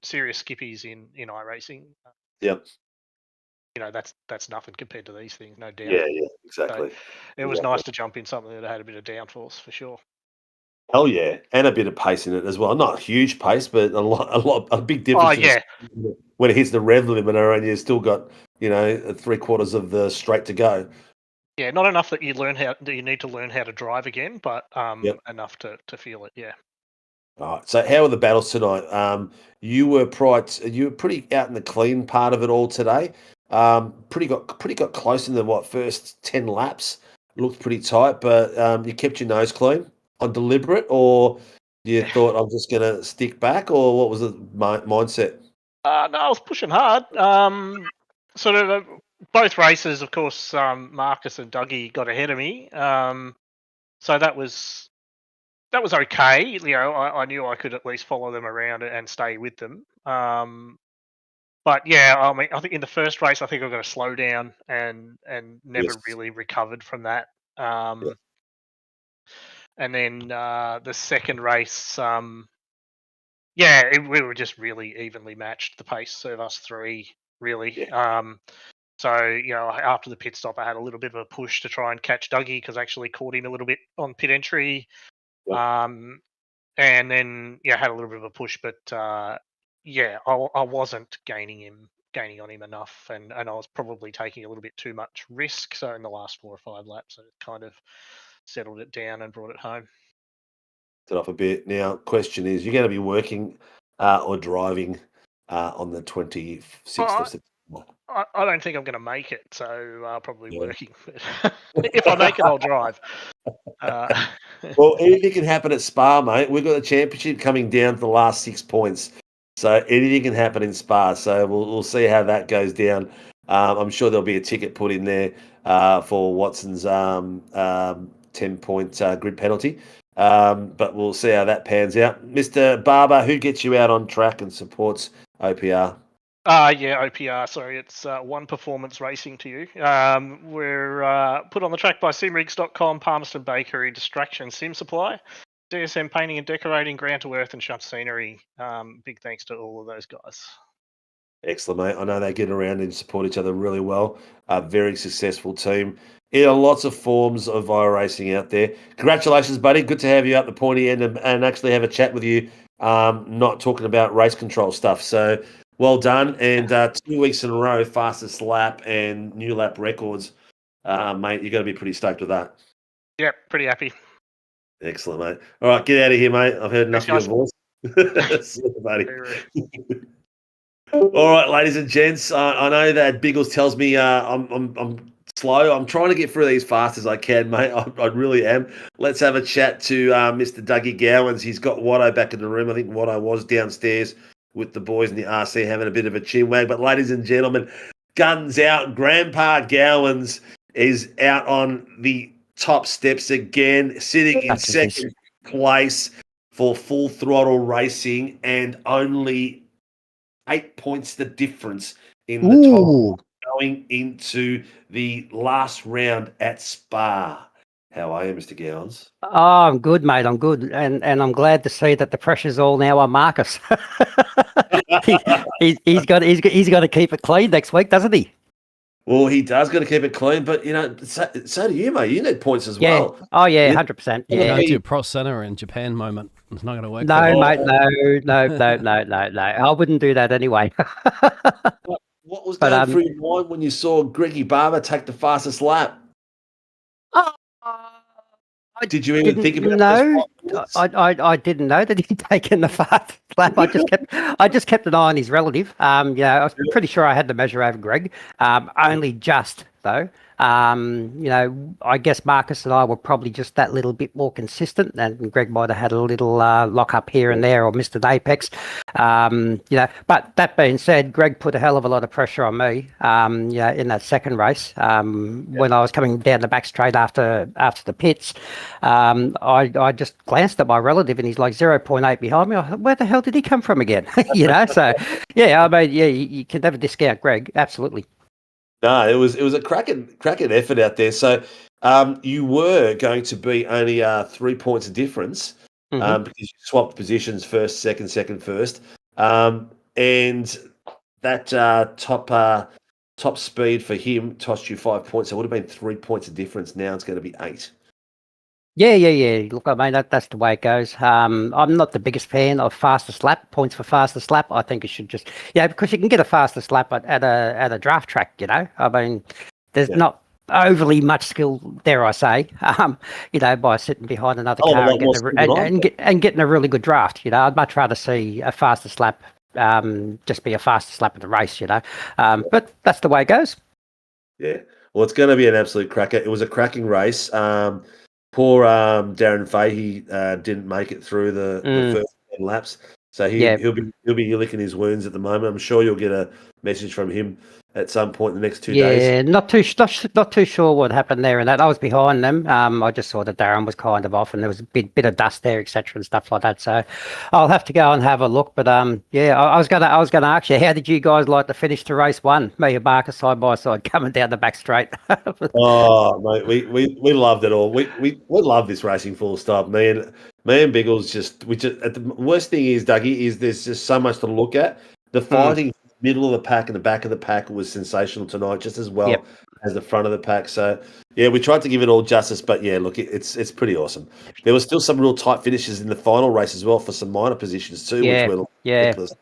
serious skippies in iRacing. Yep. That's nothing compared to these things, no doubt. Yeah, exactly. So it was nice to jump in something that had a bit of downforce for sure. Hell yeah, and a bit of pace in it as well. Not a huge pace, but a big difference. Oh yeah, when it hits the rev limiter and you've still got 3/4 of the straight to go. Yeah, not enough that you need to learn how to drive again, but enough to feel it. Yeah. All right. So how were the battles tonight? You were pretty out in the clean part of it all today. Pretty got close in the first 10 laps. Looked pretty tight, but you kept your nose clean on deliberate, or you thought I'm just going to stick back, or what was the mindset? No, I was pushing hard. Sort of both races, of course. Marcus and Dougie got ahead of me, so that was okay. I knew I could at least follow them around and stay with them. But yeah, I mean, I think in the first race, I think I got to slow down and never really recovered from that. And then the second race, we were just really evenly matched. The pace of us three, really. So after the pit stop, I had a little bit of a push to try and catch Dougie because I actually caught him a little bit on pit entry. And then had a little bit of a push, but I wasn't gaining on him enough, and I was probably taking a little bit too much risk. So in the last 4 or 5 laps, it kind of settled it down and brought it home. It off a bit. Now, question is, you're going to be working or driving on the 26th of September? I don't think I'm going to make it, so probably working. If I make it, I'll drive. Well, anything can happen at Spa, mate. We've got the championship coming down to the last 6 points, so anything can happen in Spa. So we'll see how that goes down. I'm sure there'll be a ticket put in there for Watson's 10-point grid penalty. But we'll see how that pans out. Mr. Barber, who gets you out on track and supports OPR? OPR. Sorry, it's One Performance Racing to you. We're put on the track by simrigs.com, Palmerston Bakery, Distraction Sim Supply, DSM Painting and Decorating, Ground to Earth and Shop Scenery. Big thanks to all of those guys. Excellent, mate. I know they get around and support each other really well. A very successful team. Lots of forms of iRacing out there. Congratulations, buddy. Good to have you at the pointy end and actually have a chat with you, not talking about race control stuff. So well done. And 2 weeks in a row, fastest lap and new lap records. Mate, you're going to be pretty stoked with that. Yeah, pretty happy. Excellent, mate. All right, get out of here, mate. I've heard enough of your voice. See you, buddy. All right, ladies and gents. I know that Biggles tells me I'm slow. I'm trying to get through these fast as I can, mate. I really am. Let's have a chat to Mr. Dougie Gowans. He's got Watto back in the room. I think Watto was downstairs with the boys in the RC having a bit of a chin wag. But ladies and gentlemen, guns out. Grandpa Gowans is out on the top steps again, sitting in second place for Full Throttle Racing, and only 8 points the difference in the top going into the last round at Spa. How are you, Mr. Gowans? Oh, I'm good, mate. I'm good, and I'm glad to see that the pressure's all now on Marcus. he's got to keep it clean next week, doesn't he? Well, he does got to keep it clean, but so do you, mate. You need points as well. Oh yeah, 100%. Yeah, do Pro Center in Japan moment. It's not going to work. No, mate. No. I wouldn't do that anyway. What was going through your mind when you saw Greggy Barber take the fastest lap? Did you even think about No, I didn't know that he'd taken the fastest lap. I just kept an eye on his relative. I was pretty sure I had the measure over Greg. Only just though. I guess Marcus and I were probably just that little bit more consistent, and Greg might have had a little lock up here and there or missed an apex. But that being said, Greg put a hell of a lot of pressure on me, in that second race. When I was coming down the back straight after the pits, I just glanced at my relative and he's like 0.8 behind me. I thought, where the hell did he come from again? So you can never discount Greg. Absolutely. No, it was a cracking effort out there. So you were going to be only 3 points of difference because you swapped positions first, second, first, and that top speed for him tossed you 5 points. So it would have been 3 points of difference. Now it's going to be 8. Yeah. Look, I mean that's the way it goes. I'm not the biggest fan of fastest lap points for fastest lap. I think it should just because you can get a fastest lap at a draft track. I mean, there's not overly much skill, dare I say, by sitting behind another car and getting a really good draft. I'd much rather see a fastest lap just be a fastest lap of the race. But that's the way it goes. Yeah, well, it's going to be an absolute cracker. It was a cracking race. Poor Darren Fahey didn't make it through the first 10 laps, so he'll be licking his wounds at the moment. I'm sure you'll get a message from him at some point in the next 2 days. Yeah, not too sure what happened there, and that I was behind them. I just saw that Darren was kind of off, and there was a bit of dust there, etc., and stuff like that. So I'll have to go and have a look. But I was gonna ask you, how did you guys like to finish to race one? Me and Marcus side by side coming down the back straight. Oh, mate, we loved it all. We love this racing, full stop. Me and Biggles the worst thing is, Dougie, is there's just so much to look at. The fighting middle of the pack and the back of the pack was sensational tonight, just as well as the front of the pack. So we tried to give it all justice, but look, it's pretty awesome. There was still some real tight finishes in the final race as well for some minor positions too, which were ridiculous.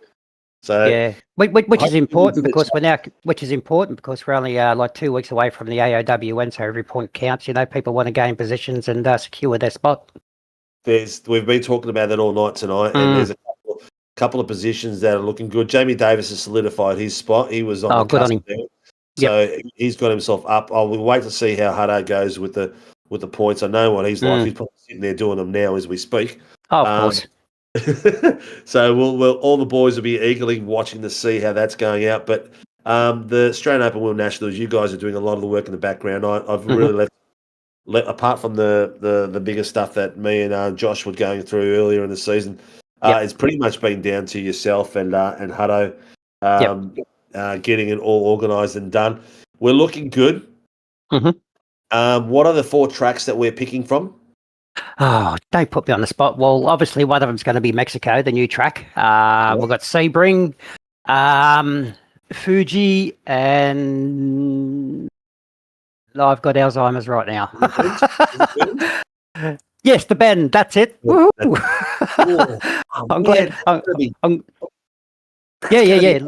So which is important because we're only like 2 weeks away from the AOWN, so every point counts. People want to gain positions and secure their spot. We've been talking about that all night tonight, and there's a couple of positions that are looking good. Jamie Davis has solidified his spot. He was on the good cusp on him. there. So he's got himself up. We'll wait to see how Hutto goes with the points. I know what he's like. He's probably sitting there doing them now as we speak. Oh, of course. So we'll all the boys will be eagerly watching to see how that's going out. But the Australian Open World Nationals, you guys are doing a lot of the work in the background. I've really let apart from the bigger stuff that me and Josh were going through earlier in the season. It's pretty much been down to yourself and Hutto getting it all organised and done. We're looking good. What are the 4 tracks that we're picking from? Oh, don't put me on the spot. Well, obviously one of them's going to be Mexico, the new track. We've got Sebring, Fuji, and I've got Alzheimer's right now. Yes, the Bend. That's it. I'm glad. Yeah.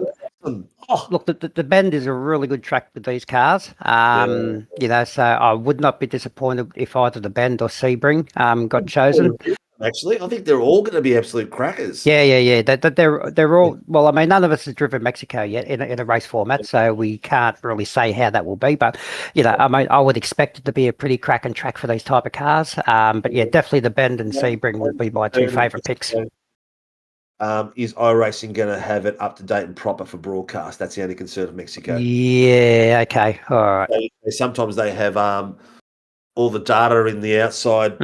Look, the Bend is a really good track with these cars. So I would not be disappointed if either the Bend or Sebring got chosen. Actually, I think they're all going to be absolute crackers. Yeah. They're all. Well, I mean, none of us has driven Mexico yet in a race format, so we can't really say how that will be. But I mean, I would expect it to be a pretty cracking track for these type of cars. But definitely the Bend and Sebring would be my 2 favourite picks. Is iRacing going to have it up to date and proper for broadcast? That's the only concern of Mexico. Yeah. Okay. All right. Sometimes they have all the data in the outside.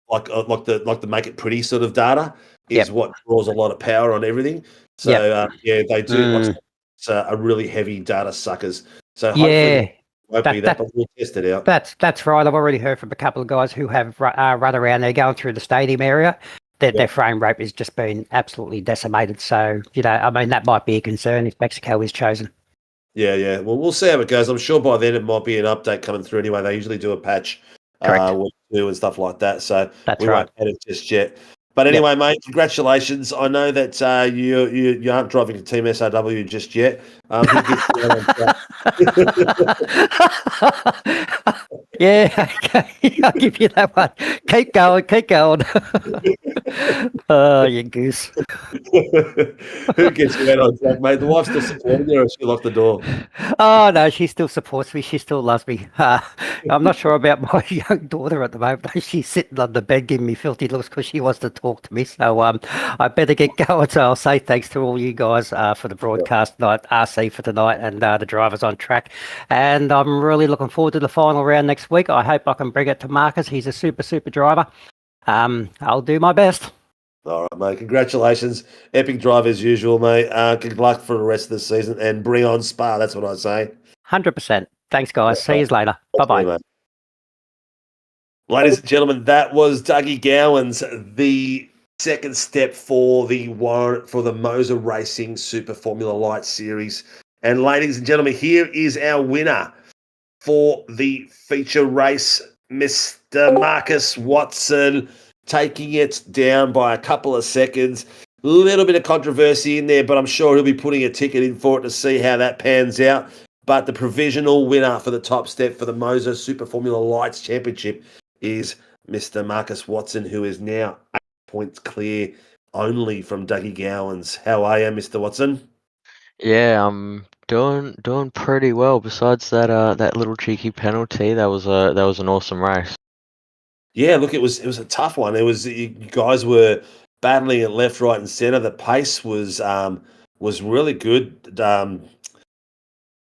Like the make it pretty sort of data is what draws a lot of power on everything. So they do. It's a really heavy data suckers. So hopefully it won't be that, but we'll test it out. That's right. I've already heard from a couple of guys who have run around there going through the stadium area. Their frame rate has just been absolutely decimated. So I mean that might be a concern if Mexico is chosen. Yeah. Well, we'll see how it goes. I'm sure by then it might be an update coming through anyway. They usually do a patch. And stuff like that. So we won't have it just yet. But anyway, mate, congratulations. I know that you aren't driving a Team SRW just yet. Okay. I'll give you that one. Keep going. Oh, you goose. Who gets you out on track, mate? The wife's still supporting you, or she locked the door? Oh, no, she still supports me. She still loves me. I'm not sure about my young daughter at the moment. She's sitting on the bed giving me filthy looks because she wants to talk to me. So I better get going. So I'll say thanks to all you guys for the broadcast night, RC for tonight, and the drivers on track. And I'm really looking forward to the final round next week. I hope I can bring it to Marcus. He's a super driver. I'll do my best. All right, mate. Congratulations. Epic drive as usual, mate. Good luck for the rest of the season and bring on Spa. That's what I say. 100%. Thanks, guys. See you later. Bye-bye. Ladies and gentlemen, that was Dougie Gowans, the second step for the MOZA Racing Super Formula Light Series. And ladies and gentlemen, here is our winner for the feature race, Mr. Marcus Watson, taking it down by a couple of seconds. A little bit of controversy in there, but I'm sure he'll be putting a ticket in for it to see how that pans out. But the provisional winner for the top step for the MOZA Super Formula Lights Championship is Mr. Marcus Watson, who is now 8 points clear only from Dougie Gowans. How are you, Mr. Watson? Yeah, I'm doing pretty well. Besides that little cheeky penalty, that was an awesome race. Yeah, look, it was a tough one. You guys were battling it left, right, and centre. The pace was really good.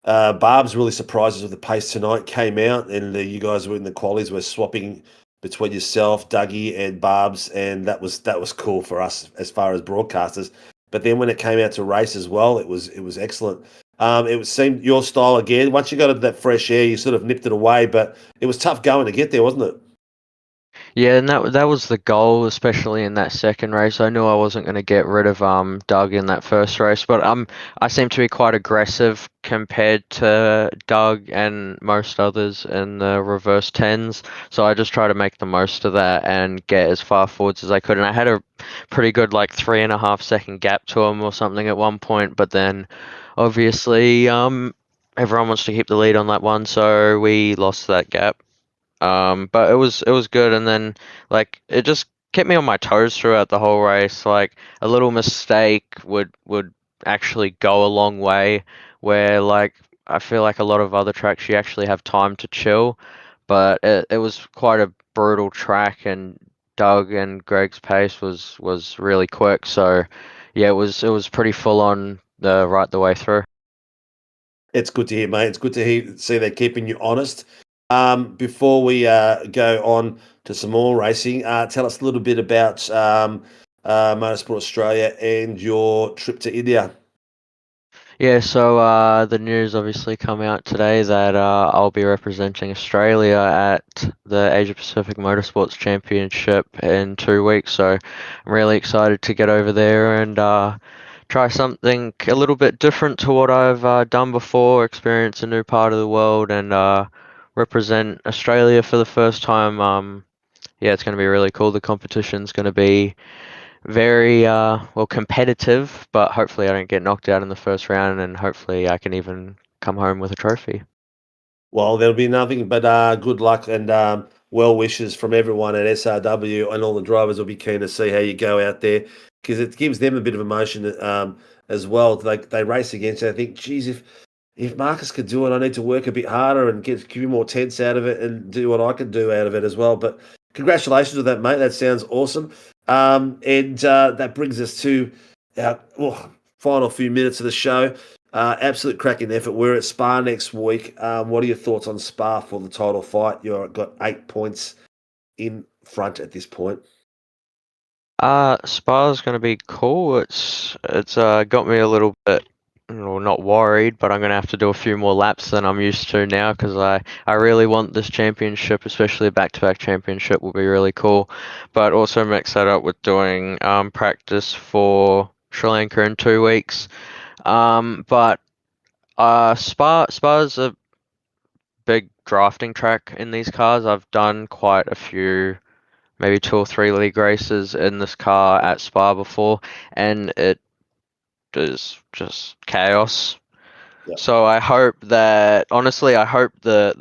Barb's really surprised us with the pace tonight. Came out, and you guys were in the qualies. Were swapping between yourself, Dougie, and Barb's, and that was cool for us as far as broadcasters. But then when it came out to race as well, it was excellent. It seemed your style again. Once you got into that fresh air, you sort of nipped it away, but it was tough going to get there, wasn't it? Yeah, and that was the goal, especially in that second race. I knew I wasn't going to get rid of Doug in that first race, but I seem to be quite aggressive compared to Doug and most others in the reverse tens. So I just try to make the most of that and get as far forwards as I could. And I had a pretty good 3.5 second gap to him or something at one point, but then obviously everyone wants to keep the lead on that one, so we lost that gap. But it was good, and then it just kept me on my toes throughout the whole race. Like a little mistake would actually go a long way. Where I feel like a lot of other tracks you actually have time to chill, but it was quite a brutal track, and Doug and Greg's pace was really quick. So yeah, it was pretty full on right the way through. It's good to hear, mate. It's good to see they're keeping you honest. Before we go on to some more racing, tell us a little bit about Motorsport Australia and your trip to India. Yeah, so the news obviously come out today that I'll be representing Australia at the Asia Pacific Motorsports Championship in 2 weeks. So I'm really excited to get over there and try something a little bit different to what I've done before, experience a new part of the world, and represent Australia for the first time. Yeah, it's going to be really cool. The competition's going to be very competitive, but hopefully I don't get knocked out in the first round, and hopefully I can even come home with a trophy. Well, there'll be nothing but good luck and well wishes from everyone at SRW, and all the drivers will be keen to see how you go out there, because it gives them a bit of emotion as well. They race against it. I think, geez, if Marcus could do it, I need to work a bit harder and give you more tenths out of it and do what I can do out of it as well. But congratulations with that, mate. That sounds awesome. And that brings us to our final few minutes of the show. Absolute cracking effort. We're at Spa next week. What are your thoughts on Spa for the title fight? You've got 8 points in front at this point. Spa's going to be cool. It's got me a little bit, not worried, but I'm going to have to do a few more laps than I'm used to now, because I really want this championship, especially a back-to-back championship will be really cool. But also mix that up with doing practice for Sri Lanka in 2 weeks. But Spa's a big drafting track in these cars. I've done quite a few, maybe 2 or 3 league races in this car at Spa before, and it is just chaos. Yeah. So I hope that, honestly, I hope the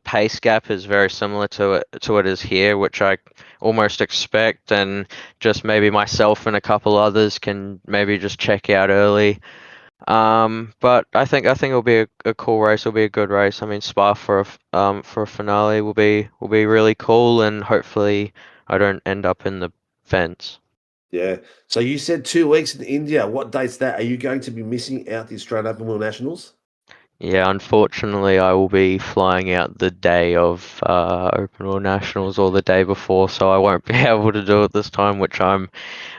pace gap is very similar to it is here, which I almost expect, and just maybe myself and a couple others can maybe just check out early. But I think it'll be a cool race. It'll be a good race. I mean, Spa for a finale will be really cool, and hopefully I don't end up in the fence. Yeah. So you said 2 weeks in India. What date's that? Are you going to be missing out the Australian Open World Nationals? Yeah, unfortunately, I will be flying out the day of Open World Nationals or the day before, so I won't be able to do it this time, which I'm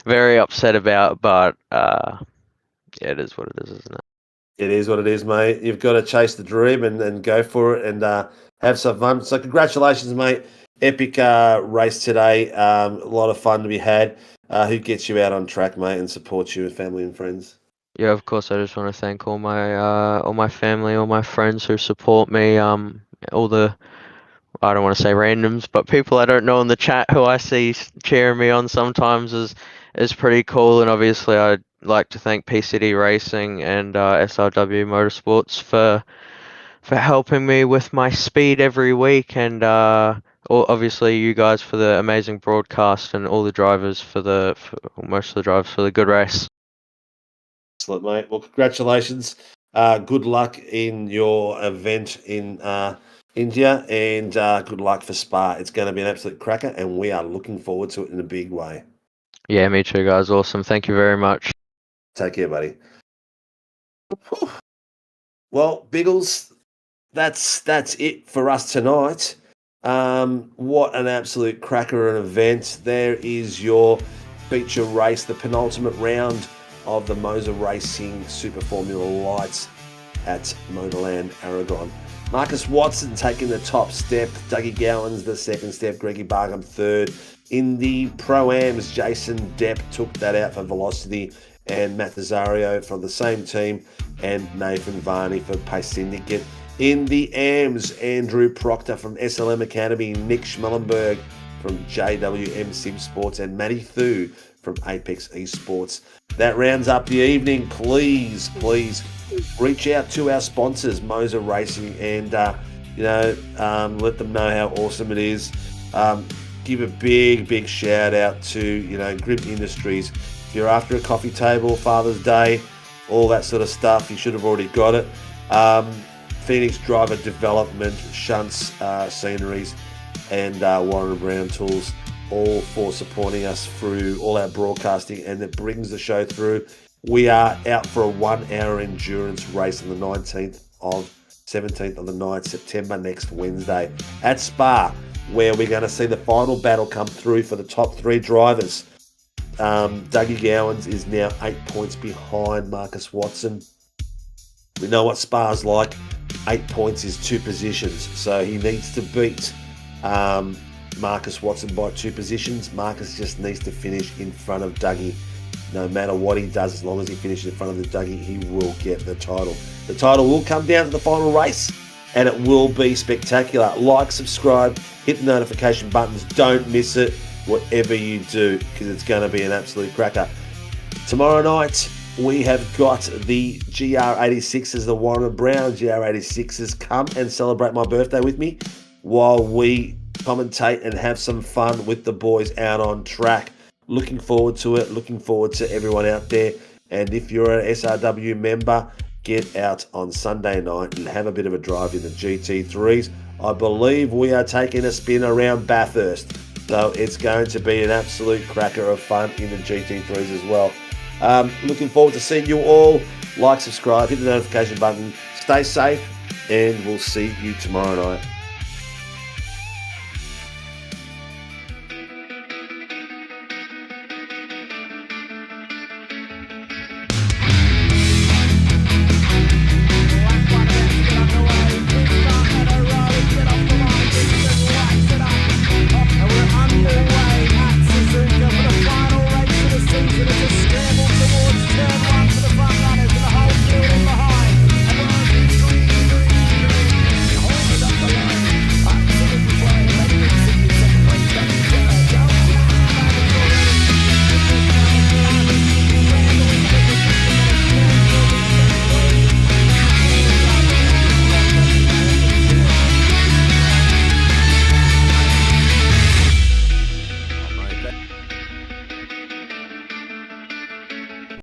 very upset about. But yeah, it is what it is, isn't it? It is what it is, mate. You've got to chase the dream and go for it and have some fun. So congratulations, mate. Epic race today. A lot of fun to be had. Who gets you out on track, mate, and supports you with family and friends? Yeah, of course. I just want to thank all my family, all my friends who support me. All the I don't want to say randoms, but people I don't know in the chat who I see cheering me on sometimes is pretty cool. And obviously, I'd like to thank PCD Racing and SRW Motorsports for helping me with my speed every week, and obviously you guys for the amazing broadcast, and all the drivers most of the drivers for the good race. Excellent, mate. Well, congratulations. Good luck in your event in India, and good luck for Spa. It's going to be an absolute cracker, and we are looking forward to it in a big way. Yeah, me too, guys. Awesome. Thank you very much. Take care, buddy. Whew. Well, Biggles, that's it for us tonight. What an absolute cracker of an event. There is your feature race, the penultimate round of the MOZA Racing Super Formula Lights at Motorland Aragon. Marcus Watson taking the top step, Dougie Gowans the second step, Greggy Bargham third. In the Pro-Ams, Jason Depp took that out for Velocity, and Matt Nazario from the same team, and Nathan Varney for Pace Syndicate. In the AMS, Andrew Proctor from SLM Academy, Nick Schmellenberg from JWM Sim Sports, and Matty Thu from Apex Esports. That rounds up the evening. Please reach out to our sponsors, MOZA Racing, and let them know how awesome it is. Give a big shout out to Grim Industries. If you're after a coffee table, Father's Day, all that sort of stuff, you should have already got it. Phoenix Driver Development, Shunts Sceneries, and Warren Brown Tools, all for supporting us through all our broadcasting, and it brings the show through. We are out for a 1 hour endurance race on the 17th of the 9th September, next Wednesday at Spa, where we're going to see the final battle come through for the top 3 drivers. Dougie Gowans is now 8 points behind Marcus Watson. We know what Spa's like. 8 points is 2 positions, so he needs to beat Marcus Watson by 2 positions. Marcus just needs to finish in front of Dougie. No matter what he does, as long as he finishes in front of the Dougie, he will get the title. The title will come down to the final race, and it will be spectacular. Like, subscribe, hit the notification buttons. Don't miss it, whatever you do, because it's going to be an absolute cracker. Tomorrow night, we have got the GR86s, the Warren Brown GR86s. Come and celebrate my birthday with me while we commentate and have some fun with the boys out on track. Looking forward to it. Looking forward to everyone out there. And if you're an SRW member, get out on Sunday night and have a bit of a drive in the GT3s. I believe we are taking a spin around Bathurst, so it's going to be an absolute cracker of fun in the GT3s as well. Looking forward to seeing you all. Like, subscribe, hit the notification button. Stay safe, and we'll see you tomorrow night.